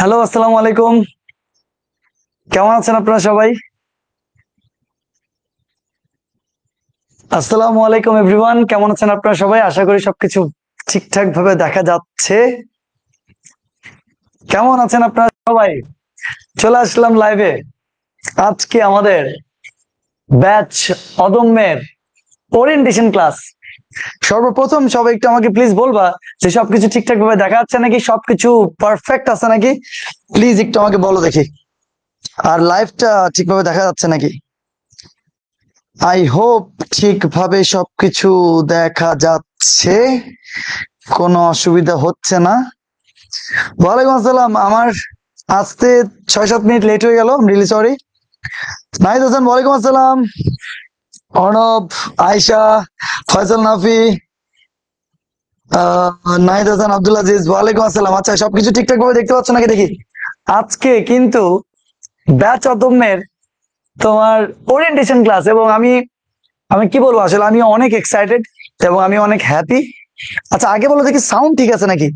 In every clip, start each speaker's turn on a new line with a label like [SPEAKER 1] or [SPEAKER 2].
[SPEAKER 1] Hello, আসসালামু আলাইকুম। কেমন আছেন আপনারা সবাই? আসসালামু আলাইকুম এভরিওয়ান, কেমন আছেন আপনারা সবাই? আশা করি সবকিছু ঠিকঠাক ভাবে দেখা যাচ্ছে। কেমন আছেন আপনারা সবাই? চলে আসলাম লাইভে। আজকে আমাদের ব্যাচ অদম্যের ওরিয়েন্টেশন ক্লাস। সর্বপ্রথম সবাই একটু আমাকে প্লিজ বলবা যে সবকিছু ঠিকঠাক ভাবে দেখা যাচ্ছে নাকি, সবকিছু পারফেক্ট আছে নাকি? প্লিজ একটু আমাকে বলো দেখি। আর লাইভটা ঠিকভাবে দেখা যাচ্ছে নাকি? আই হোপ ঠিকভাবে সবকিছু দেখা যাচ্ছে, কোনো অসুবিধা হচ্ছে না। ওয়ালাইকুম আসসালাম। আমার আসতে 6-7 মিনিট লেট হয়ে গেল, রিয়েলি সরি। নাহিদ হাসান ওয়ালাইকুম আসসালাম। অর্ণব, আয়শা, ফয়সাল নাফি, নাহিদ হাসান, আব্দুল আজিজ ওয়ালাইকুম আসসালাম। আচ্ছা, সবকিছু ঠিকঠাক ভাবে দেখতে পাচ্ছ নাকি দেখি? আজকে কিন্তু ব্যাচ অদম্যের তোমার ওরিয়েন্টেশন ক্লাস, এবং আমি আমি কি বলবো, আসলে আমি অনেক এক্সাইটেড এবং আমি অনেক হ্যাপি। আচ্ছা, আগে বলো দেখি সাউন্ড ঠিক আছে নাকি,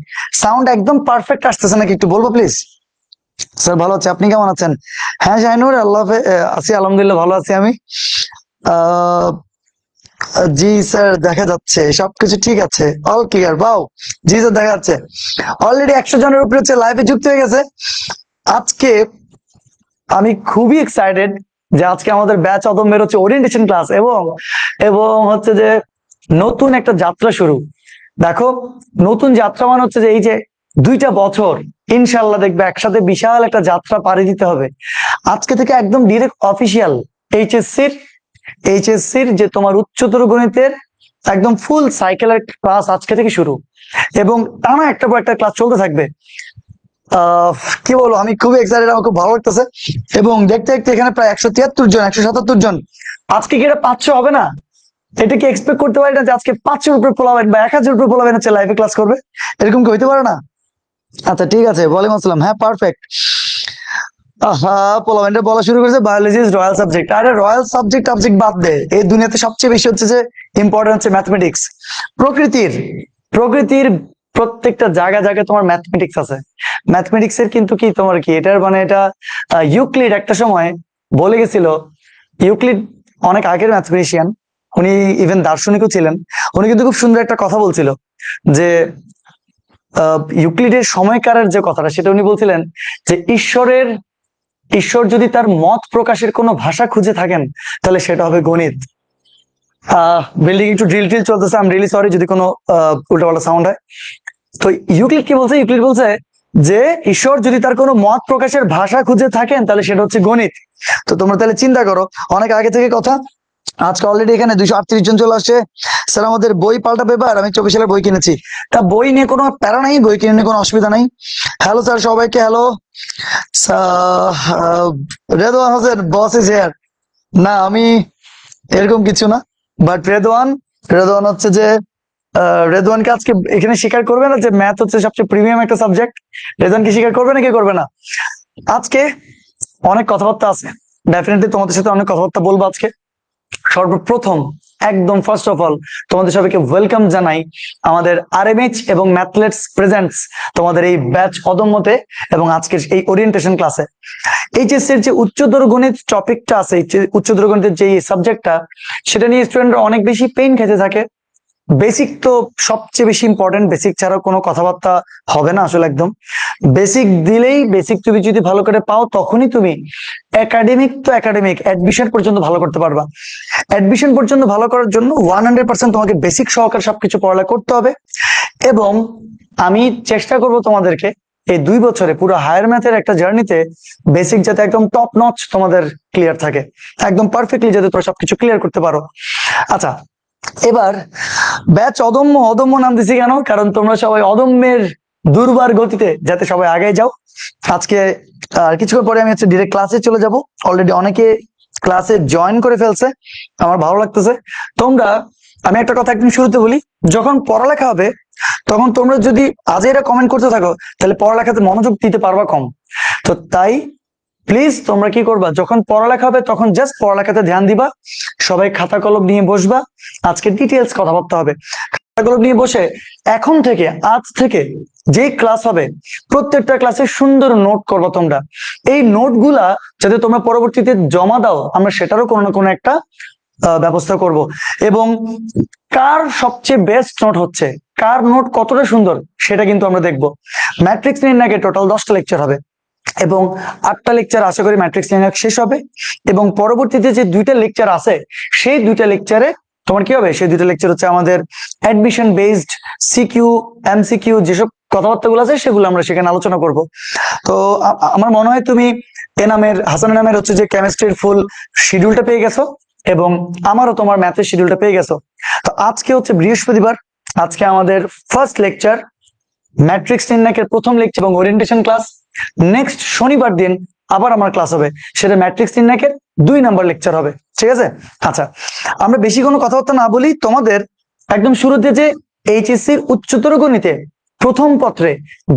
[SPEAKER 1] সাউন্ড একদম পারফেক্ট আসতেছে নাকি, একটু বলবো প্লিজ। স্যার ভালো আছে, আপনি কেমন আছেন? হ্যাঁ শাহিনুর, আছি আলহামদুলিল্লাহ, ভালো আছি আমি। আহ, জি স্যার, দেখা যাচ্ছে সবকিছু ঠিক আছে, অল ক্লিয়ার। বাও, জি স্যার দেখা যাচ্ছে। অলরেডি 100 জনের উপরে হচ্ছে লাইভে যুক্ত হয়ে গেছে। আজকে আমি খুবই এক্সাইটেড যে আজকে আমাদের ব্যাচ অদম্যের হচ্ছে ওরিয়েন্টেশন ক্লাস, এবং এবং হচ্ছে যে নতুন একটা যাত্রা শুরু। দেখো, নতুন যাত্রা মানে হচ্ছে যে এই যে 2টা বছর ইনশাল্লাহ দেখবে একসাথে বিশাল একটা যাত্রা পাড়ি দিতে হবে। আজকে থেকে একদম ডিরেক্ট অফিসিয়াল এইচএসসির এইচএসসির যে তোমার উচ্চতর গণিতের একদম ফুল সাইকেলের ক্লাস আজকে থেকে শুরু, এবং টানা একটা পর একটা ক্লাস চলতে থাকবে। আহ কি বলবো, আমি খুবই এক্সাইটেড, আমার খুব ভালো লাগতেছে। এবং দেখতে দেখতে এখানে প্রায় 173 জন, 177 জন। আজকে কি এটা 500 হবে না? এটা কি এক্সপেক্ট করতে পারি না যে আজকে 500-এর উপরে পোলাবেন বা 1000-এর উপরে পোলাবেন হচ্ছে লাইভে ক্লাস করবে? এরকম কি হইতে পারে না? আচ্ছা ঠিক আছে, ওয়ালাইকুম আসসালাম। হ্যাঁ পারফেক্ট। আহা, পোলাবেনটা বলা শুরু করেছে বায়োলজি ইজ রয়্যাল সাবজেক্ট। আরে রয়্যাল সাবজেক্ট টাবজেক্ট বাদ দে, এই দুনিয়াতে সবচেয়ে বেশি হচ্ছে যে ইম্পর্টেন্ট হচ্ছে ম্যাথমেটিক্স। প্রকৃতির প্রকৃতির প্রত্যেকটা জায়গায় জায়গায় তোমার ম্যাথমেটিক্স আছে। ম্যাথমেটিক্স এর কিন্তু কি তোমার কি এটার মানে এটা ইউক্লিড একটা সময় বলে গেছিল। ইউক্লিড অনেক আগের ম্যাথমেটিশিয়ান, উনি ইভেন দার্শনিকও ছিলেন। উনি কিন্তু খুব সুন্দর একটা কথা বলছিল যে ইউক্লিডের সময়কারের যে কথাটা, সেটা উনি বলছিলেন যে ঈশ্বর যদি তার মত প্রকাশের কোনো ভাষা খুঁজে থাকেন, তাহলে সেটা হবে গণিত। বিল্ডিং একটু ড্রিল ট্রিল চলতেছে, আমি রিয়েলি সরি যদি কোনো উল্টাপাল্টা সাউন্ড হয়। তো ইউক্লিড কি বলছে? ইউক্লিড বলছে যে ঈশ্বর যদি তার কোনো মত প্রকাশের ভাষা খুঁজে থাকেন, তাহলে সেটা হচ্ছে গণিত। তো তোমরা তাহলে চিন্তা করো, অনেক আগে থেকে কথা। আজকে অলরেডি এখানে 238 জন চলে আসছে। স্যার আমাদের বই পাল্টা পেপার, আমি 24 সালের বই কিনেছি। তা বই নিয়ে কোনো প্যারা নাই, বই কিনে নিয়ে কোনো অসুবিধা নাই। হ্যালো স্যার সবাইকে, hello. Redwan Hossain boss is here. না, আমি এরকম কিছু না। বাট রেদওয়ান রেদওয়ান হচ্ছে যে রেদওয়ানকে আজকে এখানে স্বীকার করবে না যে ম্যাথ হচ্ছে সবচেয়ে প্রিমিয়াম একটা সাবজেক্ট? রেদওয়ান কি স্বীকার করবে না, কি করবে না? আজকে অনেক কথাবার্তা আছে, ডেফিনেটলি তোমাদের সাথে অনেক কথাবার্তা বলবো আজকে। সর্বপ্রথম একদম ফার্স্ট অফ অল তোমাদের সবাইকে ওয়েলকাম জানাই আমাদের আরএমএইচ এবং ম্যাথলেটস প্রেজেন্টস তোমাদের এই ব্যাচ অদম্যতে এবং আজকের এই ওরিয়েন্টেশন ক্লাসে। এইচএসসি এর যে উচ্চতর গণিত টপিকটা আছে, উচ্চতর গণিতের যে সাবজেক্টটা, সেটা নিয়ে স্টুডেন্টরা অনেক বেশি পেইন খেতে থাকে। বেসিক তো সবচেয়ে বেশি ইম্পর্টেন্ট, বেসিক ছাড়া কোনো কথাবার্তা হবে না আসলে। একদম বেসিক দিলেই, বেসিক তুমি যদি ভালো করে পাও তখনই তুমি একাডেমিক অ্যাডমিশন পর্যন্ত ভালো করতে পারবা। অ্যাডমিশন পর্যন্ত ভালো করার জন্য 100% তোমাকে বেসিক সহকারে সবকিছু পড়ালেখা করতে হবে। এবং আমি চেষ্টা করব তোমাদেরকে এই 2 বছরে পুরো হায়ার ম্যাথের একটা জার্নিতে বেসিক যাতে একদম টপ নচ তোমাদের ক্লিয়ার থাকে, একদম পারফেক্টলি যাতে তোমরা সবকিছু ক্লিয়ার করতে পারো। আচ্ছা, এবার ব্যাচ অদম্য। অদম্য নাম দিছি কেন? কারণ তোমরা সবাই অদম্যের দুর্বার গতিতে যাতে সবাই আগে যাও। আজকে আর কিছুক্ষণ পরে আমি হচ্ছে ডিরেক্ট ক্লাসে চলে যাব। অলরেডি অনেকে ক্লাসে জয়েন করে ফেলছে, আমার ভালো লাগতেছে। তোমরা, আমি একটা কথা একদিন শুরুতে বলি, যখন পড়ালেখা হবে তখন তোমরা যদি আজ এরা কমেন্ট করতে থাকো, তাহলে পড়ালেখাতে মনোযোগ দিতে পারবা কম। তো তাই প্লিজ তোমরা কি করবা, যখন পড়ালেখা হবে তখন জাস্ট পড়ালেখাতে ধ্যান দিবা, সবাই খাতা কলম নিয়ে বসবা, আজকে ডিটেলস কথাবার্তা হবে। খাতা কলম নিয়ে বসে এখন থেকে, আজ থেকে যে ক্লাস হবে প্রত্যেকটা ক্লাসে সুন্দর নোট করবা তোমরা। এই নোটগুলা যাতে তোমরা পরবর্তীতে জমা দাও, আমরা সেটারও কোনো না কোনো একটা ব্যবস্থা করব। এবং কার সবচেয়ে বেস্ট নোট হচ্ছে, কার নোট কতটা সুন্দর, সেটা কিন্তু আমরা দেখবো। ম্যাট্রিক্স নির্ণায়কের টোটাল 10টা লেকচার হবে এবং 8টা লেকচার আশা করি ম্যাট্রিক্স নির্ণায়ক শেষ হবে। এবং পরবর্তীতে যে 2টা লেকচার আছে, সেই 2টা লেকচারে তোমার কি হবে, সেই 2টা লেকচার হচ্ছে আমাদের অ্যাডমিশন বেসড সিকিউ এমসিকিউ যেসব কথাবার্তাগুলো আছে সেগুলো আমরা সেখানে আলোচনা করব। তো আমার মনে হয় তুমি হাসান নামের হচ্ছে যে কেমিস্ট্রির ফুল শিডিউলটা পেয়ে গেছো এবং আমারও তোমার ম্যাথের শিডিউলটা পেয়ে গেছো। তো আজকে হচ্ছে বৃহস্পতিবার, আজকে আমাদের ফার্স্ট লেকচার ম্যাট্রিক্স নির্ণায়কের প্রথম লেকচার এবং ওরিয়েন্টেশন ক্লাস। নেক্সট শনিবার দিন আবার আমার ক্লাস হবে, সেটা ম্যাট্রিক্স নির্ণায়কের 2 নাম্বার লেকচার হবে, ঠিক আছে? আচ্ছা, আমরা বেশি কোনো কথাবার্তা না বলি, তোমাদের একদম শুরুতে যে এইচএসসির উচ্চতর গণিতে প্রথম পত্রে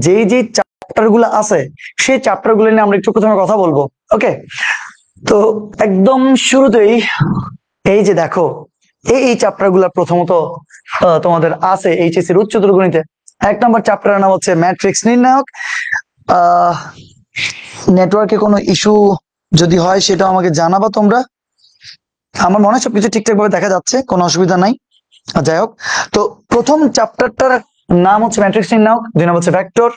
[SPEAKER 1] যেই যে চ্যাপ্টার গুলো আছে, সেই চ্যাপ্টার গুলো নিয়ে আমরা একটু প্রথমে কথা বলবো। ওকে, তো একদম শুরুতেই এই যে দেখো, এই চ্যাপ্টার গুলা প্রথমত তোমাদের আছে এইচএসসির উচ্চতর গণিতে। 1 নম্বর চ্যাপ্টারের নাম হচ্ছে ম্যাট্রিক্স নির্ণায়ক। নেটওয়ার্কে কোনো ইস্যু যদি হয় সেটা আমাকে জানাবা তোমরা। আমার মনে হয় সবকিছু ঠিকঠাক ভাবে দেখা যাচ্ছে, কোনো অসুবিধা নাই। যাই হোক, তো প্রথম চ্যাপ্টারটার নাম হচ্ছে ম্যাট্রিক্স নির্ণায়ক, 2 নম্বর হচ্ছে ভেক্টর,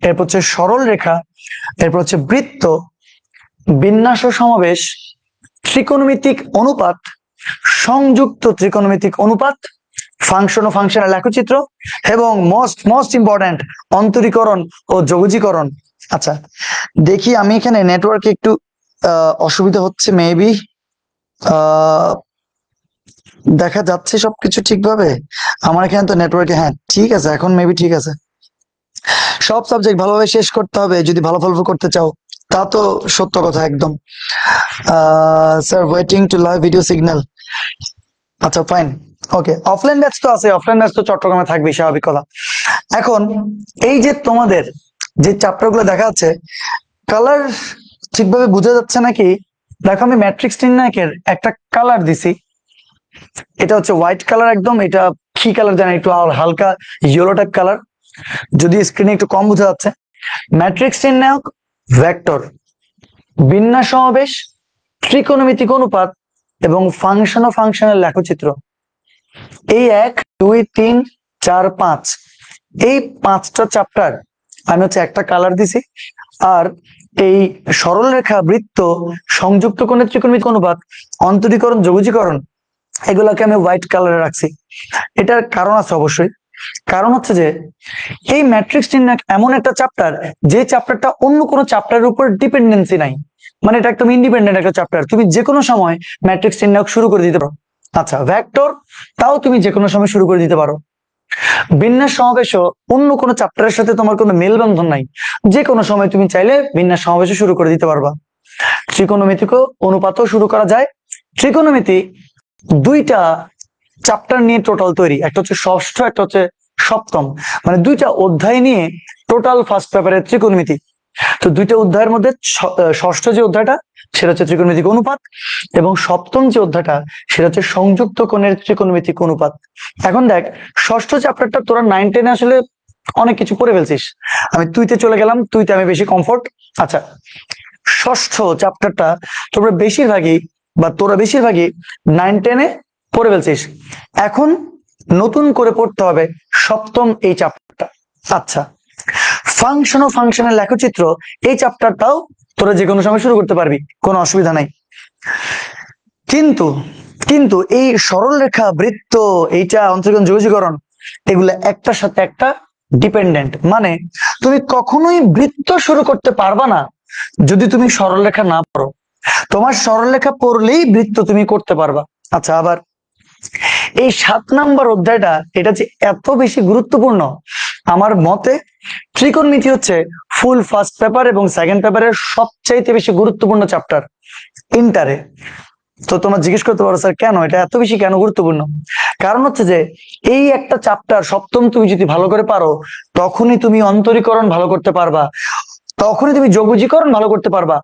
[SPEAKER 1] এরপর হচ্ছে সরল রেখা, এরপর হচ্ছে বৃত্ত, বিন্যাস ও সমাবেশ, ত্রিকোণমিতিক অনুপাত, সংযুক্ত ত্রিকোণমিতিক অনুপাত, ফাংশন ও ফাংশনের লেখচিত্র এবং মোস্ট ইম্পর্টেন্ট অন্তরীকরণ ও যোগজীকরণ। আচ্ছা, দেখি আমি এখানে নেটওয়ার্কে একটু অসুবিধা হচ্ছে, মেবি দেখা যাচ্ছে সবকিছু ঠিকভাবে আমার এখানে তো নেটওয়ার্কে। হ্যাঁ ঠিক আছে, এখন মেবি ঠিক আছে। সব সাবজেক্ট ভালোভাবে শেষ করতে হবে যদি ভালো ফল করতে চাও, তা তো সত্য কথা একদম। Sir waiting to live video signal. আচ্ছা ফাইন, ওকে। অফলাইন ব্যাচ তো আছে, অফলাইন ব্যাচ তো চট্টগ্রামে থাকবে, স্বাভাবিক কথা। এখন এই যে তোমাদের যে চ্যাপ্টার গুলো দেখা যাচ্ছে, কালার ঠিকভাবে বোঝা যাচ্ছে নাকি? দেখো, আমি ম্যাট্রিক্স নির্ণায়কের একটা কালার দিছি, এটা হচ্ছে হোয়াইট কালার একদম। এটা কি কালার জানি, একটু হালকা ইয়েলো টাইপ কালার, যদি স্ক্রিনে একটু কম বোঝা যাচ্ছে। ম্যাট্রিক্স নির্ণায়ক, ভেক্টর, বিন্যাস সমাবেশ, ত্রিকোণমিতিক অনুপাত এবং ফাংশন ও ফাংশনের লেখচিত্র, এই 1 2 3 4 5 এই 5টা চ্যাপ্টার আমি হচ্ছে একটা কালার দিছি। আর এই সরল রেখা, বৃত্ত, সংযুক্ত কোণের ত্রিকোণমিতিক অনুপাত, অন্তরীকরণ, যোগজীকরণ, এগুলোকে আমি হোয়াইট কালারে রাখছি। এটার কারণ আছে অবশ্যই। কারণ হচ্ছে যে এই ম্যাট্রিক্স নির্ণায়ক এমন একটা চ্যাপ্টার, যে চ্যাপ্টারটা অন্য কোনো চ্যাপ্টারের উপর ডিপেন্ডেন্সি নাই, মানে এটা একদম ইন্ডিপেন্ডেন্ট একটা চ্যাপ্টার, তুমি যে কোনো সময় ম্যাট্রিক্স নির্ণায়ক শুরু করে দিতে পারো। আচ্ছা, ভেক্টর, তাও তুমি যে কোনো সময় শুরু করে দিতে পারো। বিন্যাস সমাবেশও অন্য কোনো চ্যাপ্টারের সাথে তোমার কোনো মেলবন্ধন নাই, যে কোনো সময় তুমি চাইলে বিন্যাস সমাবেশও শুরু করে দিতে পারবা। ত্রিকোণমিতিক অনুপাতও শুরু করা যায়। ত্রিকোণমিতি 2টা চ্যাপ্টার নিয়ে টোটাল তৈরি, একটা হচ্ছে ষষ্ঠ, একটা হচ্ছে সপ্তম, মানে 2টা অধ্যায় নিয়ে টোটাল ফার্স্ট পেপারের ত্রিকোণমিতি। তো 2টা অধ্যায়ের মধ্যে ষষ্ঠ যে অধ্যায়টা সেটা হচ্ছে ত্রিকোণমিতিক অনুপাত, এবং সপ্তম যে অধ্যায়টা সেটা হচ্ছে সংযুক্ত কোণের ত্রিকোণমিতিক অনুপাত। এখন দেখ, ষষ্ঠ চ্যাপ্টারটা তোরা 9 10 আসলে অনেক কিছু পড়ে ফেলছিস, আমি তুইতে চলে গেলাম, তুইতে আমি বেশি কমফোর্ট। আচ্ছা, ষষ্ঠ চ্যাপ্টারটা তোরা বেশিরভাগই 9 10 পড়ে ফেলছিস, এখন নতুন করে পড়তে হবে সপ্তম এই চ্যাপ্টারটা। আচ্ছা, ফাংশন ও ফাংশনের লেখচিত্র, এই চ্যাপ্টারটাও তোরা যে কোনো সময় শুরু করতে পারবি, কোনো অসুবিধা নাই। কিন্তু কিন্তু এই সরল রেখা, বৃত্ত, এইটা অন্তরীকরণ, যোগজীকরণ, এগুলো একটার সাথে একটা ডিপেন্ডেন্ট, মানে তুমি কখনোই বৃত্ত শুরু করতে পারবা না যদি তুমি সরল রেখা না পড়ো। তোমার সরল রেখা পড়লেই বৃত্ত তুমি করতে পারবা। আচ্ছা, আবার এই 7 নম্বর অধ্যায়টা, এটা যে এত বেশি গুরুত্বপূর্ণ আমার মতে, ত্রিকোণমিতি হচ্ছে ফুল ফার্স্ট পেপার এবং সেকেন্ড পেপারের সবচাইতে বেশি গুরুত্বপূর্ণ চ্যাপ্টার ইন্টারে। তো তোমরা জিজ্ঞেস করতে পারো, স্যার কেন এটা এত বেশি, কেন গুরুত্বপূর্ণ? কারণ হচ্ছে যে এই একটা চ্যাপ্টার সপ্তম তুমি যদি ভালো করে পারো, তখনই তুমি অন্তরীকরণ ভালো করতে পারবা, তখনই তুমি যোগজীকরণ ভালো করতে পারবা।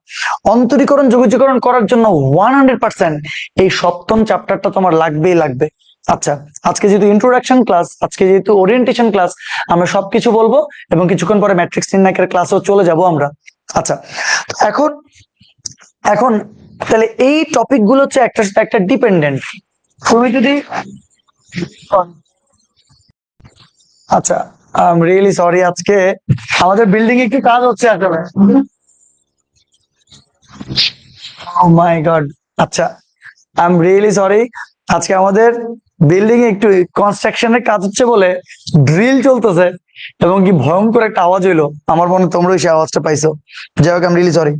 [SPEAKER 1] অন্তরীকরণ যোগজীকরণ করার জন্য 100% এই সপ্তম চ্যাপ্টারটা তোমার লাগবেই লাগবে। আচ্ছা, আজকে যেহেতু ইন্ট্রোডাকশন ক্লাস, আজকে যেহেতু ওরিয়েন্টেশন ক্লাস, আমরা সবকিছু বলবো এবং কিছুক্ষণ পরে ম্যাট্রিক্স নির্ণায়কের ক্লাসেও চলে যাব আমরা। আচ্ছা, এখন এখন তাহলে এই টপিক গুলো হচ্ছে একটা একটা ডিপেন্ডেন্ট। তুমি যদি আচ্ছা, আই এম রিয়েলি সরি, আজকে আমাদের বিল্ডিং একটু কাজ হচ্ছে আসলে। ও মাই গড। আচ্ছা, আই এম রিয়েলি সরি, আজকে আমাদের বিল্ডিং এ একটু কনস্ট্রাকশনের কাজ হচ্ছে বলে ড্রিল চলতেছে এবং কি ভয়ঙ্কর একটা আওয়াজ হইলো। আমার মনে হয় তোমরাও সেই আওয়াজটা পাইছো। যাই হোক, আই এম রিয়েলি সরি।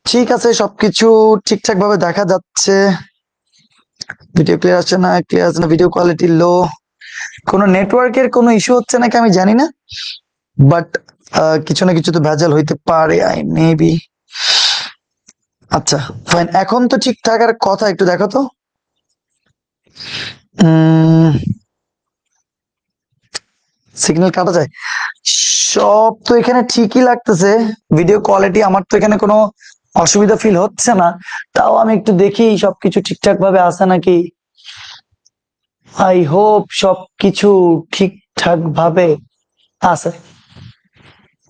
[SPEAKER 1] ঠিক আছে, সবকিছু ঠিকঠাক ভাবে দেখা যাচ্ছে। ভিডিও ক্লিয়ার আসছে না, ক্লিয়ার আসছে না, ভিডিও কোয়ালিটি লো। কোনো নেটওয়ার্কের কোনো ইস্যু হচ্ছে নাকি আমি জানি না, বাট কিছু না কিছু তো ভেজাল হইতে পারে, আই মেবি। আচ্ছা ফাইন, এখন তো ঠিক থাকার কথা, একটু দেখো তো। সিগন্যাল কাটা যায়, সব তো এখানে ঠিকই লাগতেছে। ভিডিও কোয়ালিটি আমার তো এখানে কোনো অসুবিধা ফিল হচ্ছে না। তাও আমি একটু দেখি সবকিছু ঠিকঠাক ভাবে আছে নাকি। আই হোপ সবকিছু ঠিকঠাক ভাবে আছে।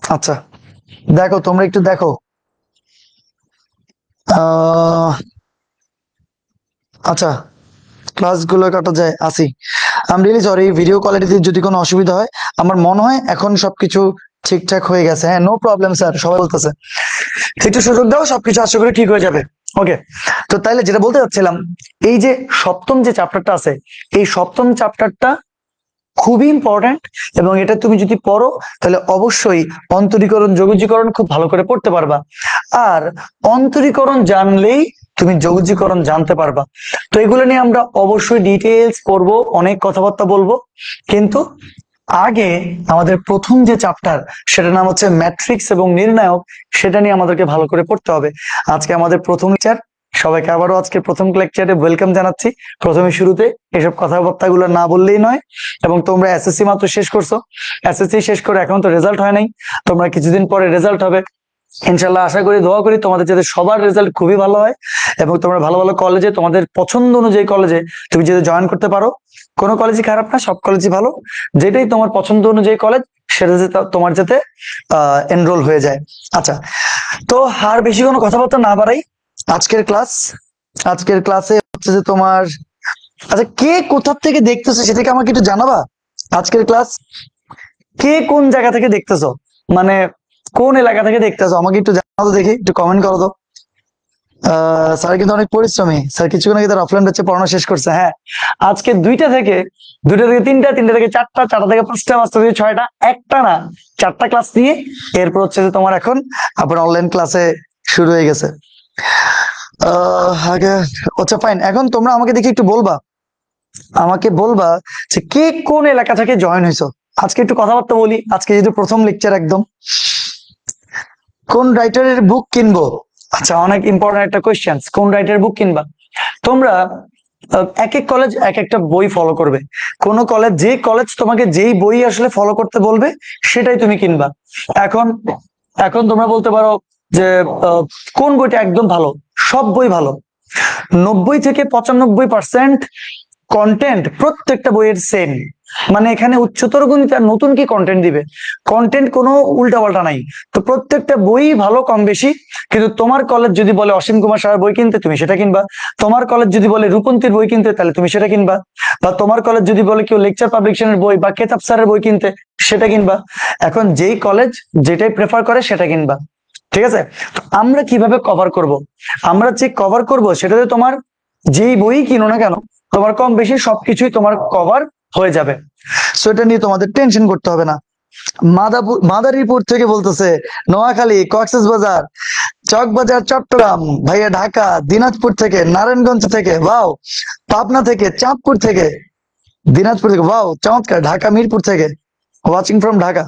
[SPEAKER 1] আচ্ছা দেখো, তোমরা একটু দেখো। আচ্ছা, ক্লাসগুলো কাটা যায়, আসি। I am really sorry, video কোয়ালিটিতে যদি কোনো অসুবিধা হয়। আমার মনে হয় এখন সবকিছু ঠিকঠাক হয়ে গেছে। হ্যাঁ, নো প্রবলেম স্যার, সবাই বলতেছে। একটু সুযোগ দাও, সবকিছু আশা করি ঠিক হয়ে যাবে। ওকে, তো তাইলে যেটা বলতে চাচ্ছিলাম, এই যে সপ্তম যে চ্যাপ্টারটা আছে, এই সপ্তম চ্যাপ্টারটা খুবই ইম্পর্টেন্ট এবং এটা তুমি যদি পড়ো তাহলে অবশ্যই অন্তরীকরণ যোগজীকরণ খুব ভালো করে পড়তে পারবা। আর অন্তরীকরণ জানলেই তুমি যোগজীকরণ জানতে পারবা। তো এগুলো নিয়ে আমরা অবশ্যই ডিটেলস পড়বো, অনেক কথাবার্তা বলবো, কিন্তু আগে আমাদের প্রথম যে চ্যাপ্টার, সেটার নাম হচ্ছে ম্যাট্রিক্স এবং নির্ণায়ক, সেটা নিয়ে আমাদেরকে ভালো করে পড়তে হবে। আজকে আমাদের প্রথম লেকচার, সবাইকে আবারও আজকে প্রথম লেকচারে ওয়েলকাম জানাচ্ছি। প্রথমে শুরুতে এসব কথাবার্তা গুলো না বললেই নয়। এবং তোমরা এসএসসি মাত্র শেষ করছো, এসএসসি শেষ করে এখন তো রেজাল্ট হয় নাই, তোমরা কিছুদিন পরে রেজাল্ট হবে ইনশাল্লাহ। আশা করি, দোয়া করি তোমাদের যাতে সবার রেজাল্ট খুবই ভালো হয় এবং তোমরা ভালো ভালো কলেজে, তোমাদের পছন্দ অনুযায়ী কলেজে তুমি যাতে জয়েন করতে পারো। কোনো কলেজই খারাপ না, সব কলেজই ভালো। যেটাই তোমার পছন্দ অনুযায়ী কলেজ, সেটা যাতে তোমার যাতে এনরোল হয়ে যায়। আচ্ছা, তো আর বেশি কোনো কথাবার্তা না বাড়াই, আজকের ক্লাসে হচ্ছে যে তোমার, আচ্ছা কে কোথা থেকে দেখতেছো সেটাকে আমাকে একটু জানাবা। আজকের ক্লাস কে কোন জায়গা থেকে দেখতেছো, মানে কোন এলাকা থেকে দেখতেছো, আমাকে একটু জানাও, দেখি একটু কমেন্ট করো তো। স্যার কিন্তু অনেক পরিশ্রমী, স্যার কিছুক্ষণ আগে তার অফলাইন ব্যাচে পড়ানো শেষ করছে। হ্যাঁ, আজকে দুইটা থেকে তিনটা, তিনটা থেকে চারটা, চারটা থেকে পাঁচটা, পাঁচটা থেকে ছয়টা, একটা না চারটা ক্লাস নিয়ে এরপর হচ্ছে যে তোমার এখন আবার অনলাইন ক্লাসে শুরু হয়ে গেছে। আগে আচ্ছা ফাইন, এখন তোমরা আমাকে দেখি একটু বলবা যে কে কোন এলাকা থেকে জয়েন হয়েছো। আজকে একটু কথাবার্তা বলি, আজকে যেহেতু প্রথম লেকচার একদম। কোন রাইটারের বুক কিনবো? আচ্ছা, অনেক ইম্পর্টেন্ট একটা কোয়েশ্চেন, কোন রাইটারের বুক কিনবা তোমরা? এক এক কলেজ এক একটা বই ফলো করবে। কোন কলেজ, যে কলেজ তোমাকে যেই বই আসলে ফলো করতে বলবে সেটাই তুমি কিনবা। এখন এখন তোমরা বলতে পারো যে কোন বইটা একদম ভালো? সব বই ভালো। 90 থেকে 95% কন্টেন্ট প্রত্যেকটা বইয়ের সেম। মানে এখানে উচ্চতর গণিত আর নতুন কি কন্টেন্ট দিবে? কন্টেন্ট কোনো উল্টাপাল্টা নাই। তো প্রত্যেকটা বই ভালো কম বেশি। কিন্তু তোমার কলেজ যদি বলে অসীম কুমার সাহার বই কিনতে, তুমি সেটা কিনবা। তোমার কলেজ যদি বলে রূপন্তীর বই কিনতে, তাহলে তুমি সেটা কিনবা। বা তোমার কলেজ যদি বলে কেউ লেকচার পাবলিকেশনের বই বা কেতাব স্যারের বই কিনতে, সেটা কিনবা। এখন যেই কলেজ যেটাই প্রেফার করে সেটা কিনবা। ঠিক আছে, তো আমরা কিভাবে কভার করব? আমরা যে কভার করব সেটাতে তোমার যেই বই কিনো না কেন, তোমার কম বেশি সবকিছুই তোমার কভার হয়ে যাবে। সো এটা নিয়ে তোমাদের টেনশন করতে হবে না। মাদারীপুর থেকে বলতেছে, নোয়াখালী, কক্সবাজার, চকবাজার, চট্টগ্রাম, ভাইয়া ঢাকা, দিনাজপুর থেকে, নারায়ণগঞ্জ থেকে, ওয়াও, পাবনা থেকে, চাঁদপুর থেকে, দিনাজপুর থেকে, ওয়াও চমৎকার, ঢাকা মিরপুর থেকে, ওয়াচিং ফ্রম ঢাকা,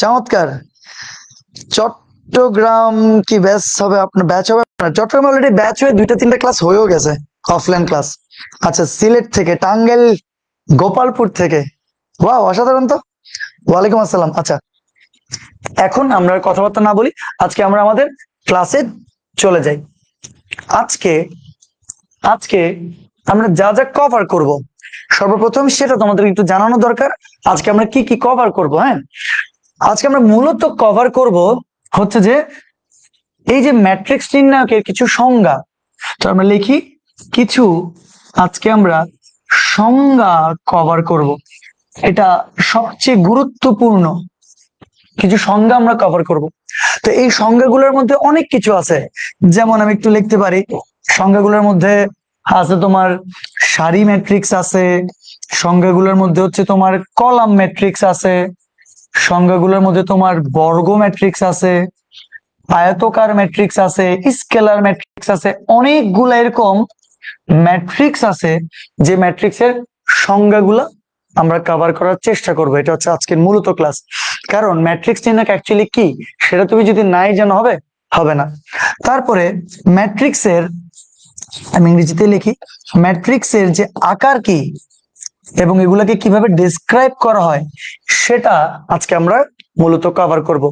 [SPEAKER 1] চমৎকার। চট্টগ্রাম কি ব্যাচ হবে আপনার? ব্যাচ হবে আপনার চট্টগ্রাম? অলরেডি ব্যাচ হয়ে দুইটা তিনটা ক্লাস হয়েও গেছে, অফলাইন ক্লাস। আচ্ছা, সিলেট থেকে, টাঙ্গাইল, গোপালপুর থেকে, ওয়াও অসাধারণ তো, ওয়ালাইকুম আসসালাম। আচ্ছা, এখন আমরা কথাবার্তা না বলি, আজকে আমরা আমাদের ক্লাসে চলে যাই। আজকে আজকে আমরা যা যা কভার করব, সর্বপ্রথম সেটা তোমাদের একটু জানানো দরকার। আজকে আমরা কি কি কভার করব। হ্যাঁ, আজকে আমরা মূলত কভার করব হচ্ছে যে এই যে ম্যাট্রিক্স নির্ণায়কের কিছু সংজ্ঞা। তো আমরা লিখি কিছু, আজকে আমরা সংজ্ঞা কভার করব। এটা সবচেয়ে গুরুত্বপূর্ণ কিছু সংজ্ঞা আমরা কভার করব। তো এই সংজ্ঞাগুলোর মধ্যে অনেক কিছু আছে, যেমন আমি একটু লিখতে পারি। সংজ্ঞাগুলোর মধ্যে আছে তোমার সারি ম্যাট্রিক্স আছে, সংজ্ঞাগুলোর মধ্যে হচ্ছে তোমার কলাম ম্যাট্রিক্স আছে, সংজ্ঞাগুলোর মধ্যে তোমার বর্গ ম্যাট্রিক্স আছে, আয়তকার ম্যাট্রিক্স আছে, স্কেলার ম্যাট্রিক্স আছে। অনেকগুলো এরকম ম্যাট্রিক্স আছে যে ম্যাট্রিক্সের সংজ্ঞাগুলো আমরা কভার করার চেষ্টা করব। এটা হচ্ছে আজকের মূলত ক্লাস। কারণ ম্যাট্রিক্স নির্ণয় অ্যাকচুয়ালি কি সেটা তুমি যদি নাই জানো হবে না। তারপরে ম্যাট্রিক্সের, আমি ইংরেজিতে লিখি, ম্যাট্রিক্সের যে আকার কি এবং এগুলাকে কিভাবে ডেসক্রাইব করা হয় সেটা আজকে আমরা মূলত কভার করব।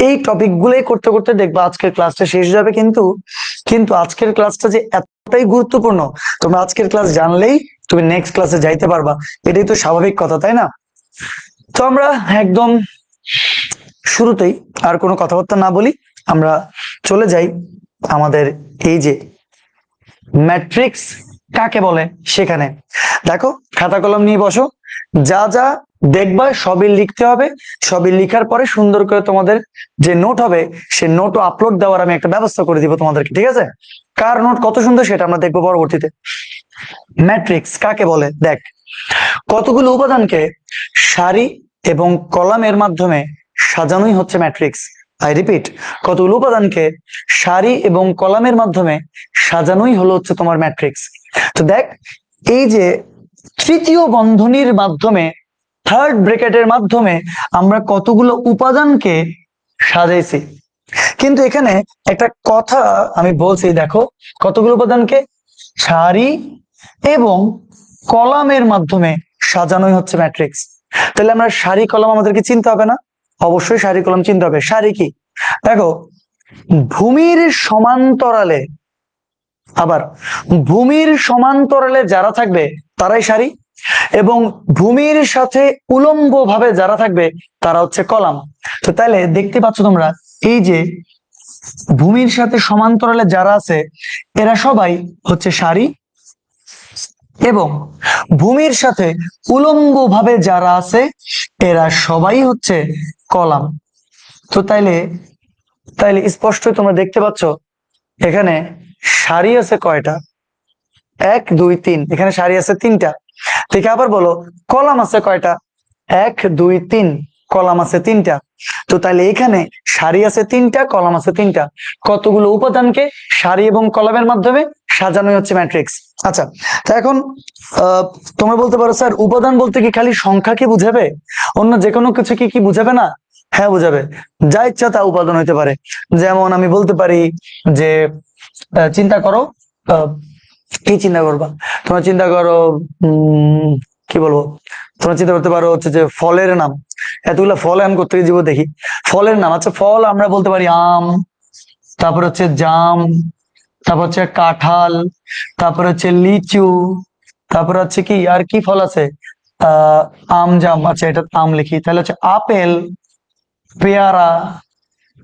[SPEAKER 1] এই টপিক গুলোই করতে করতে দেখবা আজকের ক্লাসটা শেষ যাবে। কিন্তু কিন্তু আজকের ক্লাসটা যে এতটাই গুরুত্বপূর্ণ, তোমরা আজকের ক্লাস জানলেই তুমি নেক্সট ক্লাসে যাইতে পারবা। এটাই তো স্বাভাবিক কথা, তাই না? তো আমরা একদম শুরুতেই আর কোনো কথাবার্তা না বলি, আমরা চলে যাই আমাদের এই যে ম্যাট্রিক্স কাকে বলে সেখানে। দেখো, খাতা কলম নিয়ে বসো, যা যা দেখবা সবই লিখতে হবে। সবই লিখার পরে সুন্দর করে তোমাদের যে নোট হবে সে নোটও আপলোড দেওয়ার আমি একটা ব্যবস্থা করে দিব তোমাদেরকে, ঠিক আছে? কার নোট কত সুন্দর সেটা আমরা দেখবো পরবর্তীতে। ম্যাট্রিক্স কাকে বলে, দেখ, কতগুলো উপাদানকে সারি এবং কলামের মাধ্যমে সাজানোই হচ্ছে ম্যাট্রিক্স। আই রিপিট, কতগুলো উপাদানকে সারি এবং কলামের মাধ্যমে সাজানোই হলো হচ্ছে তোমার ম্যাট্রিক্স। তো দেখ, এই যে তৃতীয় বন্ধনীর মাধ্যমে, থার্ড ব্র্যাকেটের মাধ্যমে আমরা কতগুলো উপাদানকে সাজাইছি। কিন্তু এখানে একটা কথা আমি বলছি, দেখো, কতগুলো উপাদানকে সারি এবং কলামের মাধ্যমে সাজানোই হচ্ছে ম্যাট্রিক্স। তাহলে আমরা সারি কলাম আমাদেরকে চিনতে হবে না? অবশ্যই সারি কলাম চিনতে হবে। সারি কি? দেখো, ভূমির সমান্তরালে, আবার ভূমির সমান্তরালে যারা থাকবে তারাই সারি, এবং ভূমির সাথে উলম্ব ভাবে যারা থাকবে তারা হচ্ছে কলাম। তো তাহলে দেখতে পাচ্ছ তোমরা, এই যে ভূমির সাথে সমান্তরালে যারা আছে এরা সবাই হচ্ছে সারি, এবং ভূমির সাথে উলম্ব ভাবে যারা আছে এরা সবাই হচ্ছে কলাম। তো তাইলে স্পষ্টই তোমরা দেখতে পাচ্ছ এখানে সারি আছে কয়টা? 1 2 3, এখানে সারি আছে 3টা। ঠিক, আবার বলো, কলাম আছে কয়টা? 1 2 3, কলাম আছে 3টা। তো তাহলে এখানে সারি আছে 3টা, কলাম আছে 3টা। কতগুলো উপাদানকে সারি এবং কলামের মাধ্যমে সাজানোই হচ্ছে ম্যাট্রিক্স। আচ্ছা, তা এখন তোমরা বলতে পারো, স্যার উপাদান বলতে কি খালি সংখ্যাকে বুঝাবে, অন্য যে কোনো কিছু কি বুঝাবে না? হ্যাঁ বুঝাবে, যা ইচ্ছা তা উপাদান হইতে পারে। যেমন আমি বলতে পারি যে চিন্তা করো, কি চিন্তা করবা তোমরা? চিন্তা করো, কি বলবো, তোমরা চিন্তা করতে পারো হচ্ছে যে ফলের নাম। এতগুলা ফল আমি কোথেকে জীব দেখি, ফলের নাম। আচ্ছা, ফল আমরা বলতে পারি আম, তারপর হচ্ছে জাম, তারপর হচ্ছে কাঁঠাল, তারপর হচ্ছে লিচু, তারপর হচ্ছে কি আর কি ফল আছে, আম জাম। আচ্ছা, এটা আম লিখি, তাহলে হচ্ছে আপেল, পেয়ারা,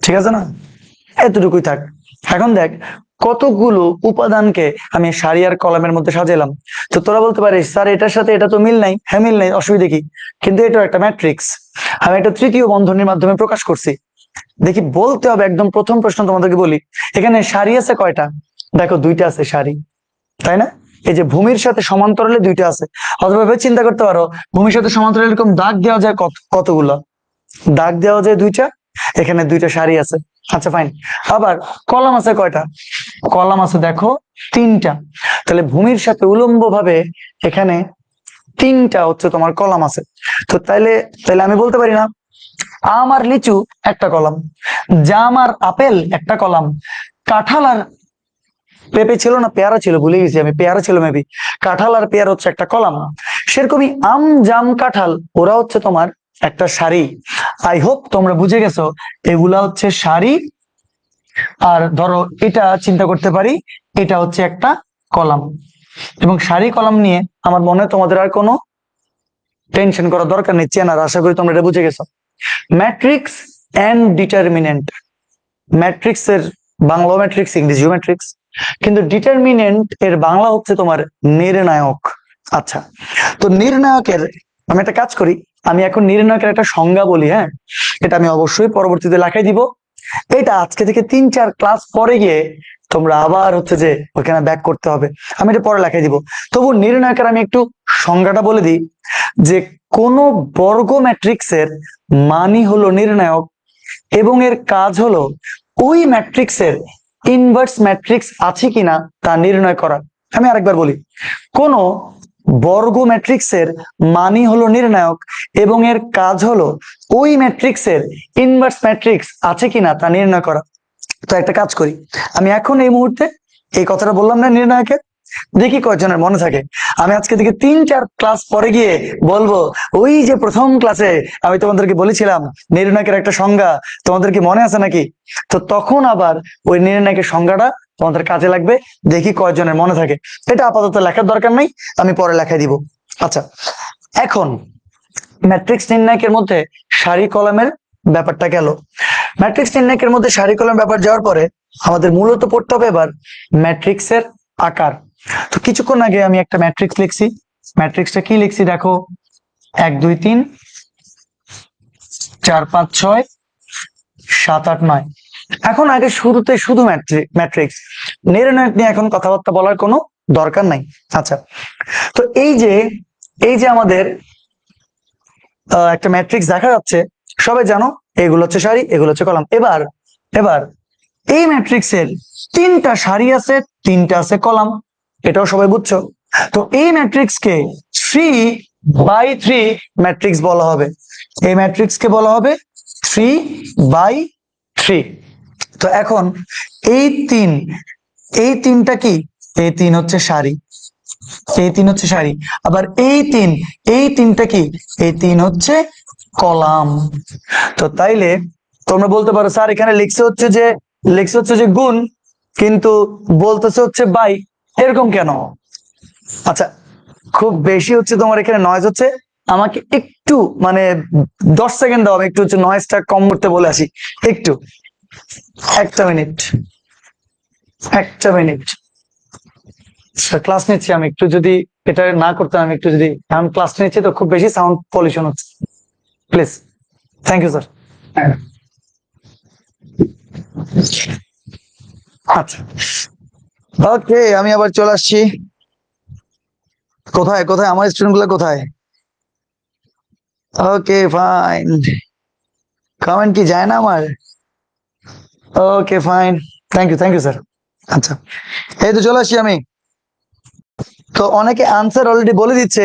[SPEAKER 1] ঠিক আছে না? এতটুকুই থাক। এখন দেখ, কতগুলো উপাদানকে আমি সারি আর কলামের মধ্যে সাজালাম। তো তোরা বলতে পারিস, স্যার এটার সাথে এটা তো মিল নাই। হ্যাঁ মিল নাই, অসুবিধা কি? কিন্তু এটা একটা ম্যাট্রিক্স, আমি একটা তৃতীয় বন্ধনীর মাধ্যমে প্রকাশ করছি। দেখি, বলতে হবে একদম প্রথম প্রশ্ন তোমাদেরকে বলি, এখানে সারি আছে কয়টা? দেখো, 2টা আছে সারি, তাই না? এই যে ভূমির সাথে সমান্তরালে 2টা আছে। অথবা চিন্তা করতে পারো, ভূমির সাথে সমান্তরালে এরকম দাগ দেওয়া যায় কতগুলো? দাগ দেওয়া যায় 2টা, এখানে 2টা সারি আছে। আচ্ছা ফাইন। আবার কলাম আছে কয়টা? কলাম আছে দেখো 3টা। তাহলে ভূমির সাথে উলম্ব ভাবে এখানে 3টা হচ্ছে তোমার কলাম আছে। তো তাইলে আমি বলতে পারি না আম আর লিচু একটা কলাম, জাম আর আপেল একটা কলাম, কাঁঠাল আর পেঁপে ছিল না, পেয়ারা ছিল, ভুলে গেছি আমি, পেয়ারা ছিল মেবি, কাঁঠাল আর পেয়ারা হচ্ছে একটা কলাম। সেরকমই আম জাম কাঁঠাল ওরা হচ্ছে তোমার একটা সারি, আই হোপ তোমরা বুঝে গেছো এগুলা হচ্ছে সারি, আর ধরো এটা চিন্তা করতে পারি এটা হচ্ছে একটা কলাম, এবং সারি কলাম নিয়ে আমার মনে হয় তোমাদের আর কোনো টেনশন করার দরকার নেই, চেনার আশা করি তোমরা এটা বুঝে গেছো। ম্যাট্রিক্স এন্ড ডিটারমিনেন্ট, ম্যাট্রিক্স এর বাংলা ম্যাট্রিক্স, ইংরেজিও ম্যাট্রিক্স, কিন্তু ডিটারমিনেন্ট এর বাংলা হচ্ছে তোমার নির্ণায়ক। আচ্ছা, তো নির্ণায়কের আমি একটা কাজ করি, আমি এখন নির্ণায়কের একটা সংজ্ঞা বলি, হ্যাঁ এটা আমি অবশ্যই পরবর্তীতে লেখাই দিব, এটা আজকে থেকে 3-4 ক্লাস পরে গিয়ে তোমরা আবার হচ্ছে যে ওখানে ব্যাক করতে হবে, আমি এটা পরে লেখাই দিব। তবু নির্ণায়কের আমি একটু সংজ্ঞাটা বলে দিই, যে কোন বর্গ ম্যাট্রিক্সের মানই হলো নির্ণায়ক এবং এর কাজ হলো ওই ম্যাট্রিক্সের ইনভার্স ম্যাট্রিক্স আছে কিনা তা নির্ণয় করা। আমি আরেকবার বলি, কোন বর্গ ম্যাট্রিক্সের মানই হলো নির্ণায়ক এবং এর কাজ হলো ওই ম্যাট্রিক্সের ইনভার্স ম্যাট্রিক্স আছে কিনা তা নির্ণয় করা। তো একটা কাজ করি, আমি এখন এই মুহূর্তে এই কথাটা বললাম না নির্ণায়কের, দেখি কয়জনের মনে থাকে। আমি আজকে থেকে 3-4 ক্লাস পরে গিয়ে বলবো ওই যে প্রথম ক্লাসে আমি তোমাদেরকে বলেছিলাম নির্ণায়কের একটা সংজ্ঞা, তোমাদের কি মনে আছে নাকি? তো তখন আবার ওই নির্ণায়কের সংজ্ঞাটা তোমাদের কাজে লাগবে, দেখি কয়জনের মনে থাকে। এটা আপাতত লেখার দরকার নেই, আমি পরে লেখাই দিব। আচ্ছা, এখন ম্যাট্রিক্স নির্ণায়কের মধ্যে সারি কলামের ব্যাপারটা গেল। ম্যাট্রিক্স নির্ণায়কের মধ্যে সারি কলাম ব্যাপার যাওয়ার পরে আমাদের মূলত পড়তে হবে এবার ম্যাট্রিক্সের আকার। তো কিছুক্ষণ আগে আমি একটা ম্যাট্রিক্স লিখছি, ম্যাট্রিক্সটা কি লিখছি দেখো, 1 2 3 4 5 6 7 8 9। এখন আগে শুরুতে শুধু ম্যাট্রিক্স, নির্ণায়ক নিয়ে এখন কথাবার্তা বলার কোনো দরকার নাই। আচ্ছা, তো এই যে আমাদের একটা ম্যাট্রিক্স দেখা যাচ্ছে, সবাই জানো এগুলো হচ্ছে সারি, এগুলো হচ্ছে কলাম। এবার এবার এই ম্যাট্রিক্সের 3টা সারি আছে, 3টা আছে কলাম, এটাও সবাই বুঝছো। তো এই ম্যাট্রিক্সকে 3/3 ম্যাট্রিক্স বলা হবে, এই ম্যাট্রিক্সকে বলা হবে 3/3। তো এখন এই তিনটা কি, এই 3 হচ্ছে সারি, এই 3 হচ্ছে সারি, আবার এই তিনটা কি, এই 3 হচ্ছে কলাম। তো তাইলে তোমরা বলতে পারো স্যার এখানে লিখছে হচ্ছে যে গুণ, কিন্তু বলতেছে হচ্ছে বাই, এরকম কেন? আচ্ছা, খুব বেশি হচ্ছে তোমার এখানে নয়েজ হচ্ছে, আমাকে একটু মানে 10 সেকেন্ড দাও, আমি একটু হচ্ছে নয়েজটা কম করতে বলে আসি, একটু একটা মিনিট ক্লাস নিচ্ছি আমি, একটু যদি এটা না করতাম, আমি একটু যদি আমি ক্লাস নিচ্ছি তো খুব বেশি সাউন্ড পলিউশন হচ্ছে, প্লিজ। Thank you sir. আচ্ছা, ওকে, আমি আবার চলে আসছি। কোথায় কোথায় আমার স্টুডেন্ট গুলো কোথায়? ওকে ফাইন, কমেন্ট কি যায় না আমার? Okay fine, thank you sir. আচ্ছা, এই তো চলে আসছি আমি। তো অনেকে আনসার অলরেডি বলে দিচ্ছে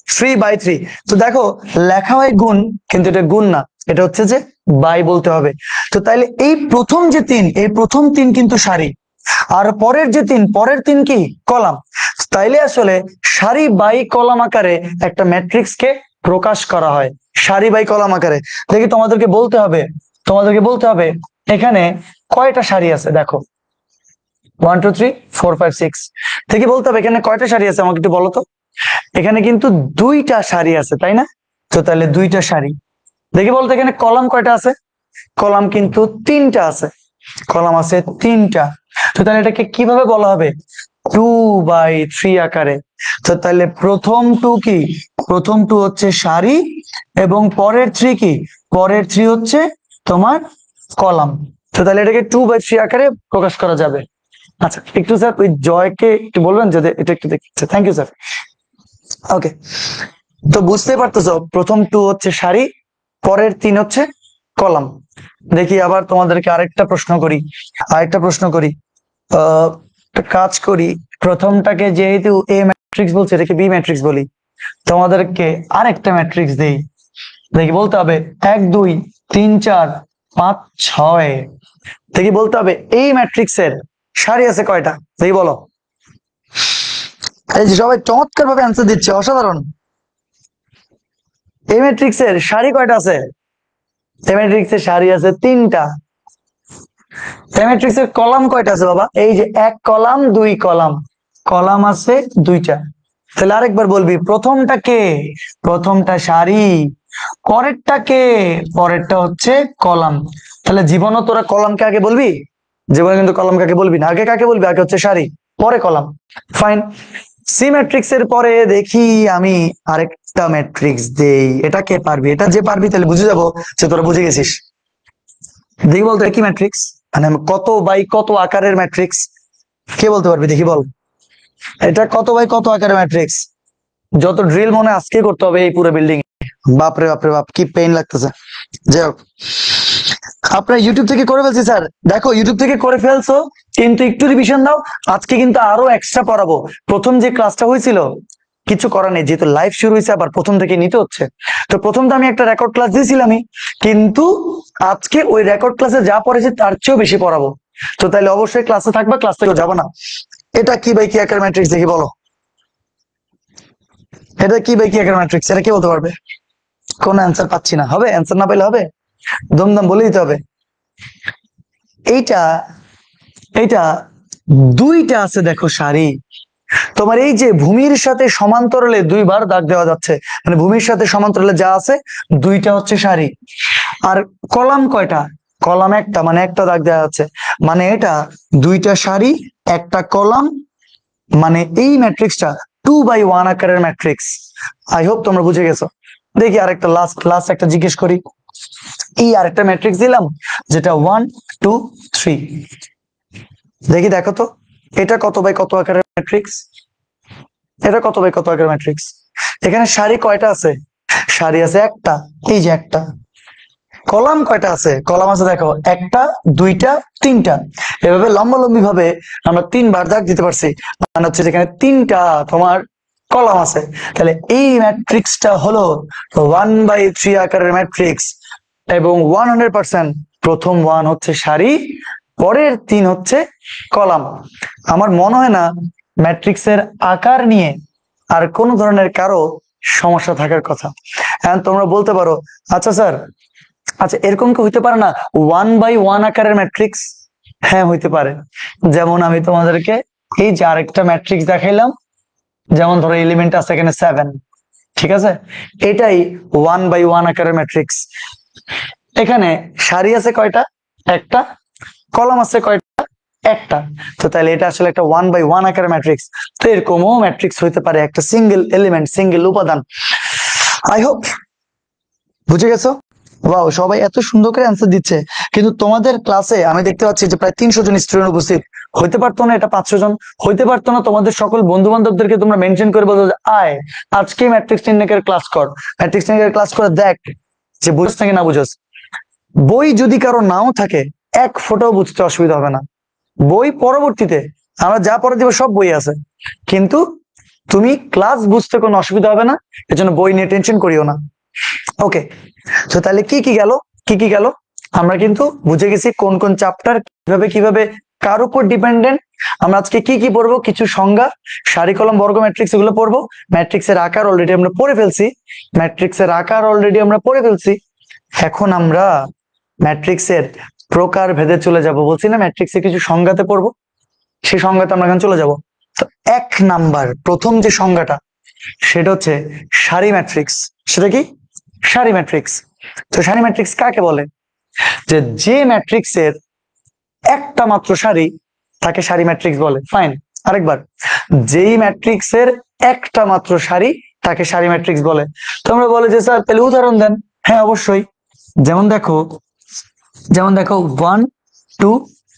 [SPEAKER 1] 3/3। তো দেখো লেখা হয় গুণ, কিন্তু এটা গুণ না, এটা হচ্ছে যে বাই বলতে হবে। তো তাইলে এই প্রথম যে 3, এই প্রথম 3 কিন্তু সারি, আর পরের যে 3, পরের 3 কি কলাম। তাইলে আসলে সারি বাই কলাম আকারে একটা ম্যাট্রিক্স কে প্রকাশ করা হয়, সারি বাই কলাম আকারে। দেখি তোমাদেরকে বলতে হবে এখানে কয়টা সারি আছে। দেখো 1 2 3 4 5 6, দেখি বলতে হবে এখানে কয়টা সারি আছে, আমাকে একটু বলো তো। এখানে কিন্তু 2টা সারি আছে, তাই না? তো তাহলে 2টা সারি। দেখি বলতো এখানে কলাম কয়টা আছে, কলাম কিন্তু 3টা আছে, কলাম আছে 3টা। তো তাহলে এটাকে কিভাবে বলা হবে? 2/3 আকারে। তো তাহলে প্রথম 2 কি, প্রথম 2 হচ্ছে সারি, এবং পরের 3 কি, পরের 3 হচ্ছে তোমার কলাম। তো তাহলে এটাকে 2/3 আকারে প্রকাশ করা যাবে। আচ্ছা, একটু স্যার ওই জয়কে একটু বলবেন যদি এটা একটু দেখতে। Thank you sir. ওকে, তো বুঝতে পারতেছো প্রথম 2 হচ্ছে সারি, পরের 3 হচ্ছে কলাম। দেখি আবার তোমাদেরকে আরেকটা প্রশ্ন করি। একটা কাজ করি, প্রথমটাকে যেহেতু এ ম্যাট্রিক্স বলছে, এটাকে বি ম্যাট্রিক্স বলি, তোমাদেরকে আরেকটা ম্যাট্রিক্স দেই। দেখি বলতে হবে 1 2 3 4 5 6, দেখি বলতে হবে এই ম্যাট্রিক্সের সারি আছে কয়টা, দেখি বলো। এই যে সবাই চমৎকার ভাবে অ্যান্সার দিচ্ছে, অসাধারণ। এই ম্যাট্রিক্সের সারি কয়টা আছে? এই ম্যাট্রিক্সের সারি আছে 3টা। এই ম্যাট্রিক্সের কলাম কয়টা আছে বাবা? এই যে 1 কলাম 2 কলাম, কলাম আছে 2টা। তাহলে আরেকবার বলবি, প্রথমটা কে? প্রথমটা সারি। পরেরটা কে? পরেরটা হচ্ছে কলাম। তাহলে জীবনও তোরা কলামকে আগে বলবি? জীবনে কিন্তু কলাম কাকে বলবি না, আগে কাকে বলবি? আগে হচ্ছে সারি, পরে কলাম। ফাইন। সি ম্যাট্রিক্স এর পরে দেখি আমি আরেকটা ম্যাট্রিক্স দেই। এটা কে পারবি? এটা যে পারবি তাহলে বুঝে যাবো যে তোরা বুঝে গেছিস। দেখি বলতো কি ম্যাট্রিক্স, মানে কত বাই কত আকারের ম্যাট্রিক্স? কে বলতে পারবি? দেখি বল, এটা কত বাই কত আকারের ম্যাট্রিক্স? যত ড্রিল মনে আজকে করতে হবে এই পুরো বিল্ডিং এ। বাপরে বাপরে বাপ, কি পেইন লাগতেছে। যাই হোক, আপনার ইউটিউব থেকে করে ফেলছি স্যার। দেখো ইউটিউব থেকে করে ফেলছো, কিন্তু একটু রিভিশন দাও। আজকে কিন্তু আরো এক্সট্রা পড়াবো। প্রথম যে ক্লাসটা হয়েছিল কিছু করার নেই, যেহেতু লাইভ শুরু হয়েছে আবার প্রথম থেকে নিতে হচ্ছে। তো প্রথম তো আমি একটা রেকর্ড ক্লাস দিয়েছিলামই, কিন্তু আজকে ওই রেকর্ড ক্লাসে যা পড়েছে তার চেয়েও বেশি পড়াবো। তো তাহলে অবশ্যই ক্লাসে থাকবা, ক্লাস থেকেও যাবো না। এটা কি বাই কি আকার ম্যাট্রিক্স দেখি বলো। এটা কি বাই কি আকার ম্যাট্রিক্স? এটা কি বলতে পারবে? কোন অ্যান্সার পাচ্ছি না। হবে অ্যান্সার না পেলে হবে, দমদম বলে দিতে হবে। এইটা এইটা 2টা আছে দেখো সারি। তোমার এই যে ভূমির সাথে সমান্তরালে 2বার দাগ দেওয়া যাচ্ছে, মানে ভূমির সাথে সমান্তরালে যা আছে 2টা হচ্ছে সারি। আর কলাম কয়টা? কলাম একটা, মানে একটা দাগ দেওয়া আছে, মানে এটা 2টা সারি 1টা কলাম, মানে এই ম্যাট্রিক্সটা 2/1 আকারের ম্যাট্রিক্স। আই হোপ তোমরা বুঝে গেছো। দেখি আরেকটা লাস্ট একটা জিজ্ঞেস করি। এই আরেকটা ম্যাট্রিক্স দিলাম যেটা 1 2 3। দেখি দেখো তো, এটা কত বাই কত আকারের ম্যাট্রিক্স? এটা কত বাই কত আকারের ম্যাট্রিক্স? এখানে সারি কয়টা আছে? সারি আছে একটা, এই যে একটা। কলাম কয়টা আছে? কলাম আছে দেখো 1টা 2টা 3টা। এভাবে লম্বালম্বি ভাবে আমরা 3বার দাগ দিতে পারছি, মানে হচ্ছে যেখানে 3টা তোমার কলাম আছে। তাহলে এই ম্যাট্রিক্সটা হলো 1/3 আকারের ম্যাট্রিক্স, এবং 100% প্রথম 1 হচ্ছে সারি, পরের 3 হচ্ছে কলাম। আমার মনে হয় না ম্যাট্রিক্সের আকার নিয়ে আর কোন ধরনের কারো সমস্যা থাকার কথা। এখন তোমরা বলতে পারো, আচ্ছা স্যার, আচ্ছা এরকম কি হইতে পারে না 1/1 আকারের ম্যাট্রিক্স? হ্যাঁ হইতে পারে। যেমন আমি তোমাদেরকে এই যে আরেকটা ম্যাট্রিক্স দেখাইলাম, যেমন ধরো এলিমেন্ট আছে এখানে 7, ঠিক আছে, এটাই 1/1 আকারের ম্যাট্রিক্স। এখানে সারি আছে কয়টা? একটা। কলাম আছে কয়টা? একটা। তো তাহলে এটা আসলে একটা 1/1 আকারের ম্যাট্রিক্স। তো এরকমও ম্যাট্রিক্স হইতে পারে, একটা সিঙ্গেল এলিমেন্ট, সিঙ্গেল উপাদান। আই হোপ বুঝে গেছো। ওয়াও, সবাই এত সুন্দর করে অ্যান্সার দিচ্ছে, কিন্তু তোমাদের ক্লাসে আমি দেখতে পাচ্ছি যে প্রায় 300 জন স্টুডেন্ট উপস্থিত। হইতে পারতো না এটা 500 জন? হইতে পারতো না তোমাদের সকল বন্ধু বান্ধবদেরকে তোমরা মেনশন করে বলতো যে আয় আজকে ম্যাট্রিক্স নির্ণয়ের ক্লাস কর, ম্যাট্রিক্স নির্ণয়ের ক্লাস করে দেখ যে বুঝছ নাকি না বুঝছ। বই যদি কারো নাও থাকে, এক ফোঁটাও বুঝতে অসুবিধা হবে না। বই পরবর্তীতে আমরা যা পড়ে দিব সব বই আছে, কিন্তু তুমি ক্লাস বুঝতে কোনো অসুবিধা হবে না, এজন্য বই নিয়ে টেনশন করিও না। ওকে, তো তাহলে কি কি গেল, কি কি গেল? আমরা কিন্তু বুঝে গেছি কোন কোন চ্যাপ্টার কিভাবে কিভাবে কার উপর ডিপেন্ডেন্ট। আমরা আজকে কি কি পড়বো, কিছু সংজ্ঞা, সারি কলম বর্গ ম্যাট্রিক্স এগুলো পড়বো। ম্যাট্রিক্সের আকার অলরেডি আমরা পড়ে ফেলছি, ম্যাট্রিক্সের আকার অলরেডি আমরা পড়ে ফেলছি। এখন আমরা ম্যাট্রিক্সের প্রকার ভেদে চলে যাব। বলছি না ম্যাট্রিক্সে কিছু সংজ্ঞাতে পড়বো, সেই সংজ্ঞাতে আমরা এখন চলে যাব। তো 1 নাম্বার প্রথম যে সংজ্ঞাটা সেটা হচ্ছে সারি ম্যাট্রিক্স। সেটা কি? সারি ম্যাট্রিক্স। তো সারি ম্যাট্রিক্স কাকে বলে? যে ম্যাট্রিক্সের একটা মাত্র সারি তাকে সারি ম্যাট্রিক্স বলে। ফাইন, আরেকবার, যেই ম্যাট্রিক্সের একটা মাত্র সারি তাকে সারি ম্যাট্রিক্স বলে। তোমরা বলে যে স্যার তাহলে উদাহরণ দেন। হ্যাঁ অবশ্যই, যেমন দেখো 1 2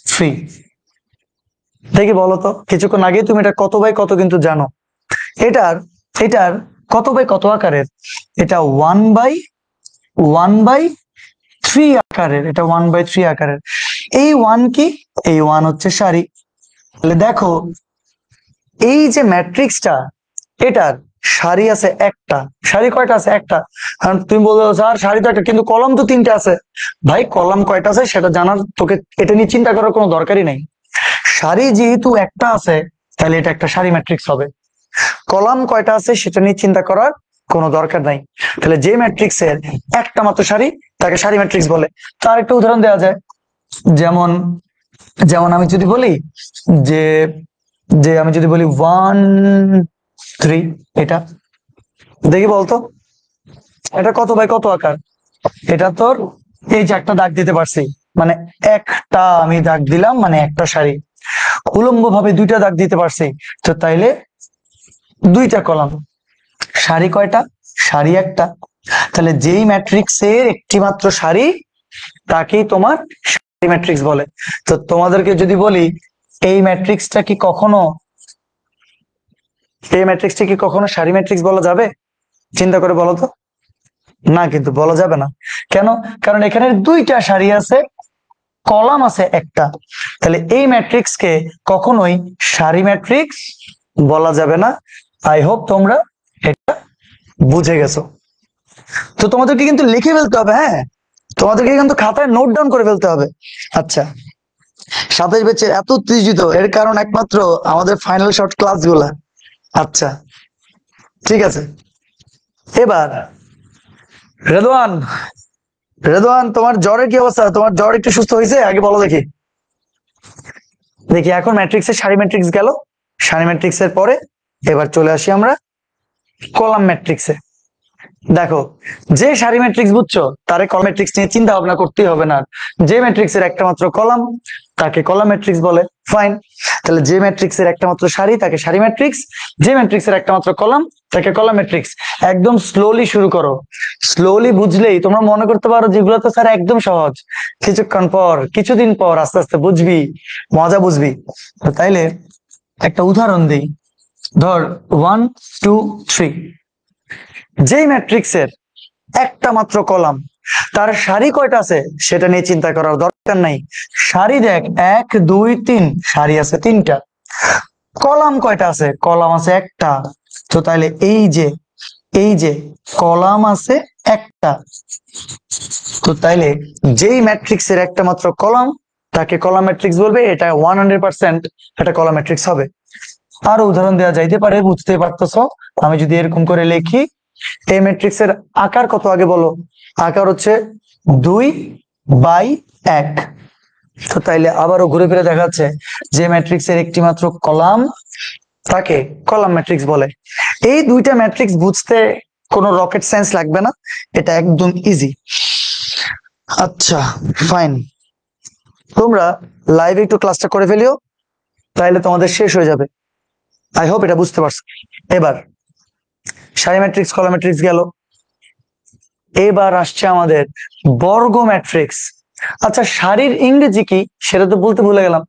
[SPEAKER 1] 3। দেখি বলো তো, কিছুক্ষণ আগে তুমি এটা কত বাই কত কিন্তু জানো। এটার এটার কত বাই কত আকারের? এটা 1/3 আকারের, এটা 1/3 আকারের। এই 1 কি? এই 1 হচ্ছে সারি। তাহলে দেখো এই যে ম্যাট্রিক্সটা, এটার সারি আছে একটা। সারি কয়টা আছে? একটা। কারণ তুমি বলছো স্যার সারি তো একটা, কিন্তু কলম তো 3টে আছে। ভাই কলম কয়টা আছে সেটা জানার তোকে এটা নিয়ে চিন্তা করার কোনো দরকারই নাই। সারি যেহেতু একটা আছে তাহলে এটা একটা সারি ম্যাট্রিক্স হবে। কলাম কয়টা আছে সেটা নিয়ে চিন্তা করার কোনো দরকার নাই। তাহলে যে ম্যাট্রিক্সের একটা মাত্র সারি তাকে সারি ম্যাট্রিক্স বলে। তার একটা উদাহরণ দেওয়া যায়, যেমন যেমন আমি যদি বলি যে যে আমি যদি বলি 1 3, এটা দেখি বলতো এটা কত বাই কত আকার? এটা তোর এই যে একটা দাগ দিতে পারছি, মানে একটা আমি দাগ দিলাম মানে একটা সারি। উলম্ব ভাবে দুইটা দাগ দিতে পারছি, তো তাইলে দুইটা কলাম। সারি কয়টা? সারি একটা। তাহলে যেই ম্যাট্রিক্সের একটি মাত্র সারি তাকেই তোমার সারি ম্যাট্রিক্স বলে। তো তোমাদেরকে যদি বলি এই ম্যাট্রিক্সটা কি কখনো সারি ম্যাট্রিক্স বলা যাবে? চিন্তা করে বলো তো। না, কিন্তু বলা যাবে না। কেন? কারণ এখানে দুইটা সারি আছে, কলাম আছে একটা। তাহলে এই ম্যাট্রিক্সকে কখনোই সারি ম্যাট্রিক্স বলা যাবে না। আই হোপ তোমরা এটা বুঝে গেছো। তো তোমাদেরকে কিন্তু লিখে ফেলতে হবে, হ্যাঁ, তোমাদেরকে কিন্তু খাতায় নোট ডাউন করে ফেলতে হবে। আচ্ছা, 27 ব্যাচে এত উত্তেজিত এর কারণ একমাত্র আমাদের ফাইনাল শর্ট ক্লাস গুলা। আচ্ছা, ঠিক আছে। এবার রেদওয়ান, তোমার জ্বরের কি অবস্থা? তোমার জ্বর একটু সুস্থ হয়েছে? আগে বলো দেখি। এখন ম্যাট্রিক্সের সারি ম্যাট্রিক্স গেল, সারি ম্যাট্রিক্সের পরে এবার চলে আসি আমরা কলাম ম্যাট্রিক্সে। দেখো, যে সারি ম্যাট্রিক্স বুঝছো তারে কলাম ম্যাট্রিক্স নিয়ে চিন্তা ভাবনা করতেই হবে না। যে ম্যাট্রিক্সের একটা মাত্র কলাম তাকে কলাম ম্যাট্রিক্স বলে। ফাইন। তাহলে যে ম্যাট্রিক্সের একটা মাত্র সারি তাকে সারি ম্যাট্রিক্স, যে ম্যাট্রিক্সের একটা মাত্র কলাম তাকে কলাম ম্যাট্রিক্স। একদম স্লোলি শুরু করো, স্লোলি বুঝলেই তোমরা মনে করতে পারো যেগুলো তো স্যার একদম সহজ। কিছুক্ষণ পর, কিছুদিন পর আস্তে আস্তে বুঝবি, মজা বুঝবি। তাইলে একটা উদাহরণ দিই। ধর 1 2 3, যেই ম্যাট্রিক্সের একটা মাত্র কলাম তার সারি কয়টা আছে সেটা নিয়ে চিন্তা করার দরকার নাই। সারি দেখ 1 2 3, সারি আছে 3টা। কলাম কয়টা আছে? কলাম আছে একটা। তো তাহলে এই যে কলাম আছে একটা। তো তাইলে যেই ম্যাট্রিক্সের একটা মাত্র কলাম তাকে কলাম ম্যাট্রিক্স বলবে। এটা 100% একটা কলাম ম্যাট্রিক্স হবে। আরো উদাহরণ দেওয়া যাইতে পারে, বুঝতে পারতেছো। আমি যদি এরকম করে লিখি, এই ম্যাট্রিক্সের আকার কত আগে বলো? আকার হচ্ছে 2/1। তো তাইলে আবারও ঘুরে ফিরে দেখাচ্ছে যে ম্যাট্রিক্সের একটি মাত্র কলাম তাকে কলাম ম্যাট্রিক্স বলে। এই দুইটা ম্যাট্রিক্স বুঝতে কোনো রকেট সায়েন্স লাগবে না, এটা একদম ইজি। আচ্ছা, ফাইন। তোমরা লাইভে একটু ক্লাসটা করে ফেলিও, তাইলে তোমাদের শেষ হয়ে যাবে। আই হোপ এটা বুঝতে পারছো। এবার সারি ম্যাট্রিক্স, কলাম ম্যাট্রিক্স গেল। এবার আসছে আমাদের বর্গ ম্যাট্রিক্স। আচ্ছা, সারির ইংরেজি কি সেটা তো বলতে ভুলে গেলাম।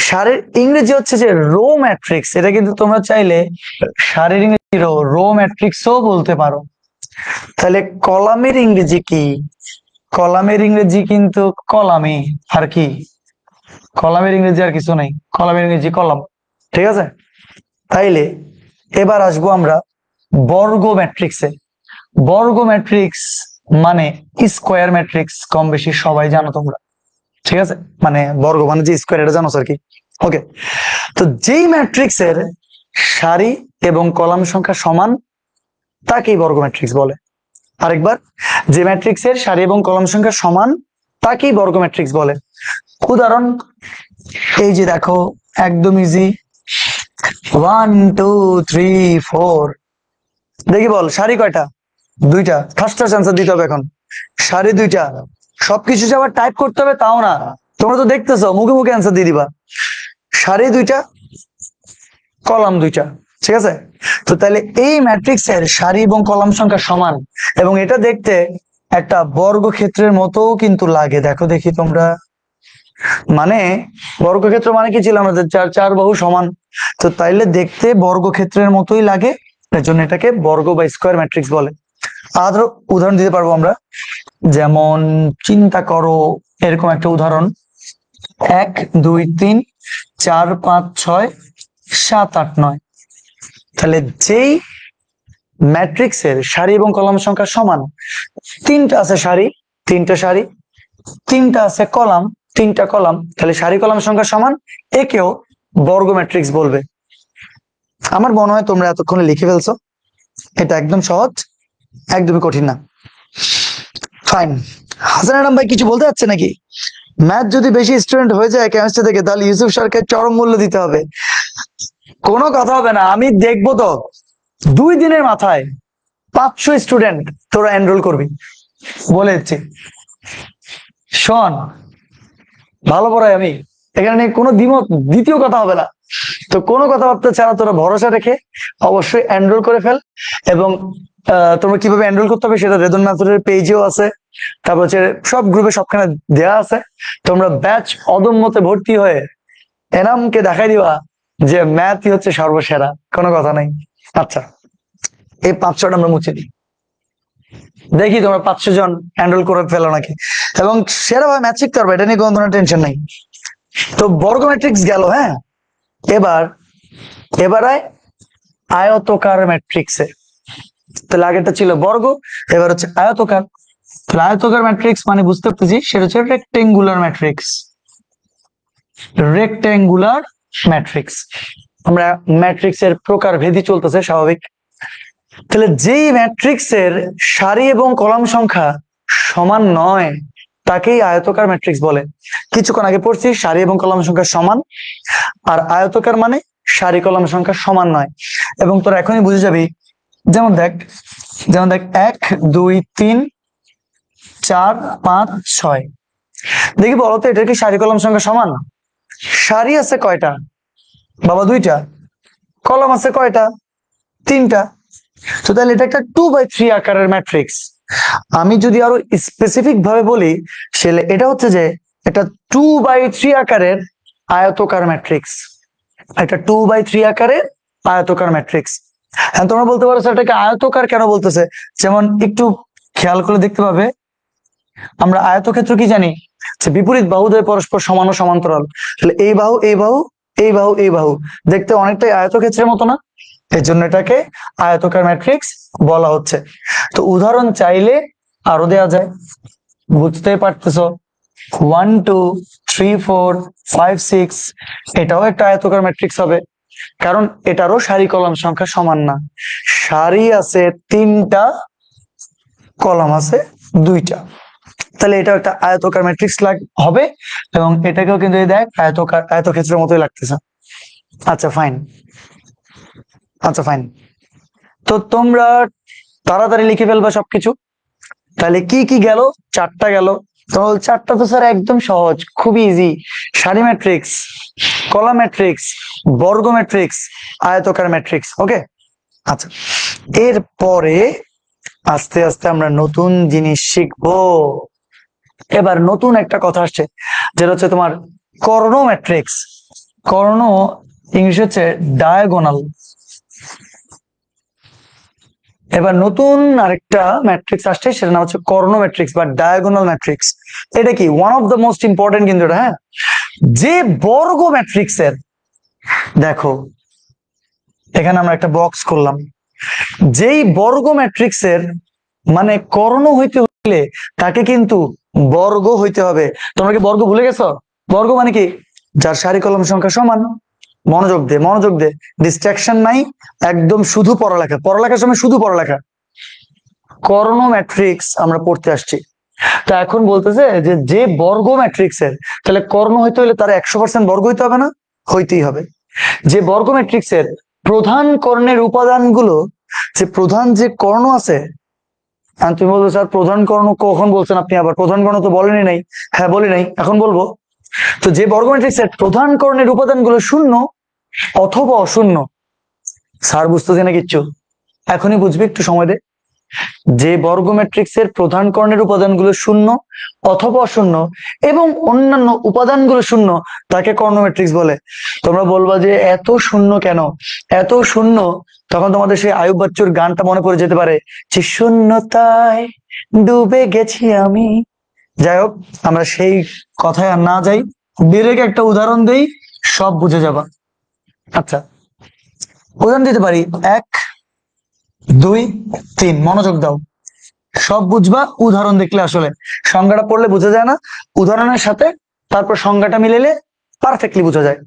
[SPEAKER 1] সারির ইংরেজি হচ্ছে যে রো ম্যাট্রিক্স। এটা কিন্তু তোমরা চাইলে সারির ইংরেজি রো ম্যাট্রিক্সও বলতে পারো। তাহলে কলামের ইংরেজি কি? কলামের ইংরেজি কিন্তু কলামই। আর কি? কলামের ইংরেজি আর কিছু নেই, কলামের ইংরেজি কলাম। ঠিক আছে। তাইলে এবার আসবো আমরা বর্গ ম্যাট্রিক্সে। বর্গ ম্যাট্রিক্স মানে স্কোয়ার ম্যাট্রিক্স, কম বেশি সবাই জানো তোমরা। ঠিক আছে, মানে বর্গ মানে যে স্কোয়ার, এটা জানো আর কি। ওকে। তো যেই ম্যাট্রিক্সের সারি এবং কলাম সংখ্যা সমান তাকেই বর্গ ম্যাট্রিক্স বলে। আরেকবার, যে ম্যাট্রিক্সের সারি এবং কলাম সংখ্যা সমান তাকেই বর্গ ম্যাট্রিক্স বলে। উদাহরণ এই যে দেখো, একদম ইজি। 1 2 3 4। দেখি বল, সারি কয়টা? 2টা। ফার্স্ট অ্যান্সার দিতে হবে এখন। সারি 2টা। সবকিছু যে আবার টাইপ করতে হবে তাও না, তোমরা তো দেখতেছো, মুখে মুখে অ্যান্সার দিয়ে দিবা। সারি 2টা, কলাম 2টা। ঠিক আছে। তো তাহলে এই ম্যাট্রিক্সের সারি এবং কলাম সংখ্যা সমান, এবং এটা দেখতে একটা বর্গক্ষেত্রের মতো কিন্তু লাগে। দেখো দেখি তোমরা, মানে বর্গক্ষেত্র মানে কি ছিল আমাদের? চার বাহু সমান। তো তাইলে দেখতে বর্গক্ষেত্রের মতোই লাগে, এর জন্য এটাকে বর্গ বা স্কোয়ার ম্যাট্রিক্স বলে। আরো উদাহরণ দিতে পারবো আমরা, যেমন চিন্তা করো এরকম একটা উদাহরণ, 1 2 3 4 5 6 7 8 9। তাহলে যেই ম্যাট্রিক্সের সারি এবং কলাম সংখ্যা সমান, 3টা আছে সারি, 3টা সারি, 3টা আছে কলাম, 3টা কলাম, তাহলে সারি কলাম সংখ্যা সমান, একেও বর্গ ম্যাট্রিক্স বলবে। আমার মনে হয় তোমরা এতক্ষণে লিখে ফেলছো। এটা একদম সহজ, একদমই কঠিন না। ফাইন। হাসান আলম ভাই কিছু বলতে যাচ্ছে নাকি? ম্যাথ যদি বেশি স্টুডেন্ট হয়ে যায় কেমিস্ট্রি থেকে, তাহলে ইউসুফ স্যারকে চরম মূল্য দিতে হবে। কোনো কথা হবে না, আমি দেখবো তো 2 দিনের মাথায় 500 স্টুডেন্ট তোরা এনরোল করবি, বলে দিচ্ছি। শোন, ভালো পড়াই আমি, এখানে কোনো দ্বিমত দ্বিতীয় কথা হবে না। তো কোনো কথাবার্তা ছাড়া তোরা ভরসা রেখে অবশ্যই এনরোল করে ফেল। এবং তোমরা কিভাবে এনরোল করতে হবে সেটা রেদন ম্যাথডের পেজেও আছে, তারপর হচ্ছে সব গ্রুপে সবখানে দেওয়া আছে। তোমরা ব্যাচ অদম্যতে ভর্তি হয়ে এনামকে দেখাই দিবা যে ম্যাথই হচ্ছে সর্বসেরা, কোনো কথা নাই। আচ্ছা, এই 500টা আমরা মুছে দিই, দেখি তোমরা 500 জন এনরোল করে ফেলো নাকি। এবং সেরা ভাবে ম্যাথ শিখতে পারবে, এটা নিয়ে কোনো ধরনের টেনশন নাই। তো বর্গ ম্যাট্রিক্স গেল, হ্যাঁ। এবার আয়তকার ম্যাট্রিক্সে, তাহলে আগেরটা ছিল বর্গ, এবার হচ্ছে আয়তকার। তাহলে আয়তকার ম্যাট্রিক্স মানে বুঝতে পারতেছি সেটা হচ্ছে রেক্টেঙ্গুলার ম্যাট্রিক্স। রেক্টেঙ্গুলার ম্যাট্রিক্স, আমরা ম্যাট্রিক্সের প্রকার ভেদি চলতেছে স্বাভাবিক। তাহলে যেই ম্যাট্রিক্সের সারি এবং কলাম সংখ্যা সমান নয় তাকেই আয়তকার ম্যাট্রিক্স বলে। কিছুক্ষণ আগে পড়ছি সারি এবং কলাম সংখ্যা সমান, আর আয়তকার মানে সারি কলাম সংখ্যা সমান নয়। এবং তোরা এখনই বুঝে যাবি, যেমন দেখ 1 2 3 4 5 6, দেখি বলতো এটা কি সারি কলাম সংখ্যা সমান? সারি আছে কয়টা বাবা? 2টা। কলাম আছে কয়টা? 3টা। তো তাহলে এটা একটা 2/3 আকারের ম্যাট্রিক্স। আমি যদি আরো স্পেসিফিক ভাবে বলি, সেটা এটা হচ্ছে যে এটা 2/3 আকারের আয়তকার ম্যাট্রিক্স। একটা 2/3 আকারের আয়তকার ম্যাট্রিক্স। হ্যাঁ, তোমরা বলতে পারো স্যার এটাকে আয়তকার কেন বলতেছে? যেমন একটু খেয়াল করে দেখতে পাবে, আমরা আয়তক্ষেত্র কি জানি যে বিপরীত বাহুদ্বয় পরস্পর সমান ও সমান্তরাল। তাহলে এই বাহু এই বাহু এই বাহু এই বাহু দেখতে অনেকটাই আয়তক্ষেত্রের মতো না? এর জন্য এটাকে আয়তকার ম্যাট্রিক্স বলা হচ্ছে। তো উদাহরণ চাইলে আরো দেওয়া যায়, বুঝতেই পারতেছো। 1 2 3 4 5 6 এটাও একটা আয়তকার ম্যাট্রিক্স হবে, কারণ এটারও সারি কলাম সংখ্যা সমান না। সারি আছে 3টা, কলাম আছে 2টা, তাহলে এটা একটা আয়তকার ম্যাট্রিক্স হবে। এবং এটাকেও কিন্তু দেখ আয়তক্ষেত্রের মতোই লাগতেছে। আচ্ছা ফাইন, তো তোমরা তাড়াতাড়ি লিখে ফেলবা সবকিছু। তাহলে কি কি গেল? 4টা গেল। তো 4টা তো স্যার একদম সহজ, খুবই ইজি। সারি ম্যাট্রিক্স, কলাম ম্যাট্রিক্স, বর্গ ম্যাট্রিক্স, আয়তকার ম্যাট্রিক্স। ওকে, আচ্ছা। এরপরে আস্তে আস্তে আমরা নতুন জিনিস শিখবো। এবার নতুন একটা কথা আসছে, যেটা হচ্ছে তোমার কর্ণ ম্যাট্রিক্স। কর্ণ ইংলিশ হচ্ছে ডায়াগোনাল। এবার নতুন আরেকটা ম্যাট্রিক্স আসছে, সেটা নাম হচ্ছে কর্ণ ম্যাট্রিক্স বা ডায়াগোনাল ম্যাট্রিক্স। এটা কি one of the most important কিন্তু এটা, হ্যাঁ। যে বর্গ ম্যাট্রিক্সের, দেখো এখানে আমরা একটা বক্স করলাম, যেই বর্গ ম্যাট্রিক্সের মানে কর্ণ হইতে হলে তাকে কিন্তু বর্গ হইতে হবে। তোমরা কি বর্গ ভুলে গেছো? বর্গ মানে কি? যার সারি কলম সংখ্যা সমান। মনোযোগ দে, ডিস্ট্রাকশন নাই, একদম শুধু পড়ালেখা, পড়ালেখার সময় শুধু পড়ালেখা। কর্ণ ম্যাট্রিক্স আমরা পড়তে আসছি। তা এখন বলতেছে যে বর্গ ম্যাট্রিক্সের, তাহলে কর্ণ হইতে হলে তার 100% বর্গ হইতে হবে না? হইতেই হবে। যে বর্গ ম্যাট্রিক্সের প্রধান কর্ণের উপাদানগুলো, যে প্রধান যে কর্ণ আছে, তুমি বলছো স্যার প্রধান কর্ণ কখন বলছেন আপনি? আবার প্রধান কর্ণ তো বলেনই নাই। হ্যাঁ বলি নাই, এখন বলবো। তো যে বর্গ ম্যাট্রিক্সের প্রধান কর্ণের উপাদানগুলো শূন্য অথবা অশূন্য, স্যার বুঝতেছি না কিচ্ছু, এখনই বুঝবি, একটু সময় দে। যে বর্গ ম্যাট্রিক্সের প্রধান কর্ণের উপাদানগুলো শূন্য অথবা অশূন্য এবং অন্যান্য উপাদানগুলো শূন্য, তাকে কর্ণ ম্যাট্রিক্স বলে। তোমরা বলবা যে এত শূন্য কেন? এত শূন্য, তখন তোমাদের সেই আয়ুব বাচ্চুর গানটা মনে পড়ে যেতে পারে, যে শূন্যতায় ডুবে গেছি আমি। যাই হোক, আমরা সেই কথায় আর না যাই, ডিরেক্ট একটা উদাহরণ দেই, সব বুঝে যাবা। আচ্ছা, উদাহরণ দিতে পারি 1 2 3, মনোযোগ দাও, সব বুঝবা উদাহরণ দেখলে। আসলে সংজ্ঞাটা পড়লে বোঝা যায় না, উদাহরণের সাথে তারপর সংজ্ঞাটা মিলেলে পারফেক্টলি বোঝা যায়।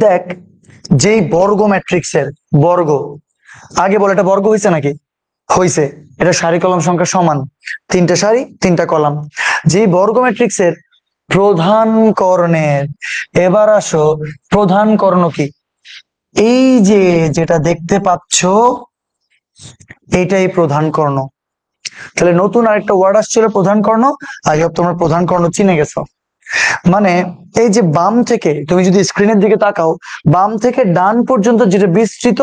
[SPEAKER 1] দেখ, যেই বর্গ ম্যাট্রিক্সের বর্গ, আগে বল এটা বর্গ হয়েছে নাকি? হয়েছে। এটা সারি কলাম সংখ্যা সমান, 3টে সারি 3টা কলাম। যে বর্গ ম্যাট্রিক্সের প্রধান কর্ণের, এবার আসো প্রধান কর্ণ কি? এই যে যেটা দেখতে পাচ্ছ এইটাই প্রধান কর্ণ। তাহলে নতুন আরেকটা ওয়ার্ড আসছিল প্রধান কর্ণ। আই হোপ তোমরা প্রধান কর্ণ চিনে গেছো। মানে এই যে বাম থেকে তুমি যদি স্ক্রিনের দিকে তাকাও, বাম থেকে ডান পর্যন্ত যেটা বিস্তৃত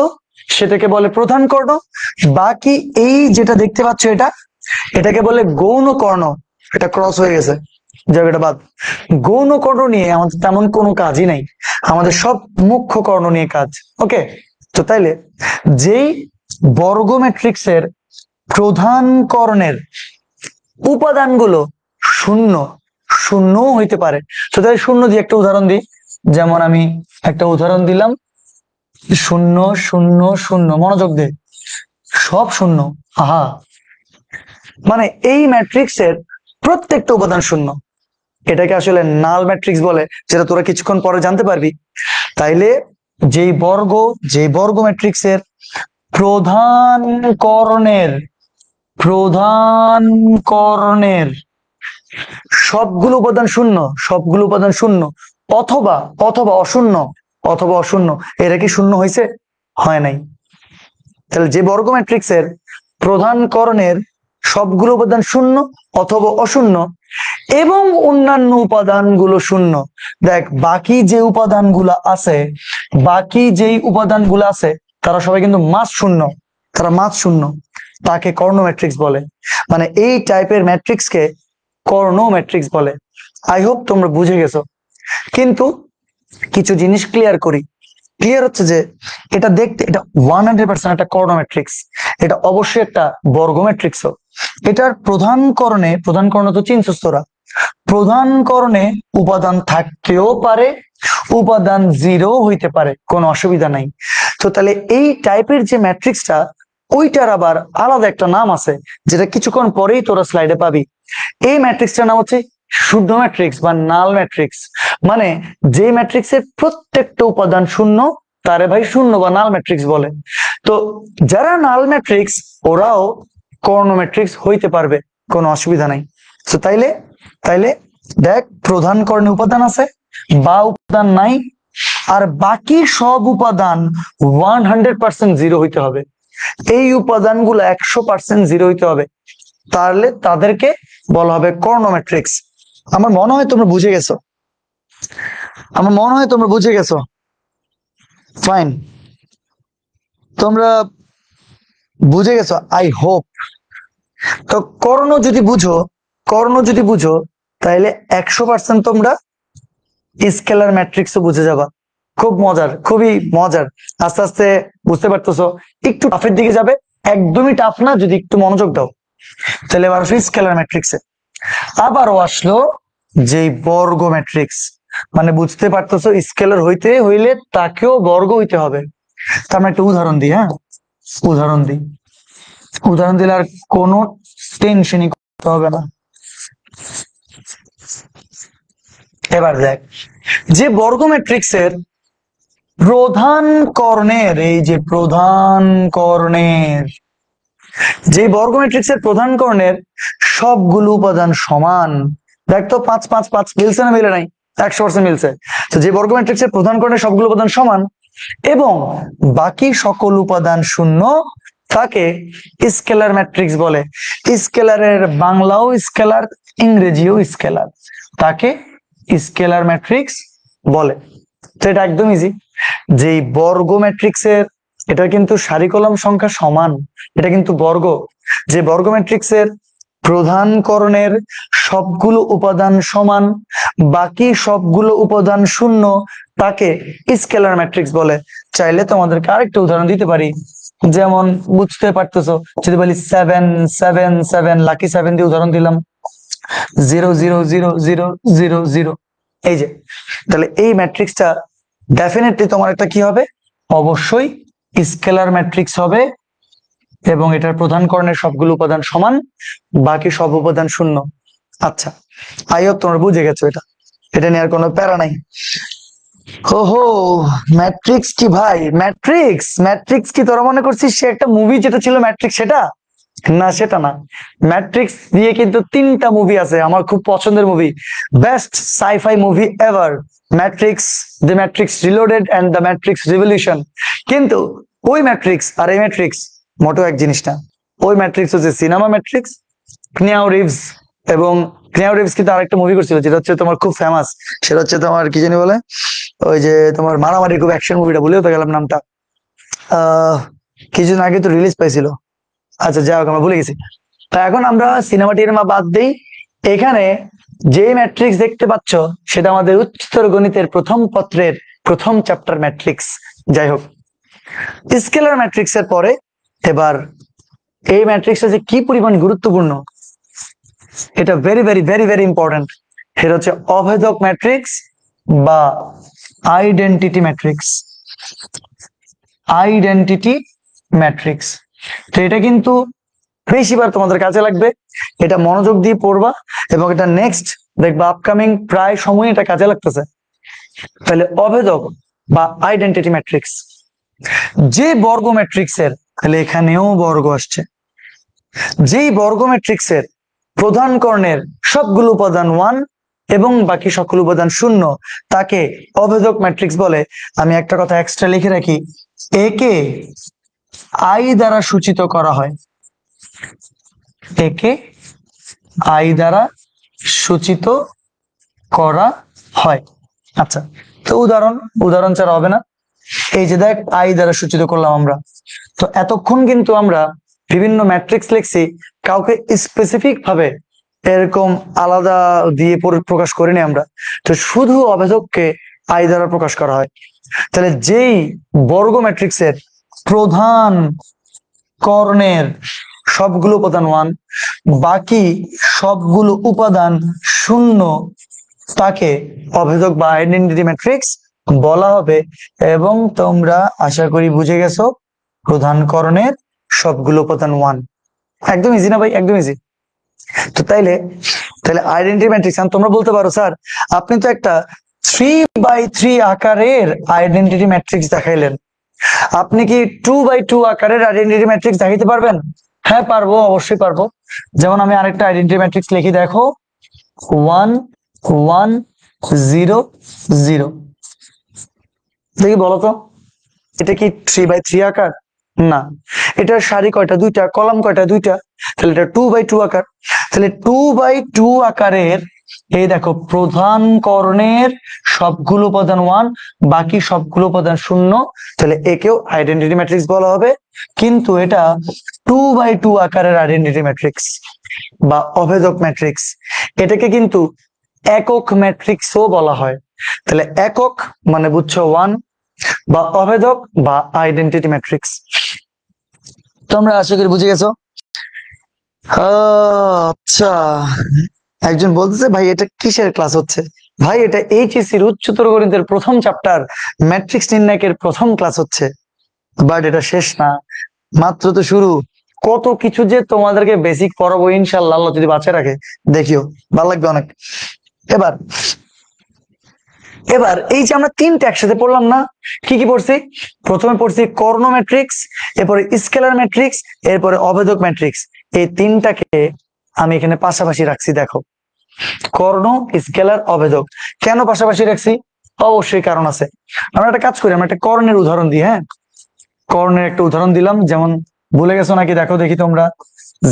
[SPEAKER 1] সেটাকে বলে প্রধান কর্ণ। বাকি এই যেটা দেখতে পাচ্ছ এটাকে বলে গৌণ কর্ণ। এটা ক্রস হয়ে গেছে, জায়গাটা বাদ। গৌণ কর্ণ নিয়ে আমাদের তেমন কোনো কাজই নাই, আমাদের সব মুখ্য কর্ণ নিয়ে কাজ। ওকে, তো তাইলে যেই বর্গ ম্যাট্রিক্সের প্রধান কর্ণের উপাদানগুলো শূন্য, শূন্যও হইতে পারে। তো তাই শূন্য দিয়ে একটা উদাহরণ দিই। যেমন আমি একটা উদাহরণ দিলাম, 0 0 0, মনোযোগ দে, সব শূন্য। আহা, মানে এই ম্যাট্রিক্সের প্রত্যেকটা উপাদান শূন্য। এটাকে আসলে নাল ম্যাট্রিক্স বলে, যেটা তোরা কিছুক্ষণ পরে জানতে পারবি। তাইলে যেই বর্গ ম্যাট্রিক্সের প্রধান কর্ণের সবগুলো উপাদান শূন্য, সবগুলো উপাদান শূন্য, অথবা অথবা অশূন্য, অথবা অশূন্য, এরা কি শূন্য হয়েছে? হয় নাই। তাহলে যে বর্গ ম্যাট্রিক্সের প্রধান কর্ণের সবগুলো উপাদান শূন্য অথবা অশূন্য এবং অন্যান্য উপাদানগুলো শূন্য, দেখ বাকি যে উপাদানগুলো আছে তারা সবাই কিন্তু মাস শূন্য, তারা মাস শূন্য, তাকে কর্ণ ম্যাট্রিক্স বলে। মানে এই টাইপের ম্যাট্রিক্সকে কর্ণ ম্যাট্রিক্স বলে। আই হোপ তোমরা বুঝে গেছো। কিন্তু কিছু জিনিস ক্লিয়ার করি। ক্লিয়ার হচ্ছে যে এটা দেখতে এটা 100% একটা কর্ণ ম্যাট্রিক্স, এটা অবশ্যই একটা বর্গ ম্যাট্রিক্সও। এটার প্রধান কর্ণ তো চিনছস তোরা। প্রধান কর্ণে উপাদান থাকতেও পারে, উপাদান জিরো হইতে পারে, কোনো অসুবিধা নাই। তো তাহলে এই টাইপের যে ম্যাট্রিক্সটা, ওইটার আবার আলাদা একটা নাম আছে, যেটা কিছুক্ষণ পরেই তোরা স্লাইডে পাবি। এই ম্যাট্রিক্সটার নাম হচ্ছে শুদ্ধ ম্যাট্রিক্স বা নাল ম্যাট্রিক্স। মানে যে ম্যাট্রিক্সের প্রত্যেকটা উপাদান শূন্য, তারে ভাই শূন্য বা নাল ম্যাট্রিক্স বলে। তো যারা নাল ম্যাট্রিক্স ওরাও কর্ণ ম্যাট্রিক্স হইতে পারবে, কোনো অসুবিধা নাই। তো তাইলে দেখ, প্রধান কর্ণে উপাদান আছে বা উপাদান নাই, আর বাকি সব উপাদান 100% জিরো হইতে হবে। এই উপাদানগুলো 100% জিরো হইতে হবে, তাহলে তাদেরকে বলা হবে কর্ণ ম্যাট্রিক্স। আমার মনে হয় তোমরা বুঝে গেছো। ফাইন, তোমরা বুঝে গেছো আই হোপ। তো কর্ণ যদি বুঝো তাহলে 100% তোমরা স্কেলার ম্যাট্রিক্সও বুঝে যাবা। খুবই মজার। আস্তে আস্তে বুঝতে পারতেছো। একটু টাফের দিকে যাবে, একদমই টাফ না যদি একটু মনোযোগ দাও। তাহলে এবার আসো স্কেলার ম্যাট্রিক্সে। আবারও আসলো যে বর্গ ম্যাট্রিক্স। মানে বুঝতে পারতেছো, স্কেলার হইলে তাকেও বর্গ হইতে হবে। তার মানে একটা উদাহরণ দিই। হ্যাঁ, উদাহরণ দিলে আর কোনো টেনশনই করতে হবে না। এবার দেখ, যে বর্গ ম্যাট্রিক্সের প্রধান কর্ণের, যে বর্গ ম্যাট্রিক্সের প্রধান কর্ণের সবগুলো উপাদান সমান। দেখ তো 5 5 5 মিলছে না মিলে নাই? 100% মিলছে। তো যে বর্গ ম্যাট্রিক্সের প্রধান কর্ণের সবগুলো উপাদান সমান এবং বাকি সকল উপাদান শূন্য, তাকে স্কেলার ম্যাট্রিক্স বলে। স্কেলারের বাংলাও স্কেলার, ইংরেজিও স্কেলার, তাকে স্কেলার ম্যাট্রিক্স বলে। তো এটা একদম ইজি। যেই বর্গ ম্যাট্রিক্সের, এটা কিন্তু সারি কলাম সংখ্যা সমান, এটা কিন্তু বর্গ। যে বর্গ ম্যাট্রিক্সের প্রধান কর্ণের সবগুলো উপাদান সমান, বাকি সবগুলো উপাদান শূন্য, তাকে স্কেলার ম্যাট্রিক্স বলে। চাইলে তোমাদেরকে আরেকটা উদাহরণ দিতে পারি। যেমন বুঝতে পারতেছো, যদি বলি 7 7 7, লাকি 7 দিয়ে উদাহরণ দিলাম, 0 0 0 0 0 0। এই যে, তাহলে এই ম্যাট্রিক্সটা ডেফিনেটলি তোমার একটা কি হবে? অবশ্যই স্কেলার ম্যাট্রিক্স হবে, এবং এটার প্রধান কর্ণের সবগুলো উপাদান সমান, বাকি সব উপাদান শূন্য। আচ্ছা, আই হোপ তোমরা বুঝে গেছো। এটা নিয়ে আর কোনো প্যারা নাই। ওহো, ম্যাট্রিক্স কি ভাই? ম্যাট্রিক্স ম্যাট্রিক্স কি তোরা মনে করছিস সে একটা মুভি যেটা ছিল ম্যাট্রিক্স সেটা? না, সেটা না। ম্যাট্রিক্স দিয়ে কিন্তু 3টা মুভি আছে আমার খুব পছন্দের movie, best sci-fi movie ever, Matrix, the Matrix Reloaded and the Matrix Revolution. কিন্তু ওই ম্যাট্রিক্স আর এই ম্যাট্রিক্স মোটেও এক জিনিস না। ওই ম্যাট্রিক্স হচ্ছে সিনেমা ম্যাট্রিক্স, কিনিয়াও রিভস, এবং কিনিয়াও রিভস কিন্তু আরেকটা মুভি করছিল যেটা হচ্ছে তোমার খুব ফেমাস, সেটা হচ্ছে তোমার কি জানি বলে, ওই যে তোমার মারামারি খুব অ্যাকশন মুভিটা, ভুলেও তো গেলাম নামটা। আহ কিছুদিন আগে তো রিলিজ পাইছিল। আচ্ছা যাই হোক, আমরা ভুলে গেছি। তা এখন আমরা সিনেমা টিনেমা বাদ দেই, এখানে যে ম্যাট্রিক্স দেখতে পাচ্ছ সেটা আমাদের উচ্চতর গণিতের প্রথম পত্রের প্রথম চ্যাপ্টার ম্যাট্রিক্স। যাই হোক, স্কেলার ম্যাট্রিক্স এর পরে এবার এই ম্যাট্রিক্সটা যে কি পরিমাণ গুরুত্বপূর্ণ, এটা very very very very important. এটা হচ্ছে অভেদক ম্যাট্রিক্স বা আইডেন্টিটি ম্যাট্রিক্স। আইডেন্টিটি ম্যাট্রিক্স, তো এটা কিন্তু বেশিবার তোমাদের কাজে লাগবে, এটা মনোযোগ দিয়ে পড়বা এবং এটা নেক্সট দেখবা আপকামিং প্রায় সময় এটা কাজে লাগতেছে। তাহলে অভেদক বা আইডেন্টিটি ম্যাট্রিক্স, যে বর্গ ম্যাট্রিক্সের, তাহলে এখানেও বর্গ আসছে, যেই বর্গ ম্যাট্রিক্সের প্রধান কর্ণের সবগুলো উপাদান 1 এবং বাকি সকল উপাদান 0, তাকে অভেদক ম্যাট্রিক্স বলে। আমি একটা কথা এক্সট্রা লিখে রাখি, একে আই দ্বারা সূচিত করা হয়, একে আই দ্বারা সূচিত করা হয়। আচ্ছা, তো উদাহরণ ছাড়া হবে না। এই যে দেখ, আই দ্বারা সূচিত করলাম আমরা। তো এতক্ষণ কিন্তু আমরা বিভিন্ন ম্যাট্রিক্স লিখছি, কাউকে স্পেসিফিক ভাবে এরকম আলাদা দিয়ে প্রকাশ করিনি আমরা। তো শুধু অভেদককে আই দ্বারা প্রকাশ করা হয়। তাহলে যেই বর্গ ম্যাট্রিক্সের প্রধান কর্ণের সবগুলো উপাদান 1, বাকি সবগুলো উপাদান 0, তাকে অভেদক বা আইডেন্টিটি ম্যাট্রিক্স বলা হবে। এবং তোমরা আশা করি বুঝে গেছো, প্রধান কর্ণের সবগুলো উপাদান 1, একদম ইজি না ভাই? একদম ইজি। তো তাইলে আইডেন্টিটি ম্যাট্রিক্স, তোমরা বলতে পারো স্যার আপনি তো একটা 3x3 আকারের আইডেন্টিটি ম্যাট্রিক্স দেখাইলেন, আপনি কি 2x2 আকারের আইডেন্টিটি ম্যাট্রিক্স দেখাইতে পারবেন? হ্যাঁ পারবো, অবশ্যই পারবো। যেমন আমি আরেকটা আইডেন্টিটি ম্যাট্রিক্স লিখি, দেখো 1 1 0 0। দেখি বলো তো, এটা কি 3x3 আকার? না। এটার সারি কয়টা? 2টা। কলাম কয়টা? 2টা। তাহলে এটা 2x2 আকার। তাহলে 2x2 আকারের, এই দেখো, প্রধান কর্ণের সবগুলো উপাদান 1, বাকি সবগুলো উপাদান 0, তাহলে একেও আইডেন্টিটি ম্যাট্রিক্স বলা হবে। কিন্তু এটা 2x2 আকারের আইডেন্টিটি ম্যাট্রিক্স বা অভেদক ম্যাট্রিক্স। এটাকে কিন্তু একক ম্যাট্রিক্সও বলা হয়। তাহলে একক মানে বুঝছো 1, বা অভেদক বা আইডেন্টিটি ম্যাট্রিক্স। তোমরা আশা করি বুঝে গেছো। আচ্ছা, একজন বলতেছে ভাই এটা কিসের ক্লাস হচ্ছে? ভাই এটা এইচএসসির উচ্চতর গণিতের প্রথম চ্যাপ্টার ম্যাট্রিক্স নির্ণায়কের প্রথম ক্লাস হচ্ছে। বাট এটা শেষ না, মাত্র তো শুরু। কত কিছু যে তোমাদেরকে বেসিক পড়াবো ইনশাআল্লাহ, আল্লাহ যদি বাঁচিয়ে রাখে, দেখিও ভালো লাগবে অনেক। এবার এবার এই যে আমরা 3টা একসাথে পড়লাম না, কি কি পড়ছি? প্রথমে পড়ছি কর্ণ ম্যাট্রিক্স, এরপরে স্কেলার ম্যাট্রিক্স, এরপরে অভেদক ম্যাট্রিক্স। এই 3টাকে আমি এখানে পাশাপাশি রাখছি। দেখো, কর্ণ, স্কেলার, অভেদক। কেন পাশাপাশি রাখছি? অবশ্যই কারণ আছে। আমরা একটা কাজ করি, আমরা একটা কর্ণের উদাহরণ দিই। হ্যাঁ, কর্ণের একটা উদাহরণ দিলাম, যেমন ভুলে গেছো নাকি দেখো দেখি তোমরা,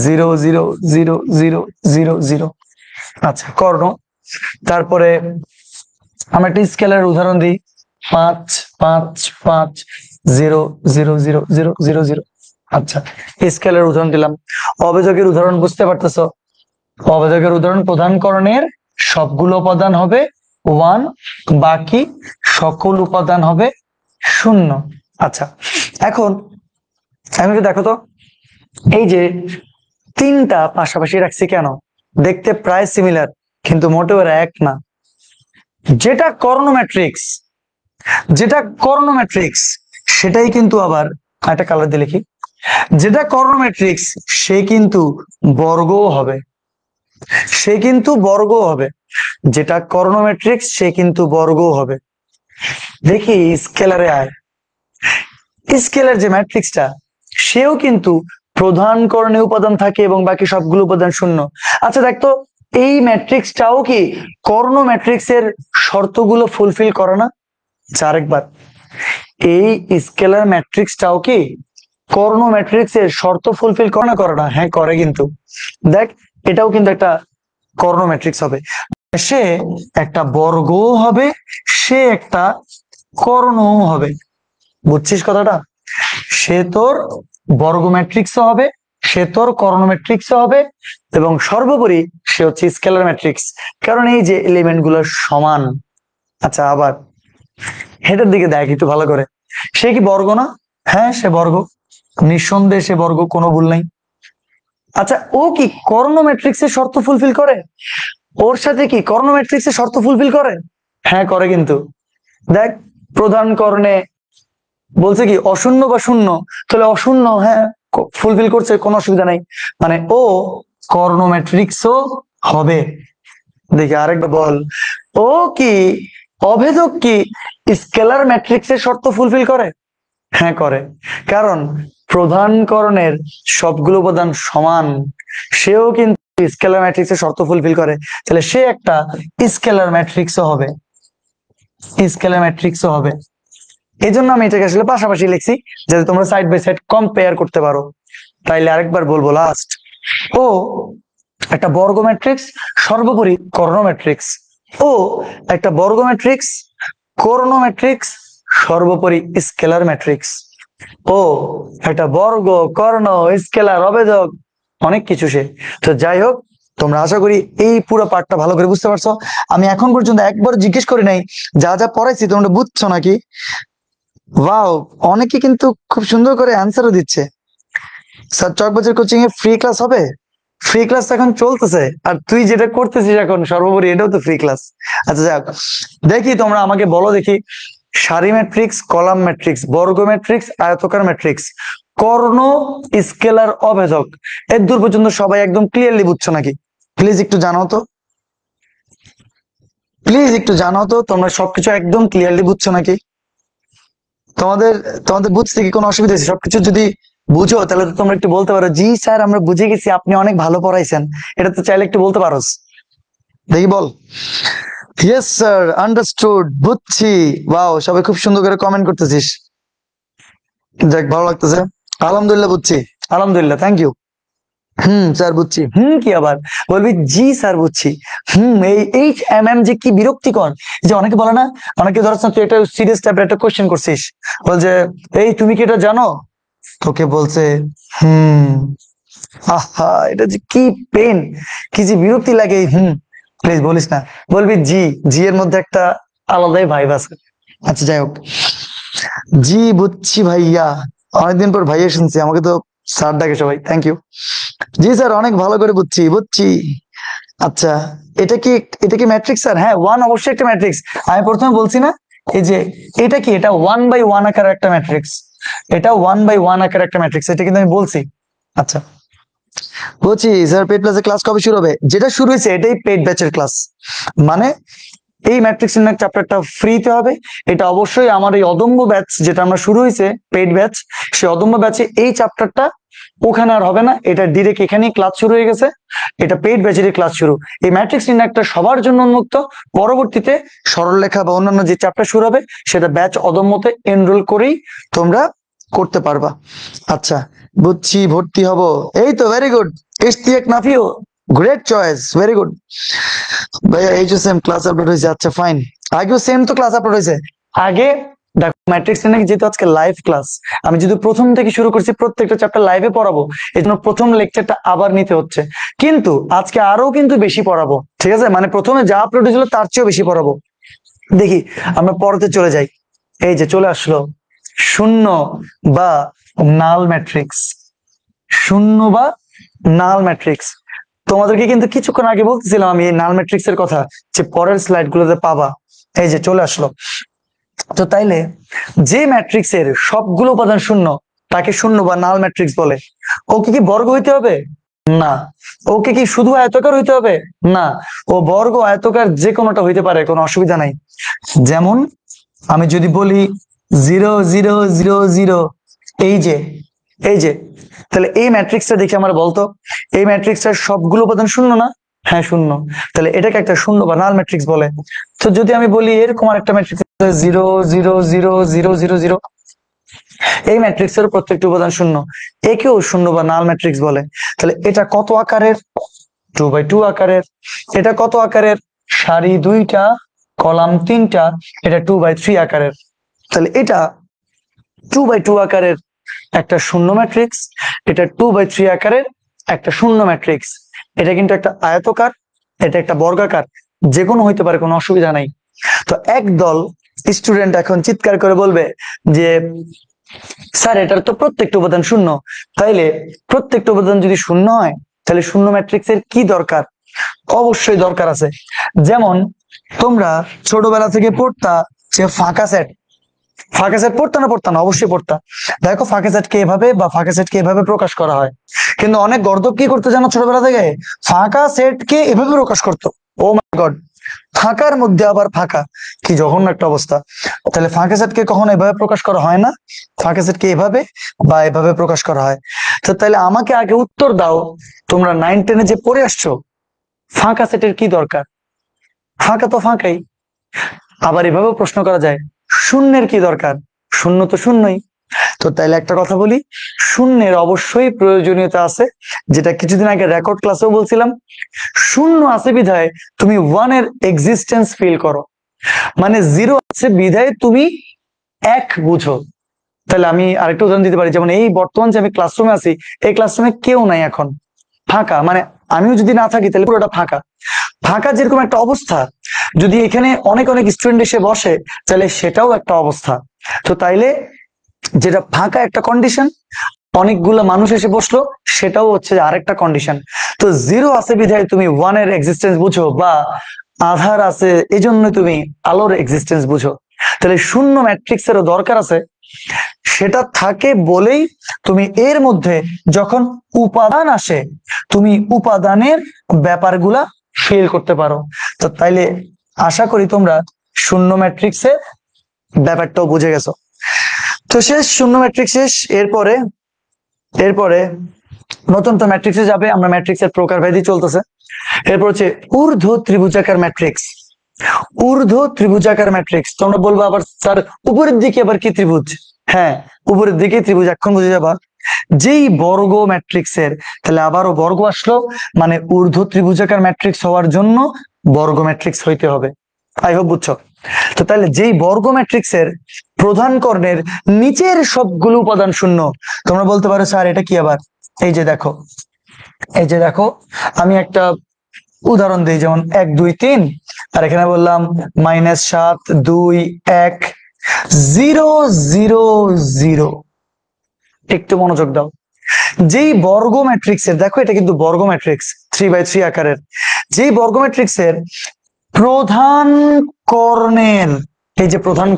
[SPEAKER 1] 0 0 0 0 0 0। আচ্ছা, কর্ণ। তারপরে আমরা একটা স্কেলার উদাহরণ দিই, 5 5 5 0 0 0 0 0 0। আচ্ছা, স্কেলার উদাহরণ দিলাম। অবেদকের উদাহরণ বুঝতে পারতেছো? অবেদকের উদাহরণ, প্রধান করণের সবগুলো উপাদান হবে 1, বাকি সকল উপাদান হবে 0। আচ্ছা, এখন এখন দেখো তো, এই যে 3টা পাশাপাশি রাখছি কেন? দেখতে প্রায় সিমিলার, কিন্তু মোটেও এক না। যেটা কর্ণ ম্যাট্রিক্স, সেটাই কিন্তু আবার একটা কালার দিয়ে লিখি, যেটা কর্ণ ম্যাট্রিক্স সে কিন্তু বর্গও হবে, যেটা কর্ণ ম্যাট্রিক্স সে কিন্তু বর্গও হবে। দেখি স্কেলারে আয়। স্কেলার যে ম্যাট্রিক্সটা, সেও কিন্তু প্রধান করণীয় উপাদান থাকে এবং বাকি সবগুলো উপাদান শূন্য। আচ্ছা দেখতো, এই ম্যাট্রিক্সটাও কি কর্ণ ম্যাট্রিক্সের শর্তগুলো ফুলফিল করে না? আরেকবার, এই স্কেলার ম্যাট্রিক্সটাও কি কর্ণ ম্যাট্রিক্সের শর্ত ফুলফিল করে না? করে না? হ্যাঁ করে কিন্তু। দেখ, এটাও কিন্তু একটা কর্ণ ম্যাট্রিক্স হবে। সে একটা বর্গও হবে, সে একটা কর্ণও হবে। বুঝছিস কথাটা? সে তোর বর্গ ম্যাট্রিক্সও হবে, সে তোর কর্ণ ম্যাট্রিক্সও হবে, এবং সর্বোপরি সে হচ্ছে স্কেলার ম্যাট্রিক্স, কারণ এই যে এলিমেন্ট গুলো সমান। আচ্ছা, আবার হেডের দিকে দেখ একটু ভালো করে। সে কি বর্গ না? হ্যাঁ সে বর্গ, নিঃসন্দেহে সে বর্গ, কোনো ভুল নাই। আচ্ছা, ও কি কর্ণ ম্যাট্রিক্সের শর্ত ফুলফিল করে? ওর সাথে কি কর্ণ ম্যাট্রিক্সের শর্ত ফুলফিল করে? হ্যাঁ করে কিন্তু। দেখ, প্রধান কর্ণে বলছে কি অশূন্য বা শূন্য, তাহলে অশূন্য হ্যাঁ ফুলফিল করছে, কোনো অসুবিধা নাই, মানে ও কর্ণ ম্যাট্রিক্সও হবে। দেখি আরেকবার বল, ও কি অভেদক কি স্কেলার ম্যাট্রিক্সের শর্ত ফুলফিল করে? হ্যাঁ করে, কারণ প্রধান করণের সবগুলো উপাদান সমান, সেও কিন্তু স্কেলার ম্যাট্রিক্সের শর্ত ফুলফিল করে, তাহলে সে একটা স্কেলার ম্যাট্রিক্সও হবে। স্কেলার ম্যাট্রিক্সও হবে। এই জন্য আমি এটাকে আসলে পাশাপাশি লিখছি, যাতে তোমরা সাইড বাই সাইড কম্পেয়ার করতে পারো। তাইলে আরেকবার বলবো লাস্ট, ও একটা বর্গ ম্যাট্রিক্স, সর্বোপরি কর্ণ ম্যাট্রিক্স। ও একটা বর্গ ম্যাট্রিক্স, কর্ণ ম্যাট্রিক্স, সর্বোপরি স্কেলার ম্যাট্রিক্স। ও একটা বর্গ, কর্ণ, স্কেলার, অবেদক, অনেক কিছু সে। তো যাই হোক, তোমরা আশা করি এই পুরো পার্টটা ভালো করে বুঝতে পারছো। আমি এখন পর্যন্ত একবার জিজ্ঞেস করি নাই যা যা পড়াইছি তোমরা বুঝছো নাকি। ওয়াও, অনেকে কিন্তু খুব সুন্দর করে অ্যান্সারও দিচ্ছে। স্যার চকবাজার কোচিং এ ফ্রি ক্লাস হবে? ফ্রি ক্লাস এখন চলতেছে, আর তুই যেটা করতেছিস এখন সর্বোপরি এটাও তো ফ্রি ক্লাস। আচ্ছা যাক, দেখি তোমরা আমাকে বলো দেখি, সারি ম্যাট্রিক্স, কলাম ম্যাট্রিক্স, বর্গ ম্যাট্রিক্স, আয়তকার ম্যাট্রিক্স, কর্ণ, স্কেলার, অভেদক, এর দূর পর্যন্ত সবাই একদম ক্লিয়ারলি বুঝছো নাকি? প্লিজ একটু জানাও তো, প্লিজ একটু জানাও তো তোমরা সবকিছু একদম ক্লিয়ারলি বুঝছো নাকি? তোমাদের তোমাদের বুঝতে কি কোনো অসুবিধা আছে? সবকিছু যদি বুঝো তাহলে তো তোমরা একটু বলতে পারো, জি স্যার আমরা বুঝে গেছি, আপনি অনেক ভালো পড়াইছেন। এটা তো চাইলে একটু বলতে পারোস। দেখি বল। ইয়েস স্যার, আন্ডারস্টুড, বুঝছি। ওয়াও, সবাই খুব সুন্দর করে কমেন্ট করতেছিস, দেখ ভালো লাগতেছে। আলহামদুলিল্লাহ বুঝছি, আলহামদুলিল্লাহ, থ্যাংক ইউ। স্যার বুঝছি, কি আবার বলবি জি স্যার বুঝছি। এই এইচ এম এম যে কি বিরক্তিকর, যে অনেকে বলে না, অনেকে ধরছ তুই একটা সিরিয়াস টাইপের একটা কোশ্চেন করছিস, বল যে এই তুমি কি এটা জানো, তোকে বলছে হুম। আহা, এটা যে কি পেন, কি যে বিরক্তি লাগে। প্লিজ বলিস না, বলবি জি। জি এর মধ্যে একটা আলাদাই ভাইব আছে। আচ্ছা যাই হোক, জি বুঝছি ভাইয়া, অনেকদিন পর ভাইয়া শুনছি, আমাকে তো স্যার ডাকে সবাই, থ্যাংক ইউ। জি স্যার, অনেক ভালো করে বুঝছি বুঝছি। আচ্ছা, এটা কি এটা কি ম্যাট্রিক্স স্যার? হ্যাঁ, ওয়ান অবশ্যই একটা ম্যাট্রিক্স। আমি প্রথমে বলছি না, এই যে এটা কি, এটা 1/1 আকারের একটা ম্যাট্রিক্স, এটা 1/1 আকারের একটা ম্যাট্রিক্স, এটা কিন্তু আমি বলছি। আচ্ছা, বলছি স্যার পেড ক্লাসে ক্লাস কবে শুরু হবে? যেটা শুরু হয়েছে এটাই পেড ব্যাচের ক্লাস, মানে এই ম্যাট্রিক্স নির্ণয় চ্যাপ্টারটা ফ্রিতে হবে। এটা অবশ্যই আমার এই অদম্য ব্যাচ, যেটা আমরা শুরু হয়েছে পেড ব্যাচ, সেই অদম্য ব্যাচে এই চ্যাপ্টারটা ওখানে আর হবে না, এটা ডিরেক্ট এখানেই ক্লাস শুরু হয়ে গেছে। এটা পেইড ব্যাচের ক্লাস শুরু। এই ম্যাট্রিক্স নির্ণয়টা সবার জন্য উন্মুক্ত। পরবর্তীতে সরলরেখা বা অন্যান্য যে চ্যাপ্টার শুরু হবে সেটা ব্যাচ অদম্যতে এনরোল করেই তোমরা করতে পারবা। আচ্ছা বুঝছি, ভর্তি হব। এই তো ভেরি গুড, ইশতিয়াক নাফিও, গ্রেট চয়েস, ভেরি গুড। ভাইয়া এই যে সেম ক্লাস আপলোড হয়েছে, আচ্ছা ফাইন। আগেও সেম তো ক্লাস আপলোড হয়েছে। আগে দেখো ম্যাট্রিক্স নিয়ে যেহেতু আজকে লাইভ ক্লাস, আমি যদি প্রথম থেকে শুরু করছি প্রত্যেকটা চ্যাপ্টার লাইভে পড়াবো, এই জন্য প্রথম লেকচারটা আবার নিতে হচ্ছে। কিন্তু আজকে আরো কিন্তু বেশি পড়াবো, ঠিক আছে? মানে প্রথমে যা আপলোড হয়েছিল তার চেয়েও বেশি পড়াবো। দেখি আমরা পড়াতে চলে যাই। এই যে চলে আসলো শূন্য বা নাল ম্যাট্রিক্স। শূন্য বা নাল ম্যাট্রিক্স, তোমাদেরকে কিন্তু কিছুক্ষণ আগে বলতেছিলাম আমি এই নাল ম্যাট্রিক্স এর কথা, যে পরের স্লাইড গুলোতে পাবা। এই যে চলে আসলো। তো তাইলে যে ম্যাট্রিক্স এর সবগুলো উপাদান শূন্য তাকে শূন্য বা নাল ম্যাট্রিক্স বলে। ওকে কি বর্গ হইতে হবে? না। ওকে কি শুধু আয়তাকার হইতে হবে? না। ও বর্গ, আয়তাকার যে কোনোটা হইতে পারে, কোনো অসুবিধা নাই। যেমন আমি যদি বলি 0 0 0 0, এই যে এই যে, তাহলে এই ম্যাট্রিক্সটা দেখে আমার বলতো এই ম্যাট্রিক্সটার সবগুলো উপাদান শূন্য না? হ্যাঁ শূন্য। তাহলে এটাকে একটা শূন্য বা নাল ম্যাট্রিক্স বলে। তো যদি আমি বলি এরকম একটা ম্যাট্রিক্স 0 0 0 0 0, এই ম্যাট্রিক্সের প্রত্যেকটি উপাদান শূন্য, একেও শূন্য বা নাল ম্যাট্রিক্স বলে। তাহলে এটা কত আকারের? 2x2 আকারের। এটা কত আকারের? সারি 2টা, কলাম 3টা, এটা 2x3 আকারের। তাহলে এটা 2x2 আকারের একটা শূন্য ম্যাট্রিক্স, এটা 2x3 আকারের একটা শূন্য ম্যাট্রিক্স। এটা কিন্তু একটা আয়তকার, এটা একটা বর্গাকার, যে কোনো হইতে পারে, কোনো অসুবিধা নাই। তো একদল স্টুডেন্ট এখন চিৎকার করে বলবে যে স্যার এটার তো প্রত্যেকটা উপাদান শূন্য, তাইলে প্রত্যেকটা উপাদান যদি শূন্য হয় তাহলে শূন্য ম্যাট্রিক্সের কি দরকার? অবশ্যই দরকার আছে। যেমন তোমরা ছোটবেলা থেকে পড়তা যে ফাঁকা সেট, ফাঁকা সেট পড়তা না? পড়তা না? অবশ্যই পড়তা। দেখো ফাঁকা সেটকে এভাবে বা ফাঁকা সেটকে এভাবে প্রকাশ করা হয়, কিন্তু অনেক গর্দভ কি করতো জানো ছোটবেলা থেকে? ফাঁকা সেটকে এভাবে প্রকাশ করতো। ও মাই গড, ফাঁকার মধ্যে আবার ফাঁকা, কি জঘন্য একটা অবস্থা। তাহলে ফাঁকা সেটকে কখনো এভাবে প্রকাশ করা হয় না, ফাঁকা সেটকে এভাবে বা এভাবে প্রকাশ করা হয়। তো তাহলে আমাকে আগে উত্তর দাও, তোমরা 9 10-এ যে পড়ে আসছো, ফাঁকা সেটের কি দরকার? ফাঁকা তো ফাঁকাই। আবার এভাবেও প্রশ্ন করা যায়, শূন্যের কি দরকার? শূন্য তো শূন্যই। তো তাইলে একটা কথা বলি, শূন্যের অবশ্যই প্রয়োজনীয়তা আছে, যেটা কিছুদিন আগে রেকর্ড ক্লাসেও বলছিলাম। শূন্য আছে বিধায় তুমি 1-এর এক্সিস্টেন্স ফিল করো, মানে 0 আছে বিধায় তুমি 1 বুঝো। তাহলে আমি আরেকটা উদাহরণ দিতে পারি, যেমন এই বর্তমান যে আমি ক্লাসরুমে আছি, এই ক্লাসরুমে কেউ নাই এখন, ফাঁকা, মানে আমিও যদি না থাকি তাহলে পুরোটা ফাঁকা। ফাঁকা যেরকম একটা অবস্থা, যদি এখানে অনেক অনেক স্টুডেন্ট এসে বসে তাহলে সেটাও একটা অবস্থা। তো তাইলে যেটা ফাঁকা একটা কন্ডিশন, অনেকগুলো মানুষ এসে বসলো সেটাও হচ্ছে আরেকটা কন্ডিশন। তো 0 আছে বিধায় তুমি 1-এর এক্সিস্টেন্স বুঝো, বা আধার আছে এজন্য তুমি আলোর এক্সিস্টেন্স বুঝো। তাহলে শূন্য ম্যাট্রিক্সেরও দরকার আছে, সেটা থাকে বলেই তুমি এর মধ্যে যখন উপাদান আসে তুমি উপাদানের ব্যাপারগুলা ফিল করতে পারো। তো তাইলে আশা করি তোমরা শূন্য ম্যাট্রিক্সের ব্যাপারটাও বুঝে গেছো। তো শেষ, শূন্য ম্যাট্রিক্স শেষ। এরপরে এরপরে নতুন তো ম্যাট্রিক্সে যাবে, আমরা ম্যাট্রিক্সের প্রকারভেদই চলতেছে। এরপর হচ্ছে ঊর্ধ্ব ত্রিভুজাকার ম্যাট্রিক্স। ঊর্ধ্ব ত্রিভুজাকার ম্যাট্রিক্স, তোমরা বলবো আবার স্যার উপরের দিকে আবার কি ত্রিভুজ? হ্যাঁ, উপরের দিকে ত্রিভুজ, এখন বুঝে যাবা। যেই বর্গ ম্যাট্রিক্সের, তাহলে আবারও বর্গ আসলো, মানে ঊর্ধ্ব ত্রিভুজাকার ম্যাট্রিক্স হওয়ার জন্য বর্গ ম্যাট্রিক্স হইতে হবে। আই হোপ বুঝছো। তো তাহলে যেই বর্গ ম্যাট্রিক্সের প্রধান কর্ণের নিচের সবগুলো উপাদান শূন্য, তোমরা বলতে পারো স্যার এটা কি আবার? এই যে দেখো, এই যে দেখো, আমি একটা উদাহরণ দিই, যেমন 1 2 3, আর এখানে বললাম -7 2 1 0 0 0। একটু মনোযোগ দাও। যেই বর্গ ম্যাট্রিক্সের, দেখো এটা কিন্তু বর্গ ম্যাট্রিক্স 3x3 আকারের, যেই বর্গ ম্যাট্রিক্সের প্রধান কর্ণের, এই যে প্রধান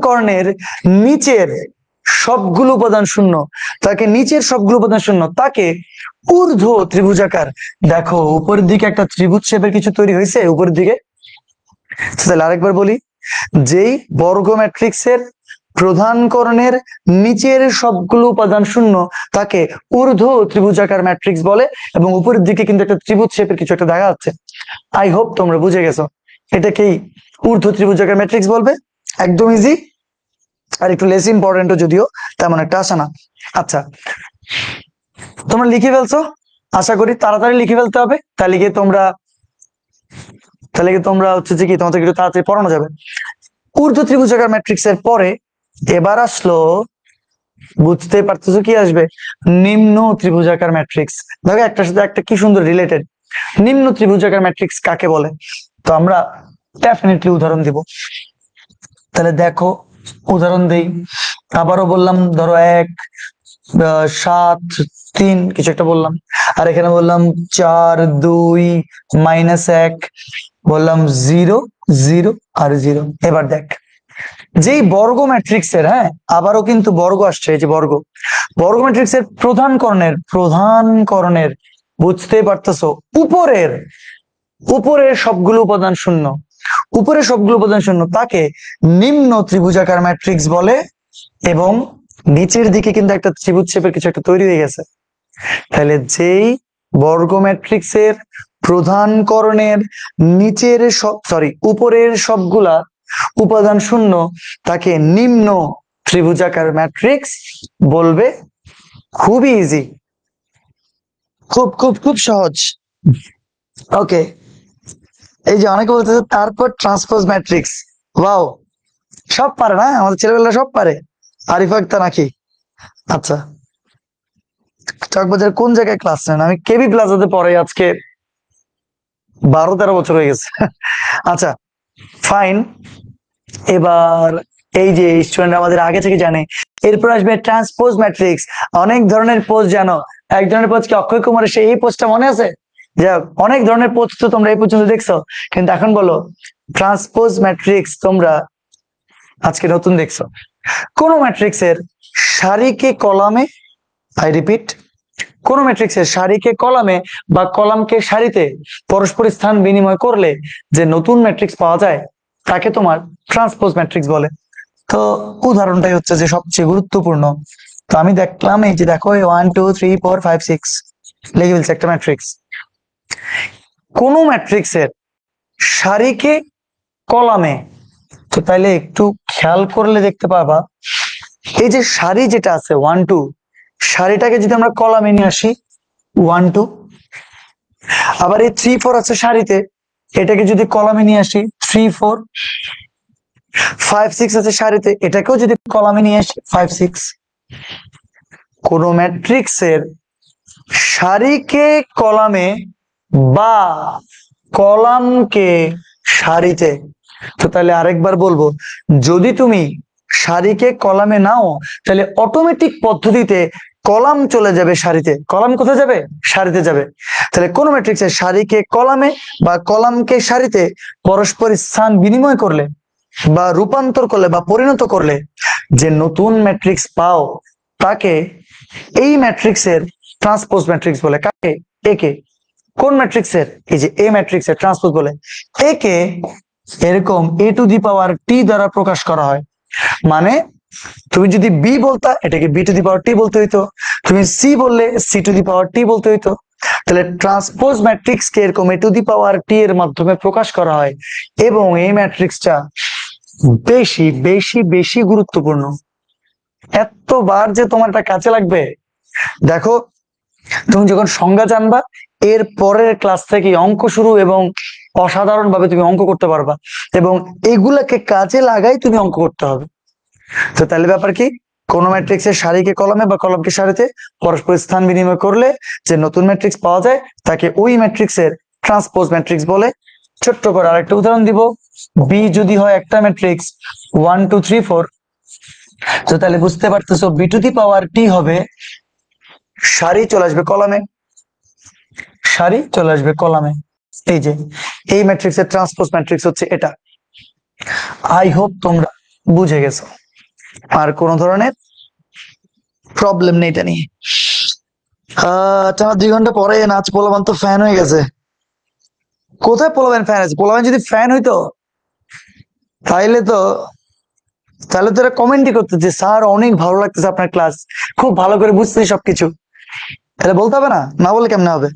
[SPEAKER 1] কর্ণের নিচের সবগুলো উপাদান শূন্য, তাকে নিচের সবগুলো উপাদান শূন্য, তাকে ঊর্ধ্ব ত্রিভুজাকার। দেখো উপরের দিকে একটা ত্রিভুজ শেপের কিছু তৈরি হয়েছে উপরের দিকে। তাহলে আরেকবার বলি, যেই বর্গ ম্যাট্রিক্সের প্রধান কর্ণের নিচের সবগুলো উপাদান শূন্য, তাকে ঊর্ধ্ব ত্রিভুজাকার ম্যাট্রিক্স বলে, এবং উপরের দিকে কিন্তু একটা ত্রিভুজ শেপের কিছু একটা দেখা যাচ্ছে। আই হোপ তোমরা বুঝে গেছো এটাকেই ঊর্ধ্ব ত্রিভুজাকার ম্যাট্রিক্স বলবে। একদম ইজি, আর একটু লেস ইম্পর্টেন্টও, যদিও তেমন একটা আসে না। আচ্ছা, তোমরা লিখে ফেলছো? আশা করি তাড়াতাড়ি লিখে ফেলতে হবে, তাহলে কি তোমরা হচ্ছে যে কি তোমাদের একটু তাড়াতাড়ি পড়ানো যাবে। ঊর্ধ্ব ত্রিভুজাকার ম্যাট্রিক্স এর পরে এবার আসলো, বুঝতে পারতেছো কি আসবে? নিম্ন ত্রিভুজাকার ম্যাট্রিক্স। দেখো একটার সাথে একটা কি সুন্দর রিলেটেড। নিম্ন ত্রিভুজাকার ম্যাট্রিক্স কাকে বলে? তো আমরা ডেফিনেটলি উদাহরণ দিব। তাহলে দেখো উদাহরণ দেই, আবারও বললাম ধরো 1 7 3 কিছু একটা বললাম, আর এখানে বললাম 4 2 -1, বললাম 0 0 আর 0। এবার দেখ, যেই বর্গ ম্যাট্রিক্সের, হ্যাঁ আবারও কিন্তু বর্গ আসছে, এই যে বর্গ ম্যাট্রিক্সের প্রধান কর্ণের বুঝতে পারতেছো উপরের সবগুলো উপাদান শূন্য, উপরে সবগুলো উপাদান শূন্য তাকে নিম্ন ত্রিভুজাকার ম্যাট্রিক্স বলে। এবং নিচের দিকে কিন্তু একটা ত্রিভুজ শেপের কিছু একটা তৈরি হয়ে গেছে। তাহলে যেই বর্গ ম্যাট্রিক্সের প্রধান করণের নিচের উপরের সবগুলা উপাদান শূন্য তাকে নিম্ন ত্রিভুজাকার ম্যাট্রিক্স বলবে। খুবই ইজি, খুব খুব খুব সহজ। ওকে, এই যে অনেকে বলতেছে তারপর ট্রান্সপোজ ম্যাট্রিক্স। ওয়াও, সব পারে না আমাদের ছেলেবেলা, সব পারে। আরিফ আক্তার নাকি? আচ্ছা, চকবাজার কোন জায়গায় ক্লাস নেন? আমি কেবি প্লাজাতে পড়ে আজকে 12-13 বছর হয়ে গেছে। আচ্ছা ফাইন, এবার এই যে স্টুডেন্ট আমাদের আগে থেকে জানে। এরপর আসবে ট্রান্সপোজ ম্যাট্রিক্স। অনেক ধরনের পোজ জানো, এক ধরনের পোজ কি অক্ষয় কুমারের সেই এই পোজটা মনে আছে? যে অনেক ধরনের পোজ তো তোমরা এই পর্যন্ত দেখছো, কিন্তু এখন বলো ট্রান্সপোজ ম্যাট্রিক্স তোমরা আজকে নতুন দেখছো। কোন ম্যাট্রিক্সের সারিকে কলামে, আই রিপিট, কোন ম্যাট্রিক্সের সারিকে কলামে বা কলামকে সারিতে পরস্পর স্থান বিনিময় করলে যে নতুন ম্যাট্রিক্স পাওয়া যায় তাকে তোমার ট্রান্সপোজ ম্যাট্রিক্স বলে। তো উদাহরণটাই হচ্ছে যে সবচেয়ে গুরুত্বপূর্ণ। তো আমি দেখলাম এই যে দেখো 1 2 3 4 5 6 লিখে ফেলছে একটা ম্যাট্রিক্স। কোন ম্যাট্রিক্সের সারিকে কলামে, তো তাইলে একটু খেয়াল করলে দেখতে পাবা এই যে সারি যেটা আছে 1 2, সারিটাকে যদি আমরা কলামে নিয়ে আসি 1 2, আবার এই 3 4 আছে সারিতে, এটাকে যদি কলামে নিয়ে আসি 3 4, 5 6 আছে সারিতে, এটাকেও যদি কলামে নিয়ে আসি 5 6। কোন ম্যাট্রিক্সের সারিকে কলামে বা কলামকে সারিতে, তো তাহলে আরেকবার বলবো, যদি তুমি সারিকে কলামে নাও তাহলে অটোমেটিক পদ্ধতিতে কলাম চলে যাবে সারিতে। কলাম কোথায় যাবে? সারিতে যাবে। তাহলে কোন ম্যাট্রিক্সের সারিকে কলামে বা কলামকে সারিতে পরস্পর স্থান বিনিময় করলে বা রূপান্তর করলে বা পরিণত করলে যে নতুন ম্যাট্রিক্স পাও তাকে এই ম্যাট্রিক্সের ট্রান্সপোজ ম্যাট্রিক্স বলে। কাকে? একে। কোন ম্যাট্রিক্সের? এই যে এ ম্যাট্রিক্সের ট্রান্সপোজ বলে। একে এরকম a টু দি পাওয়ার টি দ্বারা প্রকাশ করা হয়। মানে তুমি যদি বি বলতা এটাকে বি টু দি পাওয়ার টি বলতে হইতো, তুমি সি বললে সি টু দি পাওয়ার টি বলতে হইতো। তাহলে ট্রান্সপোজ ম্যাট্রিক্স কে এরকম এ টু দি পাওয়ার টি এর মাধ্যমে প্রকাশ করা হয়। এবং এই ম্যাট্রিক্সটা বেশি বেশি বেশি গুরুত্বপূর্ণ। এতবার যে তোমার এটা কাজে লাগবে, দেখো তুমি যখন সংজ্ঞা জানবা এর পরের ক্লাস থেকে অঙ্ক শুরু, এবং অসাধারণ ভাবে তুমি অঙ্ক করতে পারবা, এবং এগুলাকে কাজে লাগাই তুমি অঙ্ক করতে হবে। তো তাহলে ব্যাপার কি, কোন ম্যাট্রিক্সের সারিকে কলামে বা কলামকে সারিতে পরস্পর স্থান বিনিময় করলে যে নতুন ম্যাট্রিক্স পাওয়া যায় তাকে ওই ম্যাট্রিক্সের ট্রান্সপোজ ম্যাট্রিক্স বলে। ছোট্ট করে আরেকটা উদাহরণ দিব। বি যদি হয় একটা ম্যাট্রিক্স 1 2 3 4, তো তাহলে বুঝতে পারতেছো বি টু দি পাওয়ার টি হবে সারি চলে আসবে কলামে, সারি চলে আসবে কলামে। এই যে এই ম্যাট্রিক্সের ট্রান্সপোজ ম্যাট্রিক্স হচ্ছে এটা। আই হোপ তোমরা বুঝে গেছো, আর কোন ধরনের প্রবলেম নেই এটা নিয়ে। টানা 2 ঘন্টা পরে নাচ পোলাপান তো ফ্যান হয়ে গেছে। কোথায় পোলাপান ফ্যান আছে? পোলাপান যদি ফ্যান হইতো তাইলে তো এরা কমেন্টই করতো যে স্যার অনেক ভালো লাগতেছে আপনার ক্লাস, খুব ভালো করে বুঝতেছি সবকিছু। এটা বলতে হবে না? না বলে কেমনে হবে?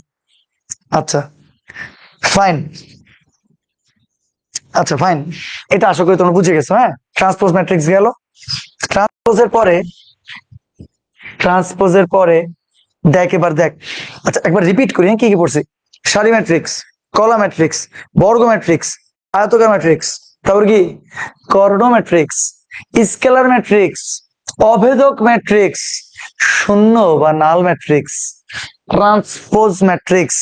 [SPEAKER 1] আচ্ছা ফাইন, আচ্ছা ফাইন, এটা আশা করি তোমরা বুঝে গেছো। হ্যাঁ, ট্রান্সপোজ ম্যাট্রিক্স গেল। ট্রান্সপোজের পরে দেখ, এবার দেখ। আচ্ছা একবার রিপিট করি, হ্যাঁ কি কি পড়ছি। সারি ম্যাট্রিক্স, কলাম ম্যাট্রিক্স, বর্গ ম্যাট্রিক্স, আয়তকার ম্যাট্রিক্স, তারপর কি কর্ণ ম্যাট্রিক্স, স্কেলার ম্যাট্রিক্স, অভেদক ম্যাট্রিক্স, শূন্য বা নাল ম্যাট্রিক্স, ট্রান্সপোজ ম্যাট্রিক্স,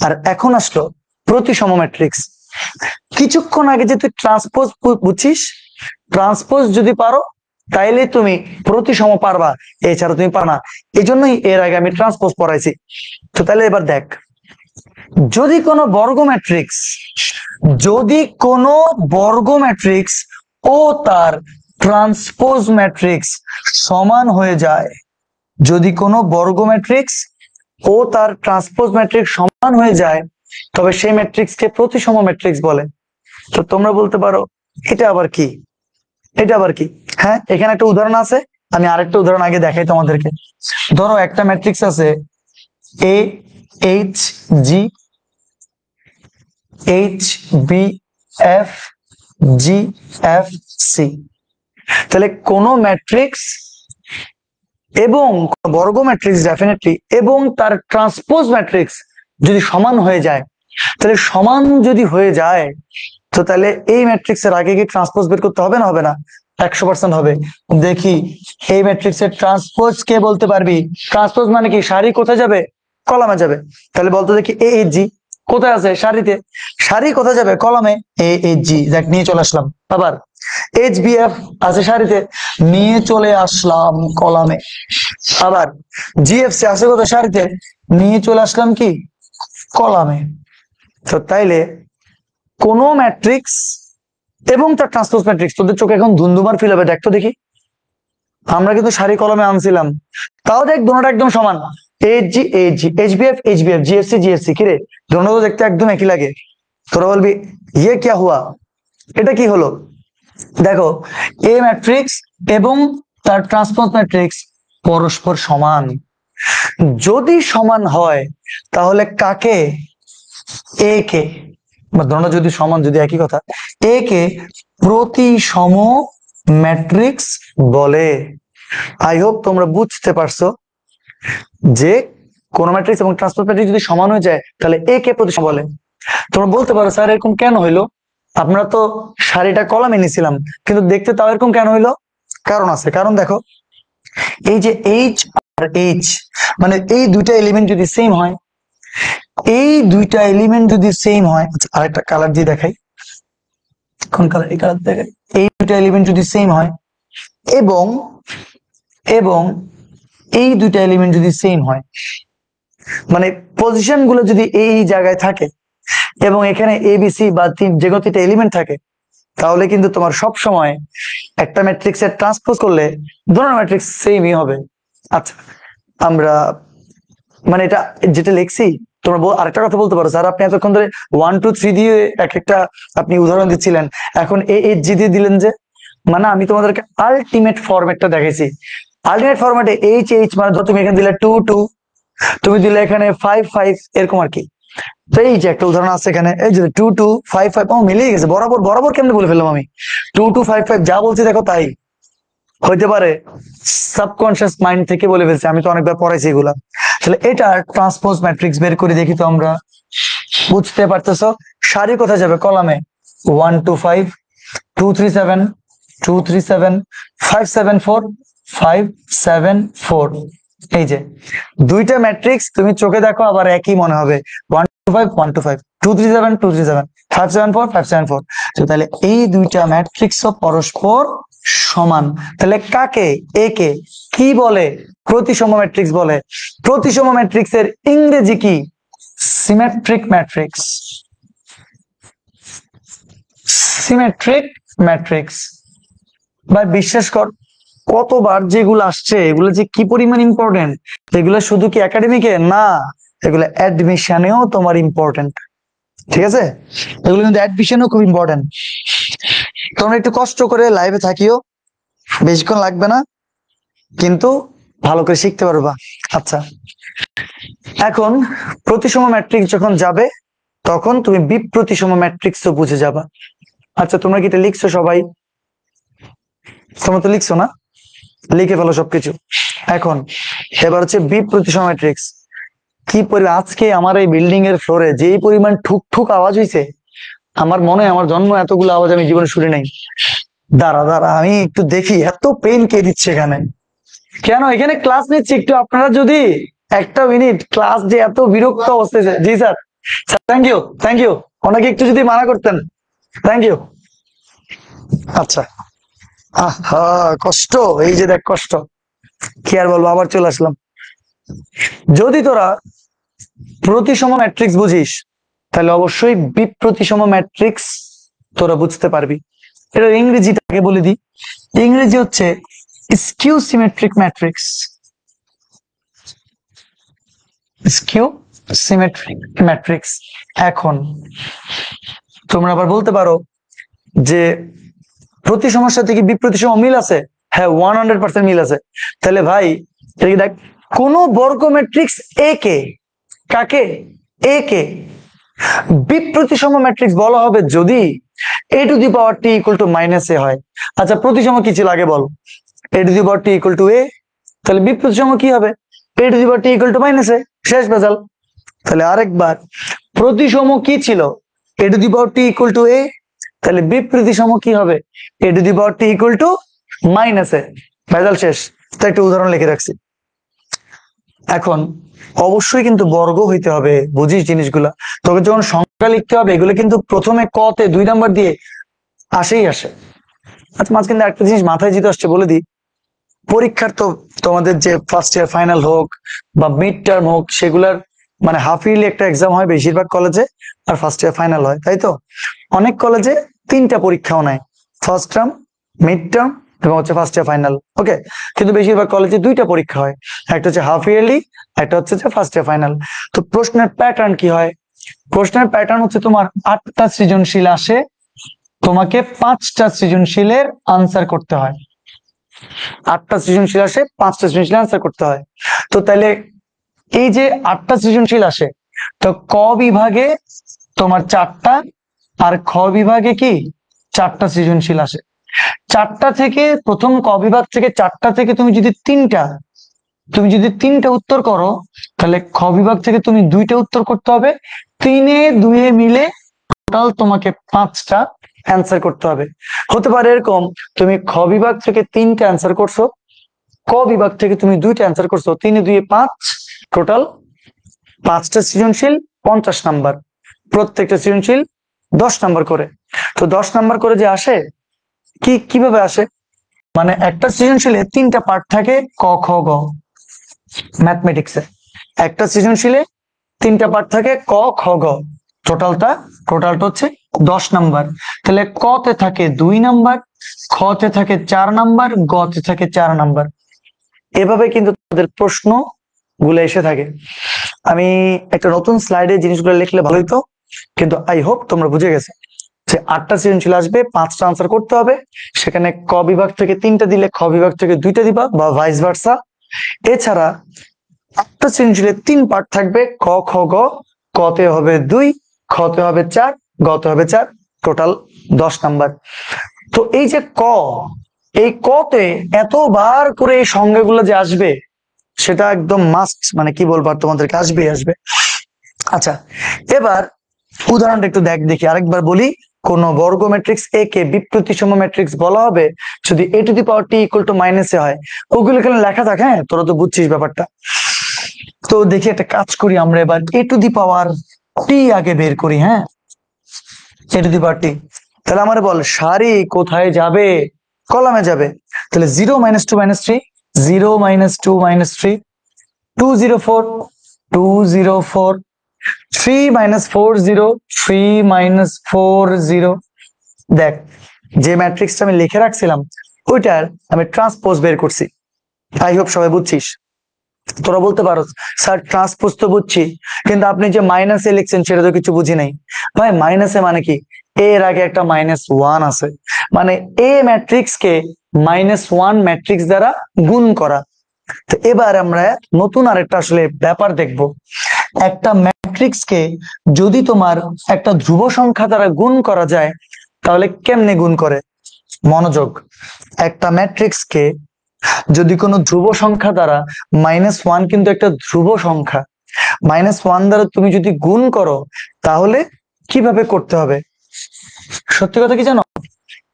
[SPEAKER 1] আর এখন আসলো প্রতিসম ম্যাট্রিক্স। কিছুক্ষণ আগে যে তুই ট্রান্সপোজ বুঝছিস, ট্রান্সপোজ যদি পারো তাইলে তুমি প্রতিসম পারবা, এছাড়া তুমি পারো না। এই জন্যই এর আগে আমি ট্রান্সপোজ পড়াইছি। তো তাহলে এবার দেখ, যদি কোনো বর্গ ম্যাট্রিক্স ও তার ট্রান্সপোজ ম্যাট্রিক্স সমান হয়ে যায়, যদি কোনো বর্গ ম্যাট্রিক্স ও তার ট্রান্সপোজ ম্যাট্রিক্স সমান হয়ে যায়, তবে সেই ম্যাট্রিক্সকে প্রতিসম ম্যাট্রিক্স বলে। তো তোমরা বলতে পারো এটা আবার কি, এটা আবার কি? হ্যাঁ, এখানে একটা উদাহরণ আছে, আমি আরেকটা উদাহরণ আগে দেখাই তোমাদেরকে। ধরো একটা ম্যাট্রিক্স আছে a h g h b f g f c. তাহলে কোন ম্যাট্রিক্স এবং বর্গ ম্যাট্রিক্স ডেফিনেটলি এবং তার ট্রান্সপোজ ম্যাট্রিক্স যদি সমান হয়ে যায়, তাহলে সমান যদি হয়ে যায় তো তাহলে এই ম্যাট্রিক্সের আগে কি ট্রান্সপোজ বের করতে হবে না হবে না? 100% হবে। দেখি এই ম্যাট্রিক্সের ট্রান্সপোজ কে বলতে পারবি? ট্রান্সপোজ মানে কি? সারি কোথায় যাবে? কলামে যাবে। তাহলে বলতো দেখি এ এইচ জি কোথায় আছে? সারিতে। সারি কোথায় যাবে? কলামে। এ এইচ জি দেখ নিয়ে চলে আসলাম। আবার এইচ বি এফ আছে সারিতে, নিয়ে চলে আসলাম কলামে। আবার জিএফসি আছে কোথায়? সারিতে, নিয়ে চলে আসলাম কি? কলামে। তো তাইলে কোন ম্যাট্রিক্স এবং তার ট্রান্সপোজ ম্যাট্রিক্স, তোদের চোখে এখন ধুন্ধুমার ফিল হবে। দেখ তো দেখি, আমরা কিন্তু সারি কলমে আনছিলাম, তাও দেখ দুটোটা একদম সমান। H g h g, h b f h b f, GFC GFC. কিরে দুটো তো দেখতে একদম একই লাগে। তোরা বলবি ইয়ে ক্যা হুয়া, এটা কি হলো? দেখো এ ম্যাট্রিক্স এবং তার ট্রান্সপোজ ম্যাট্রিক্স পরস্পর সমান। যদি সমান হয় তাহলে কাকে? এ কে, বা ধরো যদি সমান, যদি একই কথা, এ কে প্রতিসম ম্যাট্রিক্স বলে। আই হোপ তোমরা বুঝতে পারছো যে কোন ম্যাট্রিক্স এবং ট্রান্সপোজ ম্যাট্রিক্স যদি সমান হয়ে যায় তাহলে এ কে প্রতিসম বলে। তোমরা বলতে পারো স্যার এরকম কেন হইলো? আমরা তো সারিটা কলামে নিয়েছিলাম, কিন্তু দেখতে তাও এরকম কেন হইলো? কারণ আছে। কারণ দেখো, এই যে এইচ আর এইচ, মানে এই দুইটা এলিমেন্ট যদি সেম হয়, এই দুইটা এলিমেন্ট যদি সেম হয়, আচ্ছা আরেকটা কালার দিয়ে দেখাই, কোন কালার? এই কালার দেখাই। এই দুইটা এলিমেন্ট যদি সেম হয় এবং এবং এই দুইটা এলিমেন্ট যদি সেম হয়, মানে পজিশন গুলো যদি এই জায়গায় থাকে এবং এখানে এবিসি বা যে কোনো তিনটা এলিমেন্ট থাকে, তাহলে কিন্তু তোমার সব সময় একটা ম্যাট্রিক্সের ট্রান্সপোজ করলে দুটো ম্যাট্রিক্স সেমই হবে। আচ্ছা আমরা মানে এটা যেটা লিখছি, তোমরা আরেকটা কথা বলতে পারো স্যার আপনি এতক্ষণ ধরে 1 2 3 দিয়ে এক একটা আপনি উদাহরণ দিচ্ছিলেন, এখন এ এইচ জি দিয়ে দিলেন যে? মানে আমি তোমাদেরকে আলটিমেট ফরম্যাটটা দেখাইছি। আলটিমেট ফরম্যাটে এইচ এইচ মানে ধর তুমি এখানে দিলে 2 2, তুমি দিলে এখানে 5 5, এরকম আর কি। তো এই যে একটা উদাহরণ আছে এখানে, এই যে 2 2 5 5, ও মিলেই গেছে। বরাবর বরাবর কেমনে বলে ফেললাম আমি? 2 2 5 5 যা বলছি দেখো তাই হইতে পারে, সাবকনসিয়াস মাইন্ড থেকে বলে ফেলছি, আমি তো অনেকবার পড়াইছি এগুলা। তাহলে এটা ট্রান্সপোজ ম্যাট্রিক্স বের করে দেখি তো আমরা। বুঝতে পারতেছো? সারি কোথায় যাবে? কলামে। 1 2 5 2 3 7 2 3 7 5 7 4 5 7 4। এই যে দুইটা ম্যাট্রিক্স তুমি চোখে দেখো আবার একই মনে হবে। 1 2 5 1 2 5 2 3 7 2 3 7 5 7 4 5 7 4। তো তাহলে এই দুইটা ম্যাট্রিক্সও পরস্পর সমান। তাহলে কাকে? এ কে কি বলে? প্রতিসম ম্যাট্রিক্স বলে। প্রতিসম ম্যাট্রিক্সের ইংরেজি কি? Symmetric matrix. Symmetric matrix. বা বিশ্বাস কর, কতবার যেগুলো আসছে, এগুলো যে কি পরিমাণ ইম্পর্টেন্ট, এগুলো শুধু কি একাডেমিকে না, এগুলো অ্যাডমিশনেও তোমার ইম্পর্টেন্ট। ঠিক আছে, এগুলো কিন্তু অ্যাডমিশনেও খুব ইম্পর্টেন্ট। তোমরা একটু কষ্ট করে লাইভে থাকিও, বেশিক্ষণ লাগবে না, কিন্তু ভালো করে শিখতে পারবা। আচ্ছা এখন প্রতিসম ম্যাট্রিক্স যখন যাবে তখন তুমি বিপ্রতিসম ম্যাট্রিক্সও বুঝে যাবা। আচ্ছা তোমরা কি এটা লিখছো সবাই? তোমরা তো লিখছো না? লিখে ফেলো সবকিছু। এখন এবার হচ্ছে বিপ্রতিসম ম্যাট্রিক্স। কি পরিমাণ আজকে আমার এই বিল্ডিং এর ফ্লোরে যেই পরিমাণ ঠুক ঠুক আওয়াজ হয়েছে, আমার মনে হয় আমার জন্ম এতগুলো আওয়াজ আমি জীবনে শুনি নাই। দাঁড়া দাঁড়া আমি একটু দেখি এত পেন কে দিচ্ছে এখানে। কেন এখানে ক্লাস নিচ্ছি, একটু আপনারা যদি একটা মিনিট, ক্লাস যে এত বিরক্ত অবস্থা। জি sir, thank you thank you, ওনাকে একটু যদি মানা করতেন। Thank you. আচ্ছা আহা কষ্ট, এই যে দেখ কষ্ট, কি আর বলবো, আবার চলে আসলাম। যদি তোরা প্রতিসম ম্যাট্রিক্স বুঝিস তাহলে অবশ্যই বিপ্রতিসম ম্যাট্রিক্স তোরা বুঝতে পারবি। এটার ইংরেজিটাকে বলে দিই, ইংরেজি হচ্ছে skew symmetric matrix. Skew symmetric matrix. এখন তোমরা আবার বলতে পারো যে প্রতিসম সাথে কি বিপ্রতিসম মিল আছে? হ্যাঁ, 100% মিল আছে। তাহলে ভাই এদিকে দেখ, কোন বর্গ ম্যাট্রিক্স এ কে, কাকে? এ কে বিপ্রতিসম ম্যাট্রিক্স বলা হবে যদি a to the power t equal to minus a হয়। আচ্ছা, প্রতিসম কি ছিল আগে বল? a to the power t equal to a। তাহলে বিপ্রতিসম কি হবে? a to the power t equal to minus a. শেষ বেজাল। তাহলে আরেকবার, প্রতিসম কি ছিল? a to the power t equal to a। তাহলে বিপ্রতিসম কি হবে? a to the power t equal to minus a. বেজাল শেষ। তাই একটা উদাহরণ লিখে রাখছি। এখন অবশ্যই কিন্তু বর্গ হইতে হবে, বুঝিস জিনিসগুলা। তোকে যখন সংখ্যা লিখতে হবে এগুলো কিন্তু প্রথমে ক তে 2 নাম্বার দিয়ে আসেই আসে। আচ্ছা, মাঝখানে একটা জিনিস মাথায় যেতে আসছে বলে দিই, পরীক্ষার তো তোমাদের যে ফার্স্ট ইয়ার ফাইনাল হোক বা মিড টার্ম হোক, সেগুলার মানে হাফ ইয়ারলি একটা এক্সাম হয় বেশিরভাগ কলেজে, আর ফার্স্ট ইয়ার ফাইনাল হয়, তাই তো? অনেক কলেজে 3টা পরীক্ষাও নেয়, ফার্স্ট টার্ম, মিড টার্ম এবং হচ্ছে ফার্স্ট ইয়ার ফাইনাল। ওকে, কিন্তু বেশিরভাগ কলেজে 2টা পরীক্ষা হয়, একটা হচ্ছে হাফ ইয়ারলি, একটা হচ্ছে যে ফার্স্ট ইয়ার ফাইনাল। তো প্রশ্নের প্যাটার্ন কি হয়? প্রশ্নের প্যাটার্ন হচ্ছে তোমার 8টা সৃজনশীল আসে, তোমাকে 5টা সৃজনশীলের আনসার করতে হয়। 8টা সৃজনশীল আসে, 5টা সৃজনশীল আনসার করতে হয়। তো তাহলে এই যে 8টা সৃজনশীল আসে, তো ক বিভাগে তোমার 4টা, আর খ বিভাগে কি 4টা সৃজনশীল আসে। 4টা থেকে, প্রথম ক বিভাগ থেকে 4টা থেকে তুমি যদি 3টা উত্তর করো, তাহলে খ বিভাগ থেকে তুমি 2টা উত্তর করতে হবে। 3 এ 2 এ মিলে টোটাল তোমাকে 5টা অ্যান্সার করতে হবে। হতে পারে এরকম, তুমি খ বিভাগ থেকে 3টা অ্যান্সার করছো, ক বিভাগ থেকে তুমি 2টা অ্যান্সার করছো, 3 এ 2 এ 5, টোটাল 5টা সৃজনশীল 50 নাম্বার, প্রত্যেকটা সৃজনশীল 10 নাম্বার করে। তো 10 নাম্বার করে যে আসে, কিভাবে আসে? মানে একটা সৃজনশীলে 3টা পার্ট থাকে, ক খ গ, ম্যাথমেটিক্সে একটা সৃজনশীলে 3টা পার্ট থাকে, ক খ গ, টোটালটা হচ্ছে 10 নাম্বার। তাহলে ক তে থাকে 2 নাম্বার, খ তে থাকে 4 নাম্বার, গ তে থাকে 4 নাম্বার। এভাবে কিন্তু তাদের প্রশ্ন গুলো এসে থাকে। আমি একটা নতুন স্লাইডে জিনিসগুলো লিখলে ভালো হতো, কিন্তু আই হোপ তোমরা বুঝে গেছো যে 8টা সৃজনশীল আসবে, 5টা আনসার করতে হবে। সেখানে ক বিভাগ থেকে 3টা দিলে খ বিভাগ থেকে 2টা দিবা, বা ভাইস ভার্সা। এছাড়া একটা সৃজনশীলে 3 পার্ট থাকবে, ক খ গ, ক তে হবে 2, খ তে হবে 4, গ তে হবে 4, টোটাল 10 নাম্বার। তো এই যে এই কতে এতবার করে এই সংজ্ঞাগুলো যে আসবে, সেটা একদম মাস্ট, মানে কি বলবো আর তোমাদেরকে, আসবে। আচ্ছা, এবার উদাহরণটা একটু দেখি, আরেকবার বলি। কোন বর্গ ম্যাট্রিক্স এ কে বিপ্রতিসম ম্যাট্রিক্স বলা হবে যদি a to the power t equal to minus a হয়। ওগুলো এখানে লেখা থাকে, হ্যাঁ, তোরা তো বুঝছিস ব্যাপারটা। তো দেখি একটা কাজ করি আমরা, এবার a to the power t আগে বের করি। হ্যাঁ, a to the power t। তাহলে আমার বল, সারি কোথায় যাবে? কলামে যাবে। তাহলে 0 - 2 - 3, 0 - 2 - 3, 2 0 4, 2 0 4, 3 - 4 0, 3 - 4 0। দেখ, যে ম্যাট্রিক্সটা আমি লিখে রাখছিলাম ওইটার আমি ট্রান্সপোজ বের করছি। আই হোপ সবাই বুঝছিস। তোরা বলতে পারো, স্যার ট্রান্সপোজ তো বুঝছি, কিন্তু আপনি যে মাইনাসে লিখছেন সেটা তো কিছু বুঝি নাই। ভাই, মাইনাসে মানে কি? এর আগে একটা -1 আছে, মানে এ ম্যাট্রিক্স কে -1 ম্যাট্রিক্স দ্বারা গুণ করা। তো এবার আমরা নতুন আরেকটা আসলে ব্যাপার দেখব। একটা ম্যাট্রিক্স কে যদি তোমার একটা ধ্রুব সংখ্যা দ্বারা গুণ করা যায়, তাহলে কেমনে গুণ করে? মনোযোগ। একটা ম্যাট্রিক্স কে যদি কোনো ধ্রুব সংখ্যা দ্বারা, -1 কিন্তু একটা ধ্রুব সংখ্যা, -1 দ্বারা তুমি যদি গুণ করো, তাহলে কিভাবে করতে হবে? সত্যি কথা কি জানো?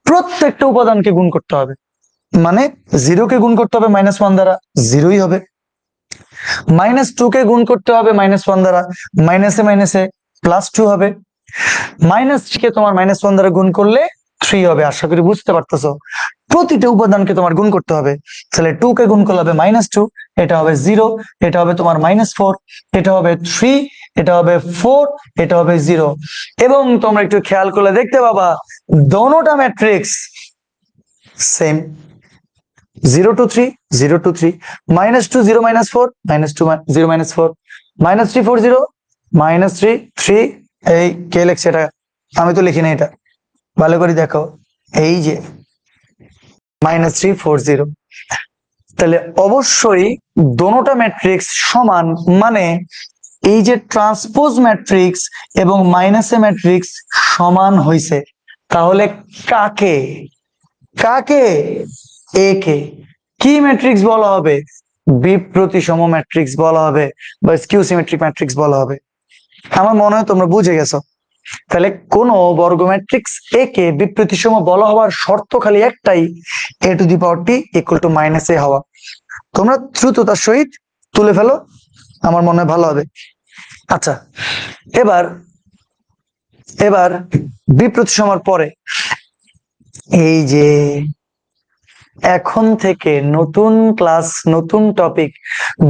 [SPEAKER 1] প্রত্যেকটা উপাদানকে গুণ করতে হবে। মানে 0 কে গুণ করতে হবে -1 দ্বারা, 0ই হবে। -2 কে গুণ করতে হবে -1 দ্বারা, মাইনাসে মাইনাসে +2 হবে। -3 কে তোমার -1 দ্বারা গুণ করলে 3 হবে। আশা করি বুঝতে পারতেছো। প্রতিটা উপাদানকে তোমার গুণ করতে হবে। তাহলে 2 কে গুণ করলে হবে -2, এটা হবে 0, এটা হবে তোমার -4, এটা হবে 3, এটা হবে 4, এটা হবে 0। এবং তোমরা একটু খেয়াল করলে দেখতে পাবা দোনোটা ম্যাট্রিক্স সেম, 0 to 3, 0 to 3, -2 0 -4, -2 0 -4, -3 4 0, -3 3। এই কে লেখছে এটা? আমি তো লিখি না এটা। ভালো করে দেখো, এই যে -340, তাহলে অবশ্যই দোনোটা ম্যাট্রিক্স সমান, মানে এই যে ট্রান্সপোজ ম্যাট্রিক্স এবং মাইনাসে ম্যাট্রিক্স সমান হইছে। তাহলে কাকে কাকে একে কি ম্যাট্রিক্স বলা হবে? বিপ্রতিসম ম্যাট্রিক্স বলা হবে বা স্কিউ সিমেট্রিক ম্যাট্রিক্স বলা হবে। আমার মনে হয় তোমরা বুঝে গেছো। তাহলে কোন বর্গ ম্যাট্রিক্স এ কে বিপ্রতিসম বলা হওয়ার শর্ত খালি একটাই, a to the power T equal to -a হওয়া। তোমরা দ্রুততার সহিত তুলে ফেলো, আমার মনে হয় ভালো হবে। আচ্ছা, এবার এবার বিপ্রতিসমার পরে এই যে এখন থেকে নতুন ক্লাস, নতুন টপিক,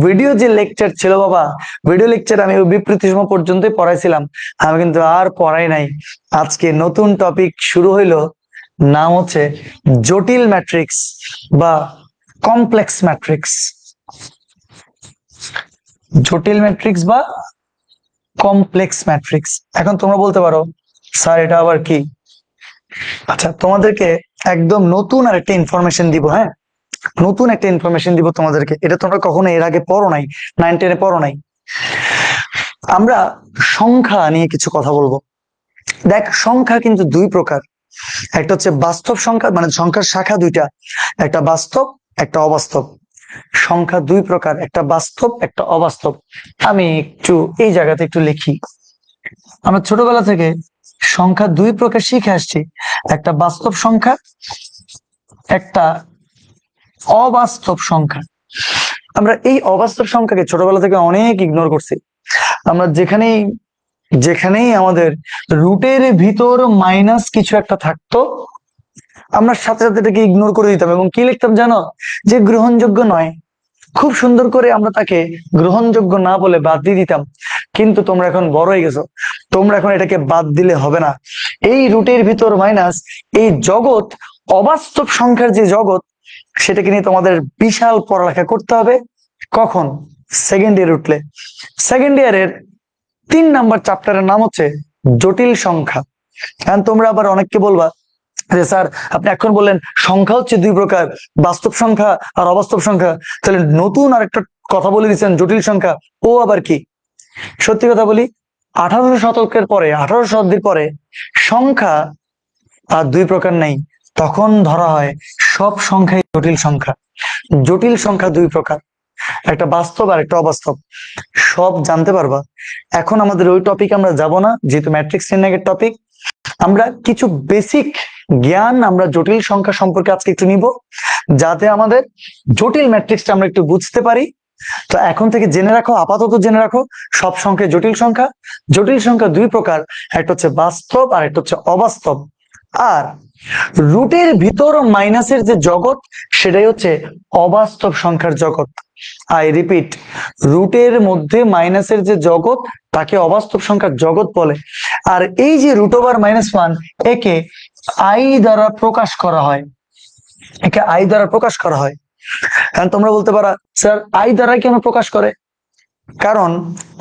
[SPEAKER 1] ভিডিও যে লেকচার ছিল বাবা, ভিডিও লেকচার আমি বিপ্রতিসম পর্যন্তই পড়াইছিলাম, আমি কিন্তু আর পড়াই নাই। আজকে নতুন টপিক শুরু হইলো, নাম হচ্ছে জটিল ম্যাট্রিক্স বা কমপ্লেক্স ম্যাট্রিক্স। জটিল ম্যাট্রিক্স বা কমপ্লেক্স ম্যাট্রিক্স। এখন তোমরা বলতে পারো স্যার এটা আবার কি? আচ্ছা, তোমাদেরকে একদম নতুন আর একটা ইনফরমেশন দিব। হ্যাঁ, নতুন একটা ইনফরমেশন দিব তোমাদেরকে, এটা তোমরা কখনো এর আগে পড়ো নাই, 9-10-এ পড়ো নাই। আমরা সংখ্যা নিয়ে কিছু কথা বলবো। দেখ, সংখ্যা কিন্তু দুই প্রকার। একটা হচ্ছে বাস্তব সংখ্যা, মানে সংখ্যার শাখা দুইটা, একটা বাস্তব একটা অবাস্তব। সংখ্যা দুই প্রকার, একটা বাস্তব একটা অবাস্তব। আমি একটু এই জায়গাতে একটু লিখি। আমরা ছোটবেলা থেকে সংখ্যা দুই প্রকার শিখে আসছি, একটা বাস্তব সংখ্যা, একটা অবাস্তব সংখ্যা। আমরা এই অবাস্তব সংখ্যাকে ছোটবেলা থেকে অনেক ইগনোর করছি। আমরা যেখানেই যেখানেই আমাদের রুটের ভিতর মাইনাস কিছু একটা থাকতো, আমরা সাথে সাথে এটাকে ইগনোর করে দিতাম এবং কি লিখতাম জানো? যে গ্রহণযোগ্য নয়। খুব সুন্দর করে আমরা তাকে গ্রহণযোগ্য না বলে বাদ দিয়ে দিতাম। কিন্তু তোমরা এখন বড় হয়ে গেছো, তোমরা এখন এটাকে বাদ দিলে হবে না। এই রুটের ভিতর মাইনাস, এই জগৎ, অবাস্তব সংখ্যার যে জগৎ, সেটাকে নিয়ে তোমাদের বিশাল পড়ালেখা করতে হবে। কখন? সেকেন্ড ইয়ার উঠলে। সেকেন্ড ইয়ারের 3 নাম্বার চ্যাপ্টারের নাম হচ্ছে জটিল সংখ্যা। এখন তোমরা আবার অনেককে বলবা যে স্যার আপনি এখন বললেন সংখ্যা হচ্ছে দুই প্রকার, বাস্তব সংখ্যা আর অবাস্তব সংখ্যা, তাহলে নতুন আরেকটা কথা বলে দিচ্ছেন জটিল সংখ্যা, ও আবার কি? সত্যি কথা বলি, 18 শতকের পরে, 18 শতাব্দীর পরে সংখ্যা আর দুই প্রকার নেই। তখন ধরা হয় সব সংখ্যাই জটিল সংখ্যা। জটিল সংখ্যা দুই প্রকার, একটা বাস্তব আর একটা অবাস্তব। সব জানতে পারবা। এখন আমাদের ওই টপিক আমরা যাব না, যেহেতু ম্যাট্রিক্স নির্ণয়ের টপিক। আমরা কিছু বেসিক জ্ঞান আমরা জটিল সংখ্যা সম্পর্কে আজকে একটু নিব, যাতে আমাদের জটিল ম্যাট্রিক্সটা আমরা একটু বুঝতে পারি। তো এখন থেকে জেনে রাখো, আপাতত জেনে রাখো, সব সংখ্যা জটিল সংখ্যা। জটিল সংখ্যা দুই প্রকার, একটা হচ্ছে বাস্তব আর একটা হচ্ছে অবাস্তব। আর রুটের ভিতর মাইনাসের যে জগৎ, সেটাই হচ্ছে অবাস্তব সংখ্যার জগৎ। আই রিপিট, রুটের মধ্যে মাইনাসের যে জগৎ, তাকে অবাস্তব সংখ্যার জগৎ বলে। আর এই যে √-1, একে আই দ্বারা প্রকাশ করা হয়, একে আই দ্বারা প্রকাশ করা হয়। কারণ তোমরা বলতে পারো স্যার আই দ্বারা কেন প্রকাশ করে? কারণ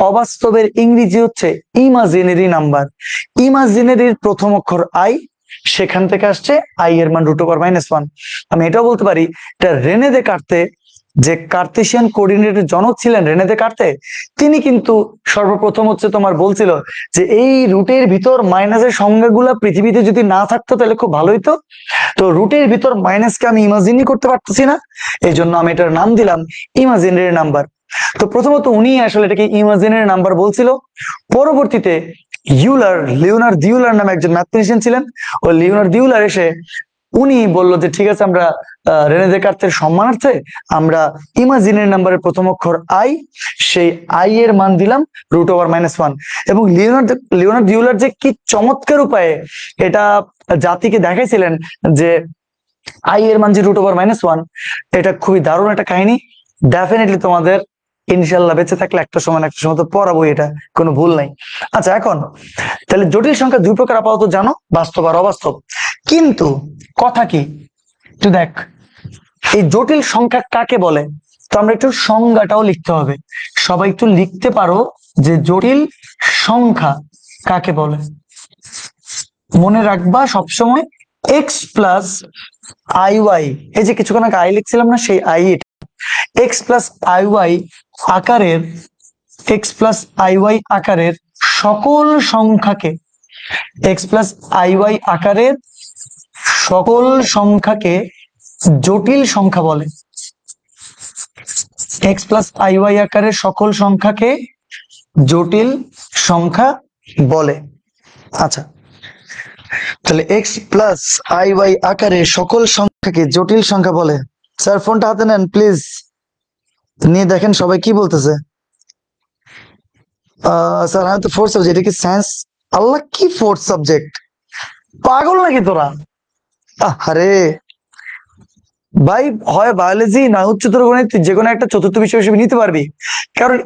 [SPEAKER 1] অবাস্তবের ইংরেজি হচ্ছে ইমাজিনারি নাম্বার। ইমাজিনারির প্রথম অক্ষর আই, সেখান থেকে আসছে আই এর মান √1। আমি এটাও বলতে পারি, এটা রেনে দেকার্তে, যে কার্তেশিয়ান কোঅর্ডিনেটের জনক ছিলেন রেনে দেকার্তে, তিনি কিন্তু সর্বপ্রথম হচ্ছে তোমার বলছিল যে এই রুটের ভিতর মাইনাসের সংখ্যাগুলা পৃথিবীতে যদি না থাকতো তাহলে খুব ভালো হইতো। তো রুটের ভিতর মাইনাসকে আমি ইমাজিনই করতে পারতেছি না, এই জন্য আমি এটার নাম দিলাম ইমাজিনারি নাম্বার। তো প্রথমত উনি আসলে এটাকে ইমাজিনারি নাম্বার বলছিল। পরবর্তীতে লিওনার্দ ইউলার নামে একজন ম্যাথমেটিশিয়ান ছিলেন, ওই লিওনার্দ ইউলার এসে উনি বললো যে ঠিক আছে, আমরা রেনে দেকার্তের সম্মানার্থে আমরা ইমাজিনারি নাম্বারের প্রথম অক্ষর আই, সেই আই এর মান দিলাম √1। এবং লিওনার্দ ইউলার যে কি চমৎকার উপায়ে এটা জাতিকে দেখাইছিলেন যে আই এর মান যে √1, এটা খুবই দারুণ একটা কাহিনী। ডেফিনেটলি তোমাদের ইনশাল্লাহ বেঁচে থাকলে একটা সময় তো পড়াবো, এটা কোনো ভুল নাই। আচ্ছা, এখন তাহলে জটিল সংখ্যা দুই প্রকার আপাতত জানো, বাস্তব আর অবাস্তব। কিন্তু কথা কি, একটু দেখ, এই জটিল সংখ্যা কাকে বলে? তো আমরা একটু সংজ্ঞাটাও লিখতে হবে। সবাই একটু লিখতে পারো যে জটিল সংখ্যা কাকে বলে। মনে রাখবা সবসময় এক্স প্লাস আই ওয়াই, এই যে কিছুক্ষণ আগে আই লিখছিলাম না, সেই i, x plus i y আকারের, এক্স প্লাস আই ওয়াই আকারের সকল সংখ্যাকে, এক্স প্লাস আই ওয়াই আকারের সকল সংখ্যাকে জটিল সংখ্যা বলে। এক্স প্লাস আই ওয়াই আকারের সকল সংখ্যাকে জটিল সংখ্যা বলে। আচ্ছা, তাহলে এক্স প্লাস আই ওয়াই আকারের সকল সংখ্যাকে জটিল সংখ্যা বলে। স্যার ফোনটা হাতে নেন প্লিজ, নিয়ে দেখেন সবাই কি বলতেছে। স্যার আমি তো ফোর্থ সাবজেক্ট, এটা কি সায়েন্স? আল্লাহ, কি ফোর্থ সাবজেক্ট? পাগল নাকি তোরা? আরে ভাই, হয় বায়োলজি না উচ্চতর গণিত, যে কোনো একটা চতুর্থ বিষয় হিসেবে নিতে পারবি। কারণ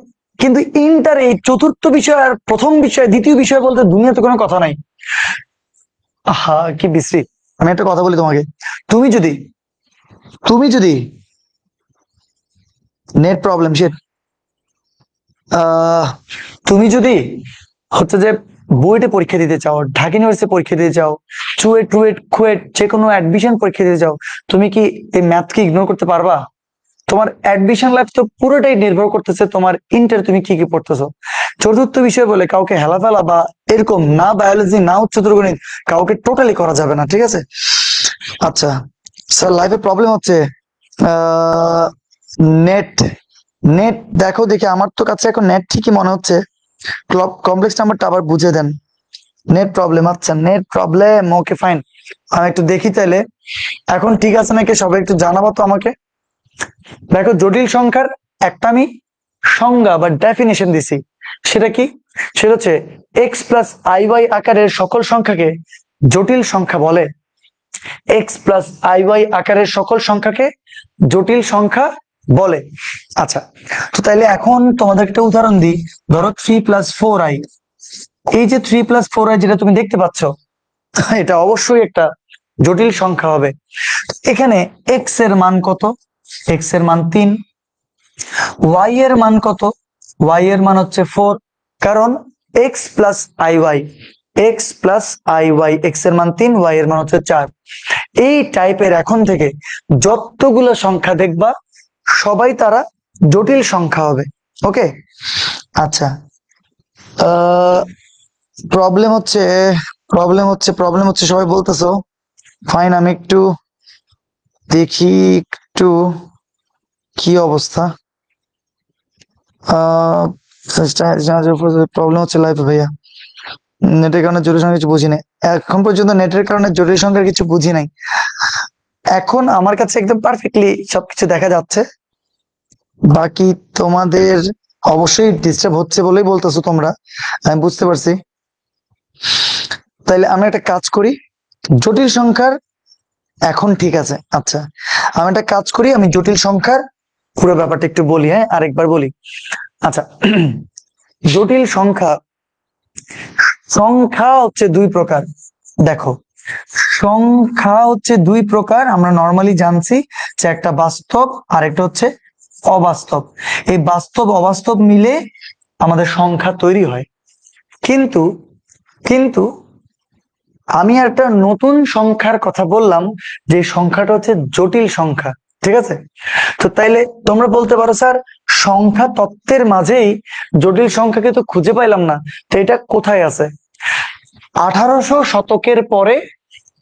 [SPEAKER 1] কিন্তু ইন্টার এই চতুর্থ বিষয় আর প্রথম বিষয় দ্বিতীয় বিষয় বলতে দুনিয়াতে কোনো কথা নাই। আহা, কি বিশ্রী। আমি একটা কথা বলি তোমাকে, তুমি যদি নেট প্রবলেম সে তুমি যদি হচ্ছে যে বুয়েটে পরীক্ষা দিতে চাও, ঢাকা ইউনিভার্সিটি পরীক্ষা দিতে চাও, চুয়েট টুয়েট কুয়েট যে কোনো অ্যাডমিশন পরীক্ষা দিতে চাও, তুমি কি এই ম্যাথকে ইগনোর করতে পারবা? তোমার অ্যাডমিশন লাইফ তো পুরোটাই নির্ভর করতেছে তোমার ইন্টার তুমি কি কি পড়তেছো। চতুর্থ বিষয় বলে কাউকে হেলাফেলা বা এরকম না বায়োলজি না উচ্চতর গণিত কাউকে টোটালি করা যাবে না, ঠিক আছে? আচ্ছা স্যার, লাইফে প্রবলেম হচ্ছে নেট, নেট দেখো দেখি, আমার তো কাছে এখন নেট ঠিকই মনে হচ্ছে। কমপ্লেক্স নাম্বারটা আবার বুঝে দেন। নেট প্রবলেম, আচ্ছা নেট প্রবলেম, ওকে ফাইন। আমি একটু দেখি তাইলে এখন ঠিক আছে নাকি, সবাই একটু জানাবো তো আমাকে। দেখো, জটিল সংখ্যার একটা আমি সংজ্ঞা বা ডেফিনেশন দিছি, সেটা কি? সেটা হচ্ছে এক্স প্লাস আই ওয়াই আকারের সকল সংখ্যাকে জটিল সংখ্যা বলে। এক্স প্লাস আই ওয়াই আকারের সকল সংখ্যাকে জটিল সংখ্যা বলে। আচ্ছা, তো তাইলে এখন তোমাদের একটা উদাহরণ দিই। ধরো 3+4i, এই যে 3+4i যেটা তুমি দেখতে পাচ্ছ, এটা অবশ্যই একটা জটিল সংখ্যা হবে। এখানে এক্স এর মান কত? এক্স এর মান 3। ওয়াই এর মান কত? ওয়াই এর মান হচ্ছে 4, কারণ x plus i y, x plus i y, x এর মান 3, ওয়াই এর মান হচ্ছে 4। এই টাইপের এখন থেকে যতগুলো সংখ্যা দেখবা সবাই তারা জটিল সংখ্যা হবে। ওকে, আচ্ছা, প্রবলেম হচ্ছে সবাই বলতেছো, ফাইন। আমি একটু দেখি একটু কি অবস্থা। প্রবলেম হচ্ছে লাইফে ভাইয়া, নেটের কারণে জটিল সংখ্যা কিছু বুঝি নাই এখন পর্যন্ত, নেটের কারণে জটিল সংখ্যার কিছু বুঝি নাই। এখন আমার কাছে একদম পারফেক্টলি সবকিছু দেখা যাচ্ছে। বাকি তোমাদের অবশ্যই ডিস্টার্ব হচ্ছে বলেই বলতেছো তোমরা, আমি বুঝতে পারছি। তাইলে আমরা একটা কাজ করি, জটিল সংখ্যার এখন ঠিক আছে। আচ্ছা, আমি একটা কাজ করি, আমি জটিল সংখ্যার পুরো ব্যাপারটা একটু বলি। হ্যাঁ, আরেকবার বলি। আচ্ছা, জটিল সংখ্যা, সংখ্যা হচ্ছে দুই প্রকার। দেখো, সংখ্যা হচ্ছে দুই প্রকার, আমরা নর্মালি জানছি যে একটা বাস্তব আর একটা হচ্ছে অবাস্তব। এই বাস্তব অবাস্তব মিলে আমাদের সংখ্যা তৈরি হয়। কিন্তু কিন্তু আমি একটা নতুন সংখ্যার কথা বললাম, যে সংখ্যাটা হচ্ছে জটিল সংখ্যা, ঠিক আছে? তো তাইলে তোমরা বলতে পারো, স্যার সংখ্যা তত্ত্বের মাঝেই জটিল সংখ্যাকে তো খুঁজে পাইলাম না, তো এটা কোথায় আছে? 1800 শতকের পরে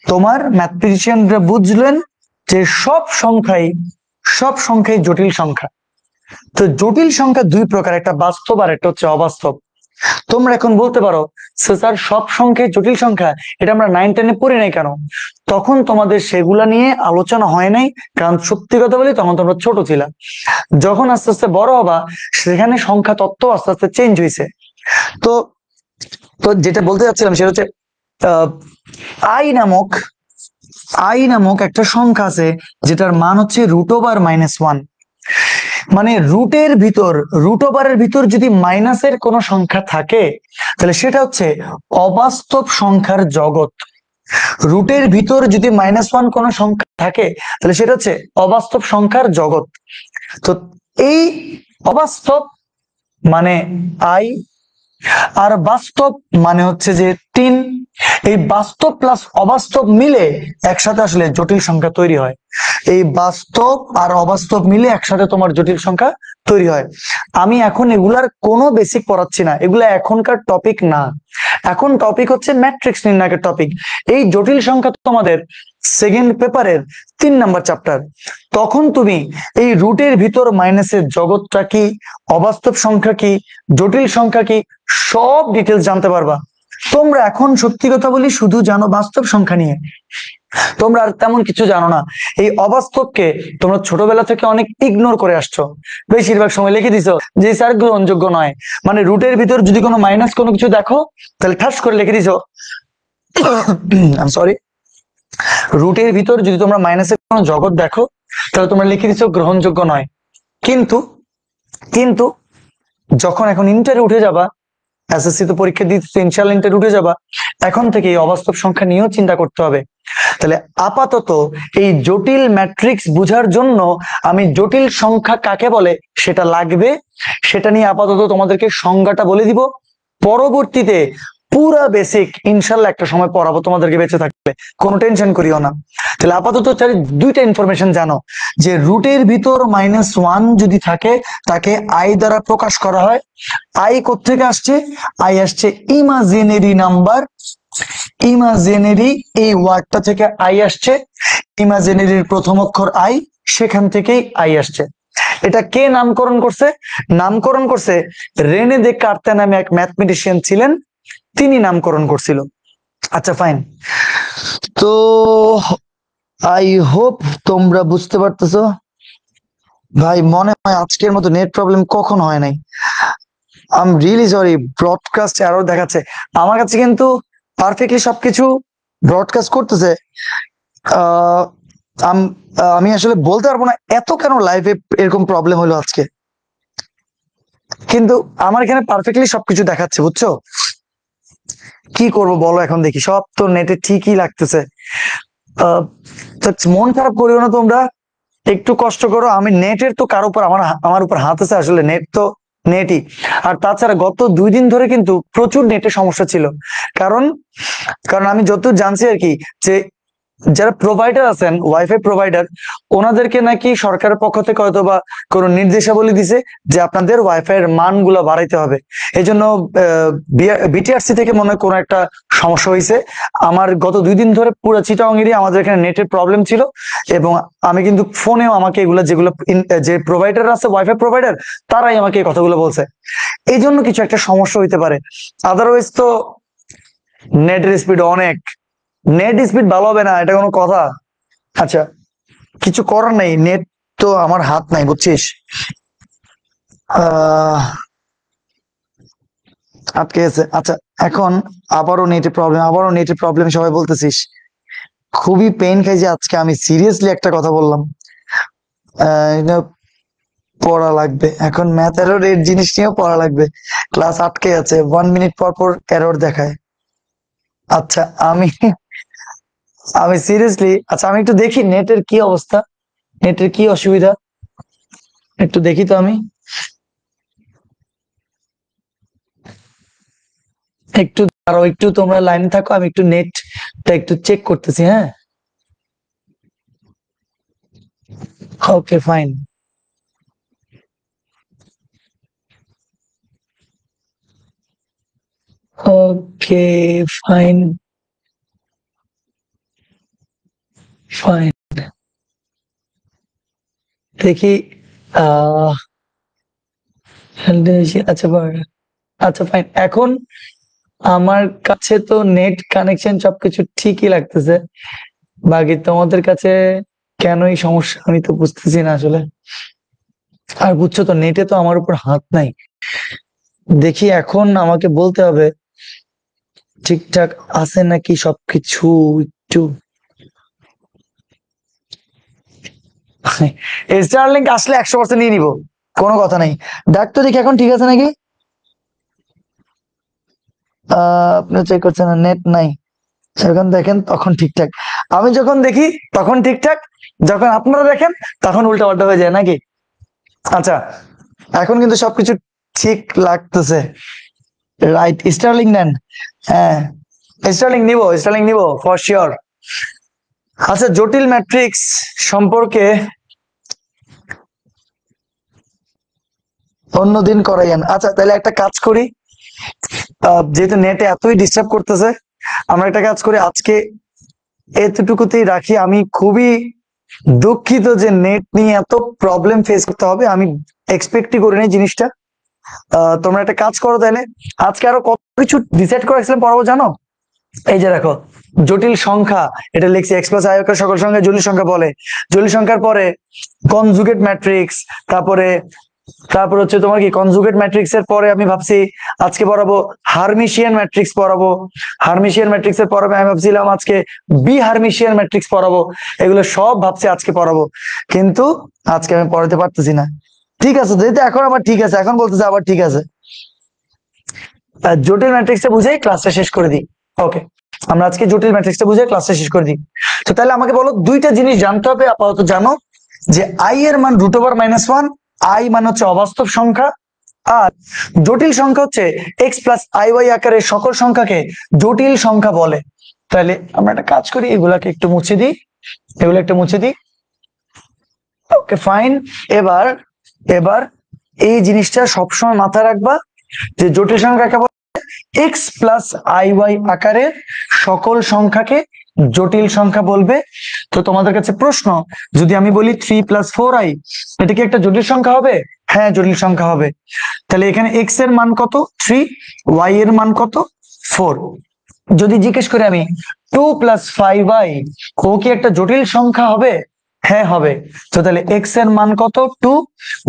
[SPEAKER 1] তোমার ম্যাথমেটিশিয়ানরা বুঝলেন যে সব সংখ্যাই জটিল সংখ্যা। তো জটিল সংখ্যা দুই প্রকার, একটা বাস্তব আর একটা হচ্ছে অবাস্তব। তোমরা এখন বলতে পারো, স্যার সব সংখ্যাই জটিল সংখ্যা, এটা আমরা 9-10-এ পড়ি নাই কেন? তখন তোমাদের সেগুলা নিয়ে আলোচনা হয় নাই, কারণ সত্যি কথা বলি তখন তোমরা ছোট ছিলা। যখন আস্তে আস্তে বড় হবা, সেখানে সংখ্যা তত্ত্ব আস্তে আস্তে চেঞ্জ হয়েছে। তো তো যেটা বলতে যাচ্ছিলাম সেটা হচ্ছে আই নামক একটা সংখ্যা আছে, যেটার মান হচ্ছে √/-1। মানে রুট ওভারের ভিতর যদি মাইনাসের কোন সংখ্যা থাকে, তাহলে সেটা হচ্ছে অবাস্তব সংখ্যার জগৎ। রুটের ভিতর যদি -1 কোন সংখ্যা থাকে, তাহলে সেটা হচ্ছে অবাস্তব সংখ্যার জগৎ। তো এই অবাস্তব মানে আই, আর বাস্তব মানে হচ্ছে যে 3। এই বাস্তব প্লাস অবাস্তব মিলে একসাথে আসলে জটিল সংখ্যা তৈরি হয়। এই বাস্তব আর অবাস্তব মিলে একসাথে তোমার জটিল সংখ্যা তৈরি হয়। আমি এখন এগুলার কোনো বেসিক পড়াচ্ছি না, এগুলা এখনকার টপিক না। এখন টপিক হচ্ছে ম্যাট্রিক্স নির্ণায়কের টপিক। এই জটিল সংখ্যা তোমাদের সেকেন্ড পেপারের 3 নাম্বার চ্যাপ্টার। তখন তুমি এই রুটের ভিতর মাইনাসের জগৎটা কি, অবাস্তব সংখ্যা কি, জটিল সংখ্যা কি, সব ডিটেলস জানতে পারবা। তোমরা এখন সত্যি কথা বলি শুধু জানো বাস্তব সংখ্যা নিয়ে, তোমরা আর তেমন কিছু জানো না। এই অবাস্তবকে তোমরা ছোটবেলা থেকে অনেক ইগনোর করে আসছো, বেশিরভাগ সময় লিখে দিছো যে স্যার গ্রহণযোগ্য নয়। মানে রুটের ভিতর যদি কোনো মাইনাস কোনো কিছু দেখো তাহলে ঠাস করে লিখে দিছো আই এম সরি, রুটের ভিতর যদি তোমরা মাইনাসের কোনো জগৎ দেখো তাহলে তোমরা লিখে দিছো গ্রহণযোগ্য নয়। কিন্তু কিন্তু যখন এখন ইন্টারে উঠে যাবা, এসএসসি তো পরীক্ষা দিতে ইনশাআল্লাহ ইন্টারে উঠে যাবা, এখন থেকে এই অবাস্তব সংখ্যা নিয়েও চিন্তা করতে হবে। তাহলে আপাতত এই জটিল ম্যাট্রিক্স বোঝার জন্য আমি জটিল সংখ্যা কাকে বলে সেটা লাগবে, সেটা নিয়ে আপাতত তোমাদেরকে সংজ্ঞাটা বলে দিব। পরবর্তীতে পুরা বেসিক ইনশাল্লাহ একটা সময় পড়াবো তোমাদেরকে, বেঁচে থাকলে কোনো টেনশন করিও না। তাহলে আপাতত দুইটা ইনফরমেশন জানো, যে রুটের ভিতর -1 যদি থাকে তাকে আই দ্বারা প্রকাশ করা হয়। আই কোত্থেকে আসছে? আই আসছে ইমাজিনারি নাম্বার। ইমাজিনারি এই ওয়ার্ডটা থেকে আই আসছে, ইমাজিনারির প্রথম অক্ষর আই, সেখান থেকেই আই আসছে। এটা কে নামকরণ করছে? নামকরণ করছে রেনে দেকার্তে নামে এক ম্যাথমেটিশিয়ান ছিলেন, তিনি নামকরণ করছিল। আচ্ছা ফাইন, তো আই হোপ তোমরা বুঝতে পারতেছো। ভাই মনে হয় আজকের মতো নেট প্রবলেম কখন হয় নাই। I am really sorry, broadcast error দেখাচ্ছে আমার কাছে, কিন্তু পারফেক্টলি সবকিছু ব্রডকাস্ট করতেছে। আমি আসলে বলতে পারবো না এত কেন লাইভে এরকম প্রবলেম হলো আজকে, কিন্তু আমার এখানে পারফেক্টলি সবকিছু দেখাচ্ছে, বুঝছো? কি করব বলো, এখন দেখি সব তো নেটে ঠিকই লাগতেছে। মন খারাপ করিও না তোমরা, একটু কষ্ট করো। আমি নেটের তো কারো উপর আমার উপর হাত আছে, আসলে নেট তো নেটই। আর তাছাড়া গত 2 দিন ধরে কিন্তু প্রচুর নেটের সমস্যা ছিল, কারণ কারণ আমি যতদূর জানছি আর কি, যে যারা প্রোভাইডার আছেন, ওয়াইফাই প্রোভাইডার, ওনাদেরকে নাকি সরকারের পক্ষ থেকে হয়তো বা কোনো নির্দেশাবলী দিছে যে আপনাদের ওয়াইফাই এর মানগুলো বাড়াইতে হবে। এই জন্য বিটিআরসি থেকে মনে হয় কোনো একটা সমস্যা হয়েছে। আমার গত 2 দিন ধরে পুরো চিটাগাং এরিয়া আমাদের এখানে নেটের প্রবলেম ছিল, এবং আমি কিন্তু ফোনেও আমাকে এগুলো, যেগুলো যে প্রোভাইডার আছে ওয়াইফাই প্রোভাইডার, তারাই আমাকে এই কথাগুলো বলছে। এই জন্য কিছু একটা সমস্যা হইতে পারে, আদারওয়াইজ তো নেটের স্পিড অনেক। নেট স্পিড ভালো হবে না এটা কোনো কথা? আচ্ছা কিছু করার নাই, নেট তো আমার হাত নাই, বুঝছিস? আটকে গেছে। আচ্ছা এখন আবারও নেটের প্রবলেম সবাই বলতেছিস, খুবই পেন খাইছে আজকে। আমি সিরিয়াসলি একটা কথা বললাম, এটা পড়া লাগবে এখন, ম্যাথ এরর এর জিনিস নিয়েও পড়া লাগবে। ক্লাস আটকে আছে, 1 মিনিট পর পর এরর দেখায়। আচ্ছা আমি সিরিয়াসলি, আচ্ছা আমি একটু দেখি নেটের কি অবস্থা, নেটের কি অসুবিধা, একটু দেখি তো। আমি একটু দাঁড়াও, একটু তোমরা লাইনে থাকো, আমি একটু নেটটা একটু চেক করতেছি। হ্যাঁ okay fine. Okay fine fine, দেখি। আহ আচ্ছা আচ্ছা ফাইন, এখন আমার কাছে তো নেট কানেকশন সবকিছু ঠিকই লাগতেছে, বাকি তোমাদের কাছে কেন এই সমস্যা আমি তো বুঝতেছি না আসলে। আর বুঝছো তো নেটে তো আমার উপর হাত নাই, দেখি এখন আমাকে বলতে হবে ঠিকঠাক আছে নাকি সবকিছু। একটু স্টারলিংক আসলে 100% নিয়ে নিবো, কোনো কথা নাই। দেখ তো দেখি এখন ঠিক আছে নাকি। আপনি চেক করছেন না, নেট নাই, যখন দেখেন তখন ঠিকঠাক, আমি যখন দেখি তখন ঠিকঠাক, যখন আপনারা দেখেন তখন উল্টা পাল্টা হয়ে যায় নাকি। আচ্ছা এখন কিন্তু সবকিছু ঠিক লাগতেছে। রাইট, স্টার্লিং নেন। হ্যাঁ, স্টার্লিং নিব ফর শিওর। আচ্ছা, জটিল ম্যাট্রিক্স সম্পর্কে অন্যদিন করাইয়েন। আচ্ছা, তাহলে একটা কাজ করি, যেহেতু নেটে এতই ডিস্টার্ব করতেছে, আমরা একটা কাজ করি, আজকে এতটুকুতেই রাখি। আমি খুবই দুঃখিত যে নেট নিয়ে এত প্রবলেম ফেস করতে হবে, আমি এক্সপেক্টই করিনি জিনিসটা। তোমরা একটা কাজ করো তাহলে, আজকে আরো কত কিছু ডিসাইড করেছিলাম পড়াবো জানো। এই যে দেখো, জটিল সংখ্যা, এটা লিখছি এক্স প্লাস আই ওকে সকল সংখ্যা জটিল সংখ্যা বলে। জটিল সংখ্যার পরে কনজুগেট ম্যাট্রিক্স, তারপরে তারপর হচ্ছে তোমার কি কনজুগেট ম্যাট্রিক্স এর পরে আমি ভাবছি আজকে পড়াবো হারমিশিয়ান ম্যাট্রিক্স পড়াবো। হারমিশিয়ান ম্যাট্রিক্স এর পরে আমি ভাবছিলাম আজকে বি হারমিশিয়ান ম্যাট্রিক্স পড়াবো। এগুলো সব ভাবছি আজকে পড়াবো, কিন্তু আজকে আমি পড়াতে পারতেছি না। ঠিক আছে, যেহেতু এখন আবার ঠিক আছে, এখন বলতেছে আবার ঠিক আছে। জটিল ম্যাট্রিক্সটা বুঝে ক্লাসটা শেষ করে দিই। ওকে, আমরা আজকে জটিল ম্যাট্রিক্সটা বুঝে ক্লাসটা শেষ করে দিই। তো তাহলে আমাকে বলো, দুইটা জিনিস জানতে হবে। আপাতত জানো যে আই এর মান √1 আই মান হচ্ছে অবাস্তব সংখ্যা, আর জটিল সংখ্যা হচ্ছে এক্স প্লাস আই ওয়াই আকারের সকল সংখ্যাকে জটিল সংখ্যা বলে। তাহলে আমরা একটা কাজ করি, এগুলাকে একটু মুছে দিই, এগুলো একটু মুছে দিই। Okay fine. এবার এবার এই জিনিসটা সবসময় মাথায় রাখবা যে জটিল সংখ্যাকে বলে এক্স প্লাস আই ওয়াই আকারের সকল সংখ্যাকে জটিল সংখ্যা বলবে। তো তোমাদের কাছে প্রশ্ন, যদি আমি বলি 3+4i, এটা কি একটা জটিল সংখ্যা হবে? হ্যাঁ, জটিল সংখ্যা হবে। তাহলে এখানে এক্স এর মান কত 3, ওয়াই এর মান কত 4। যদি জিজ্ঞেস করি আমি 2+5i, ও কি একটা জটিল সংখ্যা হবে? হ্যাঁ হবে। তো তাহলে এক্স এর মান কত 2,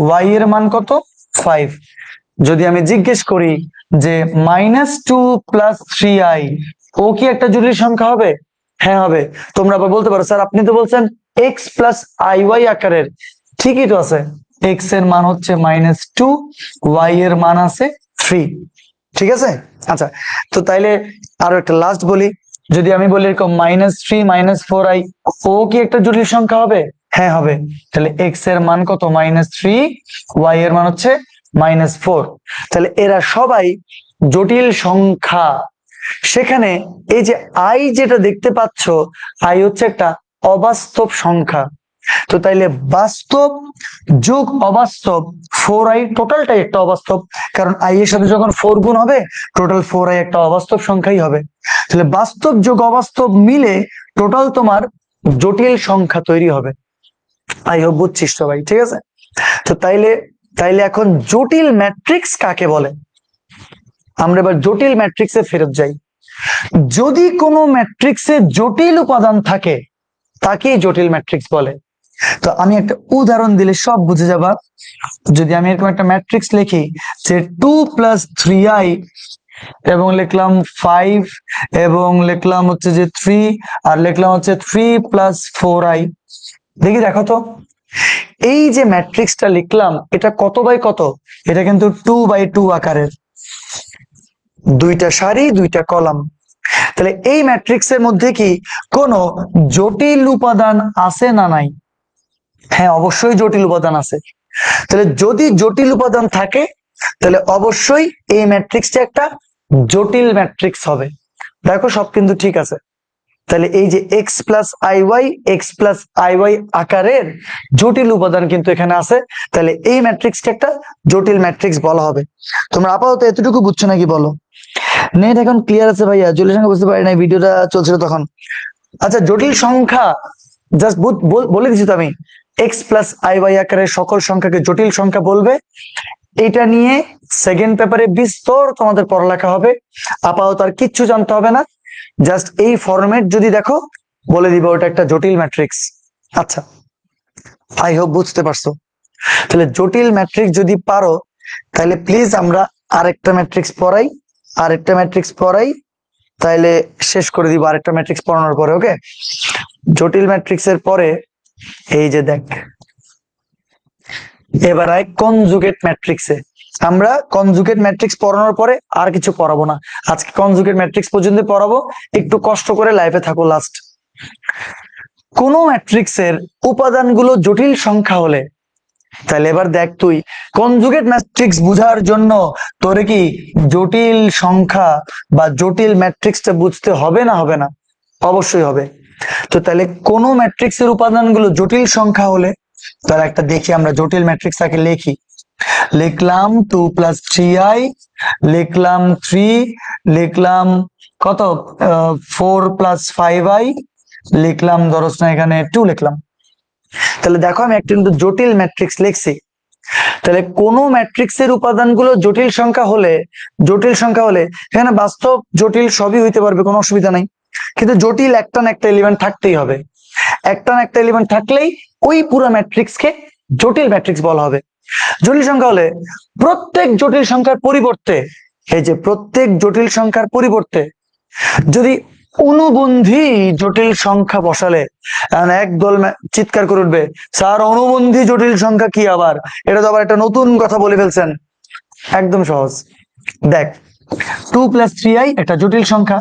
[SPEAKER 1] ওয়াই এর মান কত 5। যদি আমি জিজ্ঞেস করি যে -2+3i, ও কি একটা জটিল সংখ্যা হবে? হ্যাঁ হবে। তোমরা আবার বলতে পারো, স্যার আপনি তো বলছেন এক্স প্লাস আই ওয়াই আকারের। ঠিকই তো আছে, এক্স এর মান হচ্ছে -2, ওয়াই এর মান আছে 3। ঠিক আছে। আচ্ছা, তো তাইলে আরো একটা লাস্ট বলি, যদি আমি বলি এরকম -3 -4i, ও কি একটা জটিল সংখ্যা হবে? হ্যাঁ হবে। তাহলে এক্স এর মান কত -3, ওয়াই এর মান হচ্ছে -4। তাহলে এরা সবাই জটিল সংখ্যা। সেখানে এই যে আই যেটা দেখতে পাচ্ছ, আই হচ্ছে একটা অবাস্তব সংখ্যা। তো তাইলে বাস্তব যোগ অবাস্তব 4i, টোটালটাই একটা অবাস্তব, কারণ আই এর সাথে যখন 4 গুণ হবে টোটাল 4i একটা অবাস্তব সংখ্যাই হবে। তাহলে বাস্তব যোগ অবাস্তব মিলে টোটাল তোমার জটিল সংখ্যা তৈরি হবে। আই হোপ বুঝছিস সবাই, ঠিক আছে। তো তাইলে তাইলে এখন জটিল ম্যাট্রিক্স কাকে বলে? আমরা এবার জটিল ম্যাট্রিক্সে ফেরত যাই। যদি কোনো ম্যাট্রিক্সে জটিল উপাদান থাকে তাকেই জটিল ম্যাট্রিক্স বলে। তো আমি একটা উদাহরণ দিলে সব বুঝে যাবা। যদি আমি এরকম একটা ম্যাট্রিক্স লিখি যে 2+3i, এবং লিখলাম 5, এবং লিখলাম হচ্ছে যে 3, আর লিখলাম হচ্ছে 3+4i, দেখি দেখো তো এই যে ম্যাট্রিক্সটা লিখলাম এটা কত বাই কত? এটা কিন্তু 2x2 আকারের, দুইটা সারি দুইটা কলাম। তাহলে এই ম্যাট্রিক্সের মধ্যে কি কোনো জটিল উপাদান আছে না নাই? হ্যাঁ, অবশ্যই জটিল উপাদান আছে। তাহলে যদি জটিল উপাদান থাকে তাহলে অবশ্যই এই ম্যাট্রিক্সটা একটা জটিল ম্যাট্রিক্স হবে। দেখো সব কিন্তু ঠিক আছে। তাহলে এই যে এক্স প্লাস আই ওয়াই আকারের জটিল উপাদান কিন্তু এখানে আছে। তাহলে এই ম্যাট্রিক্সটা একটা জটিল ম্যাট্রিক্স বলা হবে। তোমরা আপাতত এতটুকু বুঝছো নাকি বলো? নেট এখন ক্লিয়ার আছে ভাইয়া? জটিল সংখ্যা বুঝতে পারি না, ভিডিওটা চলছিল তখন। আচ্ছা, জটিল সংখ্যা জাস্ট বলে দিচ্ছি তো আমি, এক্স প্লাস আই ওয়াই আকারের সকল সংখ্যাকে জটিল সংখ্যা বলবে। এটা নিয়ে সেকেন্ড পেপারে বিস্তর তোমাদের পড়ালেখা হবে। আপাতত আর কিচ্ছু জানতে হবে না, জাস্ট এই ফরম্যাট যদি দেখো বলে দিবে ওটা একটা জটিল ম্যাট্রিক্স। আচ্ছা, আই হোপ বুঝতে পারছো। তাহলে জটিল ম্যাট্রিক্স যদি পারো তাহলে প্লিজ আমরা আরেকটা ম্যাট্রিক্স পড়াই, তাইলে শেষ করে দিব আরেকটা ম্যাট্রিক্স পড়ানোর পরে। ওকে, জটিল ম্যাট্রিক্সের পরে এই যে দেখ, এবার আয় কনজুগেট ম্যাট্রিক্সে। আমরা কনজুগেট ম্যাট্রিক্স পড়ানোর পরে আর কিছু পড়াবো না, আজকে কনজুগেট ম্যাট্রিক্স পর্যন্ত পড়াবো। একটু কষ্ট করে লাইভে থাকো লাস্ট। কোন ম্যাট্রিক্সের উপাদানগুলো জটিল সংখ্যা হলে তাহলে এবার দেখ, তুই কনজুগেট ম্যাট্রিক্স বুঝার জন্য তোরে কি জটিল সংখ্যা বা জটিল ম্যাট্রিক্সটা বুঝতে হবে না হবে না? অবশ্যই হবে। তো তাহলে কোন ম্যাট্রিক্সের উপাদানগুলো জটিল সংখ্যা হলে, তাহলে একটা দেখি আমরা জটিল ম্যাট্রিক্স আগে লিখি। লিখলাম 2+3i, লিখলাম 3, লিখলাম কত 4+5i, লিখলাম ধরস না এখানে 2 লিখলাম। তাহলে দেখো আমি একটা কিন্তু জটিল ম্যাট্রিক্স লিখছি। তাহলে কোন ম্যাট্রিক্সের উপাদানগুলো জটিল সংখ্যা হলে, এখানে বাস্তব জটিল সবই হইতে পারবে, কোনো অসুবিধা নাই, কিন্তু জটিল একটা না একটা এলিমেন্ট থাকতেই হবে। একটা না একটা এলিমেন্ট থাকলেই ওই পুরো ম্যাট্রিক্সকে জটিল ম্যাট্রিক্স বলা হবে। জটিল সংখ্যা হলে প্রত্যেক জটিল সংখ্যার পরিবর্তে, এই যে প্রত্যেক জটিল সংখ্যার পরিবর্তে যদি অনুবন্ধী জটিল সংখ্যা বসালে একদল চিৎকার করে উঠবে, স্যার অনুবন্ধী জটিল সংখ্যা কি? আবার এটা তো আবার একটা নতুন কথা বলে ফেলছেন। একদম সহজ, দেখ 2+3i একটা জটিল সংখ্যা,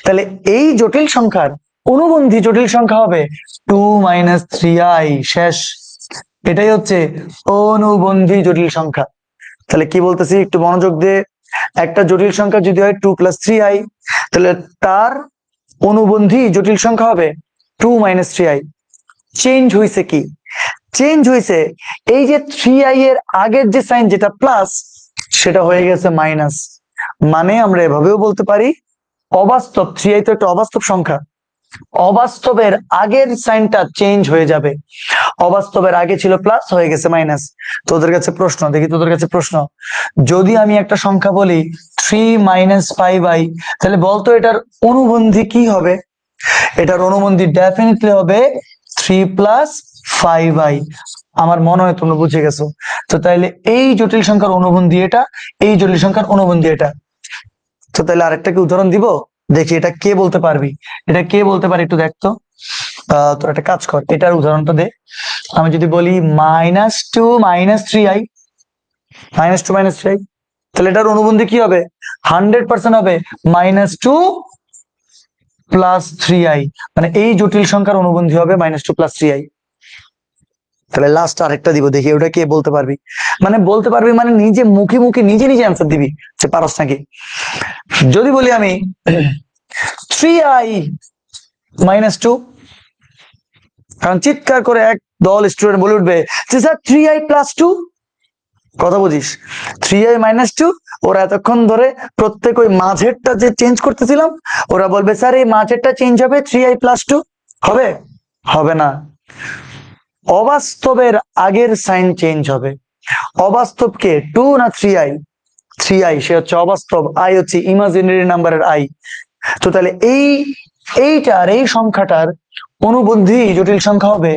[SPEAKER 1] তাহলে এই জটিল সংখ্যার অনুবন্ধী জটিল সংখ্যা হবে 2 - 3i, শেষ। এটাই হচ্ছে অনুবন্ধী জটিল সংখ্যা। তাহলে কি বলতেছি একটু মনোযোগ দিয়ে, একটা জটিল সংখ্যা যদি হয় 2+3i, তাহলে তার অনুবন্ধী জটিল সংখ্যা হবে 2 - 3i। চেঞ্জ হয়েছে কি? চেঞ্জ হয়েছে এই যে 3i এর আগের যে সাইন যেটা প্লাস, সেটা হয়ে গেছে মাইনাস। মানে আমরা এভাবেও বলতে পারি অবাস্তব, 3i তো একটা অবাস্তব সংখ্যা, অবাস্তবের আগের সাইনটা চেঞ্জ হয়ে যাবে। অবাস্তবের আগে ছিল প্লাস, হয়ে গেছে মাইনাস। তোদের কাছে প্রশ্ন, দেখি তোদের কাছে প্রশ্ন, যদি আমি একটা সংখ্যা বলি 3 - 5i, তাহলে বলতো এটার অনুবন্ধী কি হবে? এটার অনুবন্ধী ডেফিনেটলি হবে 3+5i। আমার মনে হয় তোমরা বুঝে গেছো। তো তাইলে এই জটিল সংখ্যার অনুবন্ধী এটা, এই জটিল সংখ্যার অনুবন্ধী এটা। তো তাহলে আরেকটাকে উদাহরণ দিব, দেখি এটা কে বলতে পারবি, এটা কে বলতে পারি একটু দেখতো। তোর একটা কাজ কর, এটার উদাহরণটা দে। আমি যদি বলি -2 - 3i, -2 - 3i, তাহলে এটার অনুবন্ধী কি হবে? 100% হবে -2+3i, মানে এই জটিল সংখ্যার অনুবন্ধী হবে -2+3i। তাহলে লাস্ট আরেকটা দিব, দেখি ওটা কে বলতে পারবি। মানে বলতে পারবি মানে নিজে মুখে মুখে নিজে নিজে অ্যান্সার দিবি যে পারস নাকি। যদি বলি আমি 3i - 2, কারণ চিৎকার করে এক দল স্টুডেন্ট বলে উঠবে যে স্যার 3i+2, কথা বুঝিস 3i - 2। ওরা এতক্ষণ ধরে প্রত্যেক ওই মাঝেরটা যে চেঞ্জ করতেছিলাম, ওরা বলবে স্যার এই মাঝেরটা চেঞ্জ হবে 3i+2, হবে? হবে না। অবাস্তবের আগের সাইন চেঞ্জ হবে। অবাস্তবকে 2 না 3i? 3i, সে হচ্ছে অবাস্তব, i হচ্ছে ইমাজিনারি নাম্বারের i। তো তাহলে এইটার এই সংখ্যাটার অনুবন্ধী জটিল সংখ্যা হবে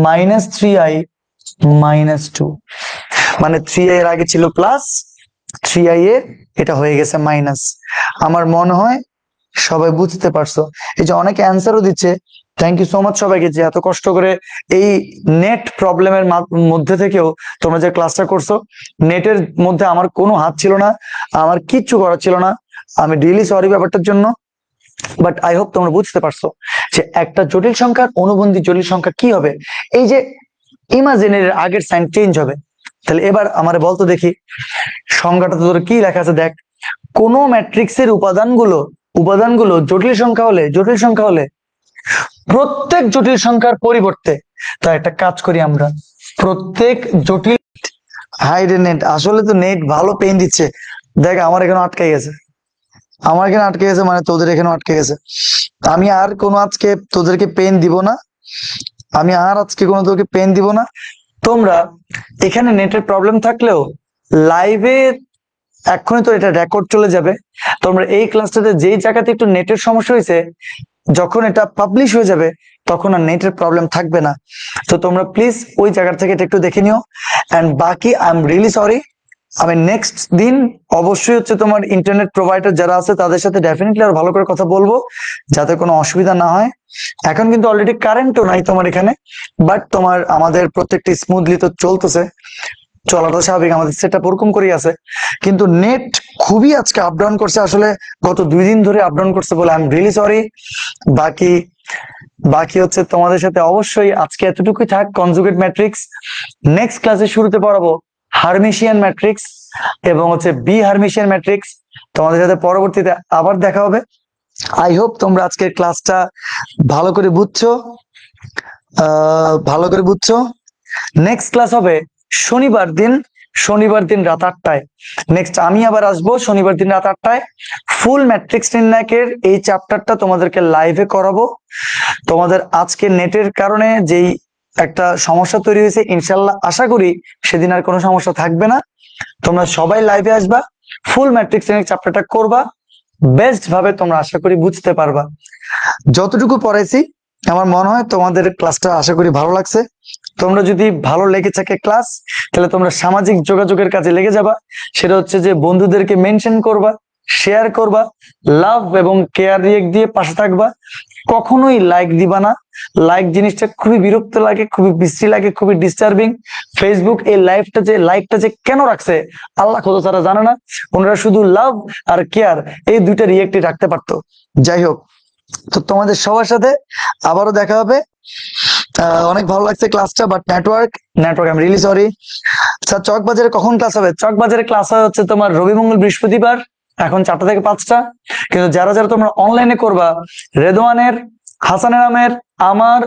[SPEAKER 1] -3i - 2। মানে 3i এর আগে ছিল প্লাস, 3i এর এটা হয়ে গেছে মাইনাস। আমার মনে হয় সবাই বুঝতে পারছো। এই যে অনেকে অ্যান্সারও দিচ্ছে, থ্যাংক ইউ সো মাচ সবাইকে যে এত কষ্ট করে এই নেট প্রবলেমের মধ্যে থেকেও তোমরা যে ক্লাসটা করছো। নেটের মধ্যে আমার কোনো হাত ছিল না, আমার কিচ্ছু করার ছিল না, আমি রিয়েলি সরি ব্যাপারটার জন্য। বাট আই হোপ তোমরা বুঝতে পারছো যে একটা জটিল সংখ্যার অনুবন্ধী জটিল সংখ্যা কি হবে, এই যে ইমাজিনারির আগের সাইন চেঞ্জ হবে। তাহলে এবার আমারে বলতো দেখি সংখ্যাটা তোর কি লেখা আছে দেখ। কোন ম্যাট্রিক্সের উপাদানগুলো জটিল সংখ্যা হলে প্রত্যেক জটিল সংখ্যার পরিবর্তে, তো একটা কাজ করি আমরা, প্রত্যেক জটিল, হাই রে নেট, আসলে তো নেট ভালো পেন দিচ্ছে। দেখ আমার এখানে আটকে গেছে, মানে তোদের এখানে আটকে গেছে। আমি আর কোনো আজকে তোদেরকে পেন দিব না, তোদেরকে পেন দিব না। তোমরা এখানে নেটের প্রবলেম থাকলেও লাইভে এখনই তো এটা রেকর্ড চলে যাবে। তোমরা এই ক্লাসটাতে যেই জায়গাতে একটু নেটের সমস্যা হয়েছে, যখন এটা পাবলিশ হয়ে যাবে তখন আর নেটের প্রবলেম থাকবে না। তো তোমরা প্লিজ ওই জায়গা থেকে এটা একটু দেখে নিও। এন্ড বাকি আই এম রিয়েলি সরি, আমি নেক্সট দিন অবশ্যই হচ্ছে তোমার ইন্টারনেট প্রোভাইডার যারা আছে তাদের সাথে ডেফিনেটলি আর ভালো করে কথা বলবো, যাতে কোনো অসুবিধা না হয়। এখন কিন্তু অলরেডি কারেন্টও নাই তোমার এখানে, বাট আমাদের প্রত্যেকটি স্মুথলি তো চলতেছে, চলাটা স্বাভাবিক, আমাদের সেটআপ ওরকম করেই আছে। কিন্তু নেট খুবই আজকে আপ ডাউন করছে, আসলে গত 2 দিন ধরে আপ ডাউন করছে বলে আই এম রিয়েলি সরি। বাকি বাকি হচ্ছে তোমাদের সাথে অবশ্যই আজকে এতটুকুই থাক কনজুগেট ম্যাট্রিক্স। নেক্সট ক্লাসে শুরুতে পড়াবো হার্মিশিয়ান ম্যাট্রিক্স এবং হচ্ছে বি হার্মিশিয়ান ম্যাট্রিক্স। তোমাদের সাথে পরবর্তীতে আবার দেখা হবে। আই হোপ তোমরা আজকের ক্লাসটা ভালো করে বুঝছো, নেক্সট ক্লাস হবে শনিবার দিন রাত 8টায়। নেক্সট আমি আবার আসবো শনিবার দিন রাত 8টায়। ফুল ম্যাট্রিক্স নির্ণায়কের এই চ্যাপ্টারটা তোমাদেরকে লাইভে করাবো। তোমাদের আজকে নেটের কারণে যেই একটা সমস্যা তৈরি হয়েছে, ইনশাল্লাহ আশা করি সেদিন আর কোনো সমস্যা থাকবে না। তোমরা সবাই লাইভে আসবা, ফুল ম্যাট্রিক্স নির্ণায়ক চ্যাপ্টারটা করবা, বেস্ট ভাবে তোমরা আশা করি বুঝতে পারবা। যতটুকু পড়াইছি আমার মনে হয় তোমাদের ক্লাসটা আশা করি ভালো লাগছে। তোমরা যদি ভালো লেগে থাকে ক্লাস, তাহলে তোমরা সামাজিক যোগাযোগের কাজে লেগে যাবা। সেটা হচ্ছে যে বন্ধুদেরকে মেনশন করবা, শেয়ার করবা, লাভ এবং কেয়ার রিয়েক্ট দিয়ে পাশে থাকবা। কখনোই লাইক দিবা না। লাইক জিনিসটা খুবই বিরক্ত লাগে, খুবই বিশ্রী লাগে, খুবই ডিস্টার্বিং। ফেসবুক এই লাইকটা যে কেন রাখছে আল্লাহ খোদা তারা জানে না। ওনারা শুধু লাভ আর কেয়ার এই দুইটা রিয়েক্টই রাখতে পারতো। যাই হোক, তো তোমাদের সবার সাথে আবারও দেখা হবে। অনেক ভালো লাগছে ক্লাসটা, but network I am really sorry. Sir চকবাজারে কখন ক্লাস হবে? চকবাজারে ক্লাস হয় হচ্ছে তোমার রবি মঙ্গল বৃহস্পতিবার, এখন 4টা থেকে 5টা। কিন্তু যারা যারা তোমরা অনলাইনে করবা, রেদওয়ানের, হাসানের আমের, আমার,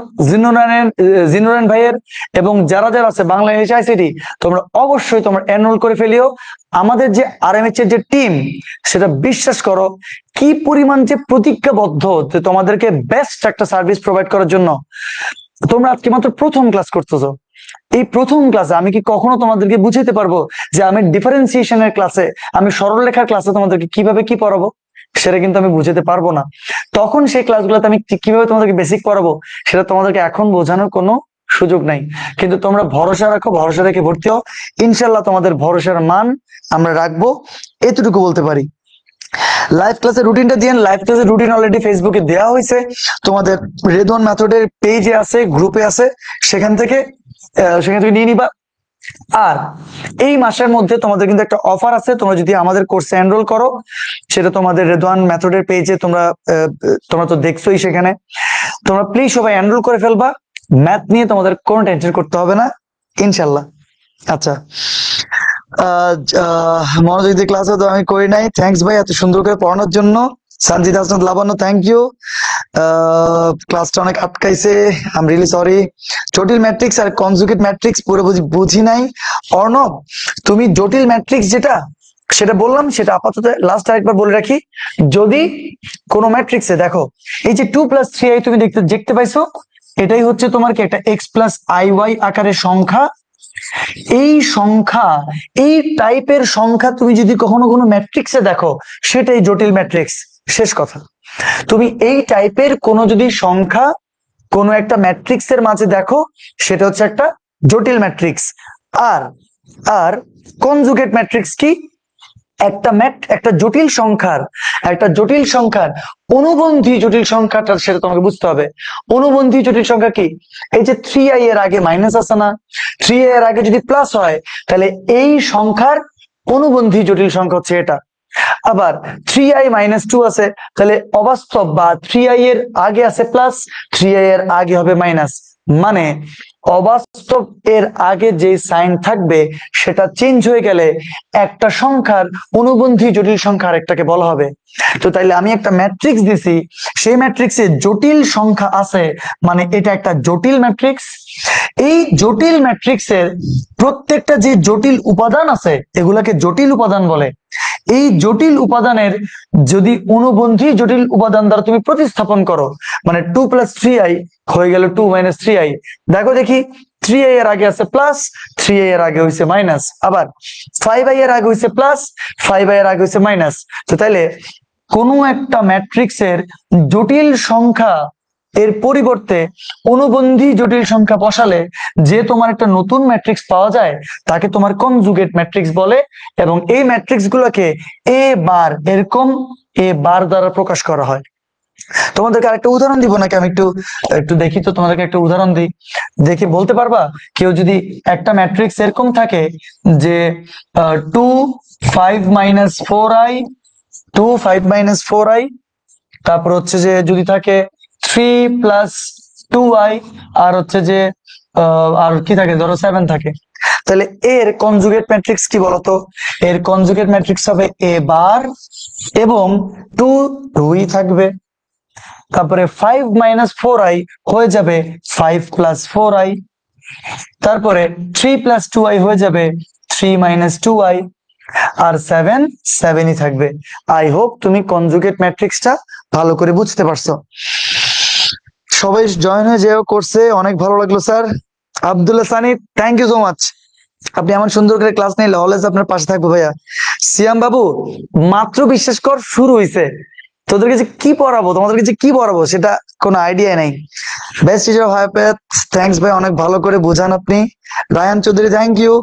[SPEAKER 1] জিনুরান ভাইয়ের এবং যারা যারা আছে বাংলাদেশ আইসিটি, তোমরা অবশ্যই তোমরা এনরোল করে ফেলিও। আমাদের যে আরএমএইচ এর যে টিম, সেটা বিশ্বাস করো কি পরিমাণ যে প্রতিজ্ঞাবদ্ধ যে তোমাদেরকে বেস্ট একটা সার্ভিস প্রোভাইড করার জন্য। তোমরা আজকে মাত্র প্রথম ক্লাস করতেছো। এই প্রথম ক্লাসে আমি কি কখনো তোমাদেরকে বুঝাইতে পারবো যে আমি ডিফারেন্সিয়েশনের ক্লাসে, আমি সরলরেখার ক্লাসে তোমাদেরকে কিভাবে কি পড়াবো? সেটা কিন্তু আমি বুঝাতে পারবো না। তখন সেই ক্লাসগুলোতে আমি কিভাবে তোমাদেরকে বেসিক পড়াবো সেটা তোমাদেরকে এখন বোঝানোর কোনো সুযোগ নাই। কিন্তু তোমরা ভরসা রাখো, ভরসা রেখে ভর্তি হও, ইনশাল্লাহ তোমাদের ভরসার মান আমরা রাখবো, এতটুকু বলতে পারি। লাইভ ক্লাসের রুটিনটা দিয়ে, লাইভ ক্লাসের রুটিন অলরেডি ফেসবুকে দেওয়া হয়েছে, তোমাদের রেদওয়ান মেথডের পেজে আছে, গ্রুপে আছে, সেখান থেকে নিয়ে নিবা। আর এই মাসের মধ্যে তোমাদের কিন্তু একটা অফার আছে, তোমরা যদি আমাদের কোর্সে এনরোল করো, সেটা তোমাদের রেদওয়ান মেথডের পেজে তোমরা তো দেখছোই, সেখানে তোমরা প্লিজ সবাই এনরোল করে ফেলবা। ম্যাথ নিয়ে তোমাদের কোনো টেনশন করতে হবে না ইনশাল্লাহ। আচ্ছা, মনোযোগ দিয়ে ক্লাস হতো আমি করি নাই। থ্যাংকস ভাই এত সুন্দর করে পড়ানোর জন্য। সঞ্জিত হাসনাত লাবণ্য, থ্যাংক ইউ। ক্লাসটা অনেক আটকাইছে, আই এম রিয়েলি সরি। জটিল ম্যাট্রিক্স আর কনজুগেট ম্যাট্রিক্স পুরো বুঝি নাই। অর্ণব, তুমি জটিল ম্যাট্রিক্স সেটা বললাম, সেটা আপাতত লাস্ট আরেকবার বলে রাখি। যদি কোনো ম্যাট্রিক্সে দেখো এই যে 2+3i তুমি দেখতে পাইছো, এটাই হচ্ছে তোমার কি একটা x+iy আকারের সংখ্যা। এই টাইপের সংখ্যা তুমি যদি কখনো কোনো ম্যাট্রিক্সে দেখো, সেটাই জটিল ম্যাট্রিক্স। শেষ কথা। তুমি এই টাইপের কোনো যদি সংখ্যা কোনো একটা ম্যাট্রিক্সের মাঝে দেখো, সেটা হচ্ছে একটা জটিল ম্যাট্রিক্স। আর কনজুগেট ম্যাট্রিক্স কি? একটা জটিল সংখ্যার অনুবন্ধী জটিল সংখ্যাটা, সেটা তোমাকে বুঝতে হবে। অনুবন্ধী জটিল সংখ্যা কি? এই যে 3i এর আগে মাইনাস আছে না, 3i এর আগে যদি প্লাস হয়, তাহলে এই সংখ্যার অনুবন্ধী জটিল সংখ্যা হচ্ছে এটা। আবার 3i-2 আছে, তাহলে অবাস্তব বা 3i এর আগে আছে প্লাস, 3i এর আগে হবে মাইনাস। মানে অবাস্তব এর আগে যে সাইন থাকবে সেটা চেঞ্জ হয়ে গেলে একটা সংখ্যার অনুবন্ধী জটিল সংখ্যা আরেকটাকে বলা হবে। তো তাইলে আমি একটা ম্যাট্রিক্স দিছি, সেই ম্যাট্রিক্সে জটিল সংখ্যা আছে, মানে এটা একটা জটিল ম্যাট্রিক্স। এই জটিল ম্যাট্রিক্সের প্রত্যেকটা যে জটিল উপাদান আছে, এগুলাকে জটিল উপাদান বলে। এই জটিল উপাদানের যদি অনুবন্ধী জটিল উপাদান দ্বারা তুমি প্রতিস্থাপন করো, মানে 2+3i হয়ে গেল 2-3i। দেখো দেখি, 3i এর আগে আছে প্লাস, 3i এর আগে হয়েছে মাইনাস। আবার 5i এর আগে হয়েছে প্লাস, 5i এর আগে হয়েছে মাইনাস। তো তাইলে কোনো একটা ম্যাট্রিক্সের জটিল সংখ্যা এর পরিবর্তে অনুবন্ধী জটিল সংখ্যা বসালে যে তোমার একটা নতুন ম্যাট্রিক্স পাওয়া যায়, তাকে তোমার কনজুগেট ম্যাট্রিক্স বলে। এবং এই ম্যাট্রিক্স গুলোকে এরকম এ বার দ্বারা প্রকাশ করা হয়। তোমাদেরকে আরেকটা উদাহরণ দিব নাকি? আমি একটু দেখি তো, তোমাদেরকে একটা উদাহরণ দিই, দেখে বলতে পারবা। কেউ যদি একটা ম্যাট্রিক্স এরকম থাকে যে 2 5 - 4i, তারপর হচ্ছে যে যদি থাকে 3+6i, 2i, আর হচ্ছে যে আর কি থাকে, ধরো 7 থাকে। তাহলে এর কনজুগেট ম্যাট্রিক্স কি বলতো? এর কনজুগেট ম্যাট্রিক্স হবে a বার, এবং 2 2ই থাকবে। তারপরে 5 মাইনাস 4i হয়ে যাবে 5 প্লাস 4i। তারপরে 3 প্লাস 2i হয়ে যাবে 3 মাইনাস 2i। আর 7 7ই থাকবে। আই হোপ তুমি কনজুগেট ম্যাট্রিক্সটা ভালো করে বুঝতে পারছো। সবাই জয়েন হয়ে যেও কোর্সে, অনেক ভালো লাগলো sir. Abdullah Sunny, thank you so much. আপনি এমন সুন্দর করে ক্লাস নিলে অলওয়েজ আপনার পাশে থাকবো ভাইয়া। সিয়াম বাবু, মাত্র বিশ্বাস কর শুরু হয়েছে, তোদেরকে যে কি পড়াবো, তোমাদেরকে যে কি পড়াবো সেটা কোনো আইডিয়া নেই। বেস্ট টিচার হায়াত, থ্যাঙ্কস ভাই, অনেক ভালো করে বোঝান আপনি। Rayan Chowdhury, thank you.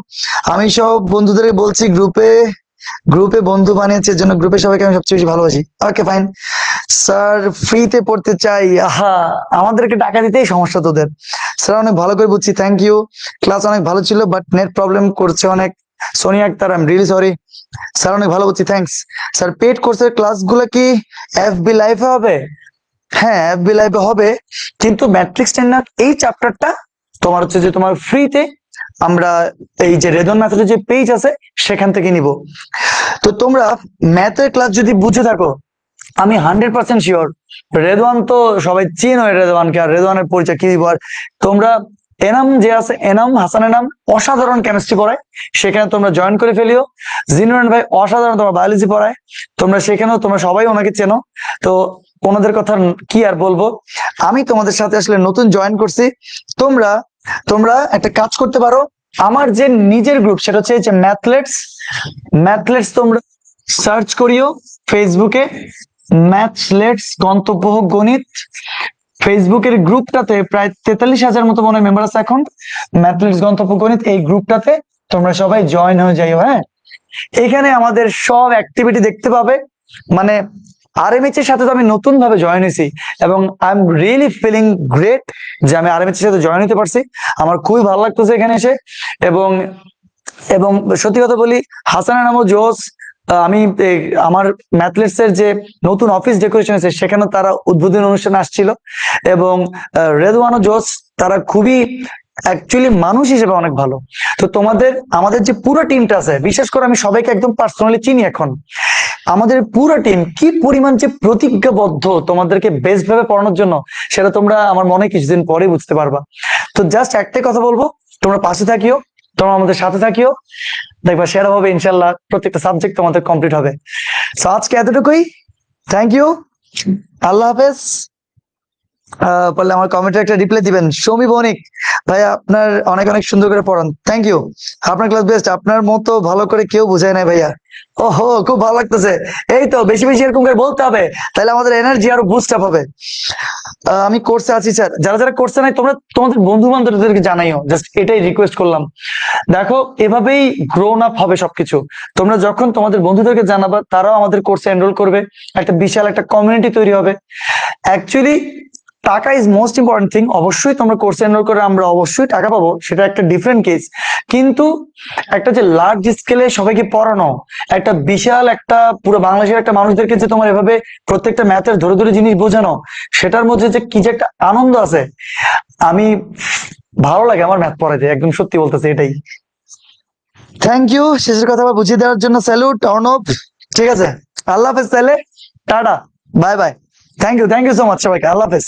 [SPEAKER 1] আমি সব বন্ধুদের বলছি গ্রুপে গ্রুপে বন্ধু বানিয়েছে, এর জন্য গ্রুপে সবাইকে আমি সবচেয়ে বেশি ভালোবাসি। ওকে ফাইন স্যার, ফ্রিতে পড়তে চাই। আহা, আমাদেরকে টাকা দিতেই সমস্যা তোদের। স্যার অনেক ভালো করে বুঝছি, থ্যাংক ইউ। ক্লাস অনেক ভালো ছিল, বাট নেট প্রবলেম করছে অনেক। Sonia Akter, I am really sorry. Sir অনেক ভালো বুঝছি, থ্যাঙ্কস। স্যার পেড কোর্সের ক্লাসগুলো কি এফবি লাইভে হবে? হ্যাঁ, এফবি লাইভে হবে, কিন্তু ম্যাট্রিক্স স্ট্যান্ডার্ড এই চ্যাপ্টারটা তোমার হচ্ছে যে তোমার ফ্রিতে আমরা এই যে রেদন ম্যাথের যে পেজ আছে সেখান থেকে নিব। তো তোমরা ম্যাথের ক্লাস যদি বুঝে থাকো, আমি 100% শিওর, রেদওয়ান তো সবাই চিনো, রেদওয়ানকে, আর রেদওয়ানের পরিচয় কি দিব আর। তোমরা এনাম যে আছে, এনাম হাসান এনাম অসাধারণ কেমিস্ট্রি পড়ায়, সেখানে তোমরা জয়েন করে ফেলিও। জিনুরান ভাই অসাধারণ তোমার বায়োলজি পড়ায়, তোমরা সেখানেও, তোমরা সবাই ওনাকে চেনো। তো ওনাদের কথা কি আর বলবো। আমি তোমাদের সাথে আসলে নতুন জয়েন করছি। তোমরা তোমরা একটা কাজ করতে পারো, আমার যে নিজের গ্রুপ সেটা হচ্ছে যে ম্যাথলেটস। ম্যাথলেটস তোমরা সার্চ করিও ফেসবুকে, ম্যাথলেটস গন্তব্য গণিত। ফেসবুকের গ্রুপটাতে প্রায় 43,000 মতো মনে হয় মেম্বার আছে এখন। ম্যাথলেটস গন্তব্য গণিত, এই গ্রুপটাতে তোমরা সবাই জয়েন হয়ে যাইও। হ্যাঁ, এখানে আমাদের সব অ্যাক্টিভিটি দেখতে পাবে। মানে আরএমএইচ এর সাথে তো আমি নতুন ভাবে জয়েন হয়েছি, এবং I am really feeling great যে আমি আরএমএইচ এর সাথে জয়েন হতে পারছি। আমার খুবই ভালো লাগতেছে এখানে এসে। এবং এবং সত্যি কথা বলি, হাসানের নামও জোস। আমি আমার ম্যাথলেটস এর যে নতুন অফিস ডেকোরেশন আছে সেখানে তারা উদ্বোধনী অনুষ্ঠানে আসছিল, এবং রেদওয়ানও জোস। তারা খুবই অ্যাকচুয়ালি মানুষ হিসেবে অনেক ভালো। তো তোমাদের, আমাদের যে পুরো টিমটা আছে, বিশেষ করে আমি সবাইকে একদম পার্সোনালি চিনি এখন, আমাদের পুরো টিম কি পরিমাণ যে প্রতিজ্ঞাবদ্ধ তোমাদেরকে বেস্ট ভাবে পড়ানোর জন্য, সেটা তোমরা আমার মনে কিছুদিন পরে বুঝতে পারবা। তো জাস্ট একটাই কথা বলবো, তোমরা পাশে থাকিও, তোমরা আমাদের সাথে থাকিও, দেখবা সেরা হবে ইনশাল্লাহ, প্রত্যেকটা সাবজেক্ট তোমাদের কমপ্লিট হবে। তো আজকে এতটুকুই, থ্যাংক ইউ, আল্লাহ হাফেজ। বললে আমার কমেন্টে একটা রিপ্লাই দিবেন। সৌমি বণিক ভাই, আপনার অনেক অনেক সুন্দর করে পড়ান, থ্যাংক ইউ। আপনার ক্লাস বেস্ট, আপনার মতো ভালো করে কেউ বুঝায় নাই ভাইয়া। ওহো, খুব ভালো লাগতেছে। এই তো বেশি বেশি এরকম করে বলতে হবে, তাহলে আমাদের এনার্জি আরো বুস্ট আপ হবে। আমি কোর্সে আছি স্যার, যারা যারা কোর্সে নাই তোমরা তোমাদের বন্ধু বান্ধবদেরকে জানাইও, জাস্ট এটাই রিকোয়েস্ট করলাম। দেখো, এভাবেই গ্রোন আপ হবে সবকিছু। তোমরা যখন তোমাদের বন্ধুদেরকে জানাবা, তারাও আমাদের কোর্সে এনরোল করবে, একটা বিশাল একটা কমিউনিটি তৈরি হবে। অ্যাকচুয়ালি টাকা ইজ মোস্ট ইম্পর্টেন্ট থিং। অবশ্যই তোমরা কোর্সে এনরোল করে আমরা অবশ্যই টাকা পাবো, সেটা একটা ডিফারেন্ট কেস। কিন্তু একটা যে লার্জ স্কেলে সবাইকে পড়ানো, একটা বিশাল একটা পুরো বাংলাদেশের একটা মানুষদেরকে যে তোমার এভাবে প্রত্যেকটা ম্যাথের ধরে ধরে জিনিস বোঝানো, সেটার মধ্যে যে কি যে একটা আনন্দ আছে, আমি ভালো লাগে আমার ম্যাথ পড়াইতে, একদম সত্যি বলতেছে এটাই। থ্যাংক ইউ, শেষের কথা আবার বুঝিয়ে দেওয়ার জন্য স্যালুট অর্ণব। ঠিক আছে, আল্লাহ হাফেজ, তাহলে tata, bye bye. Thank you so much সবাইকে, আল্লাহ হাফেজ।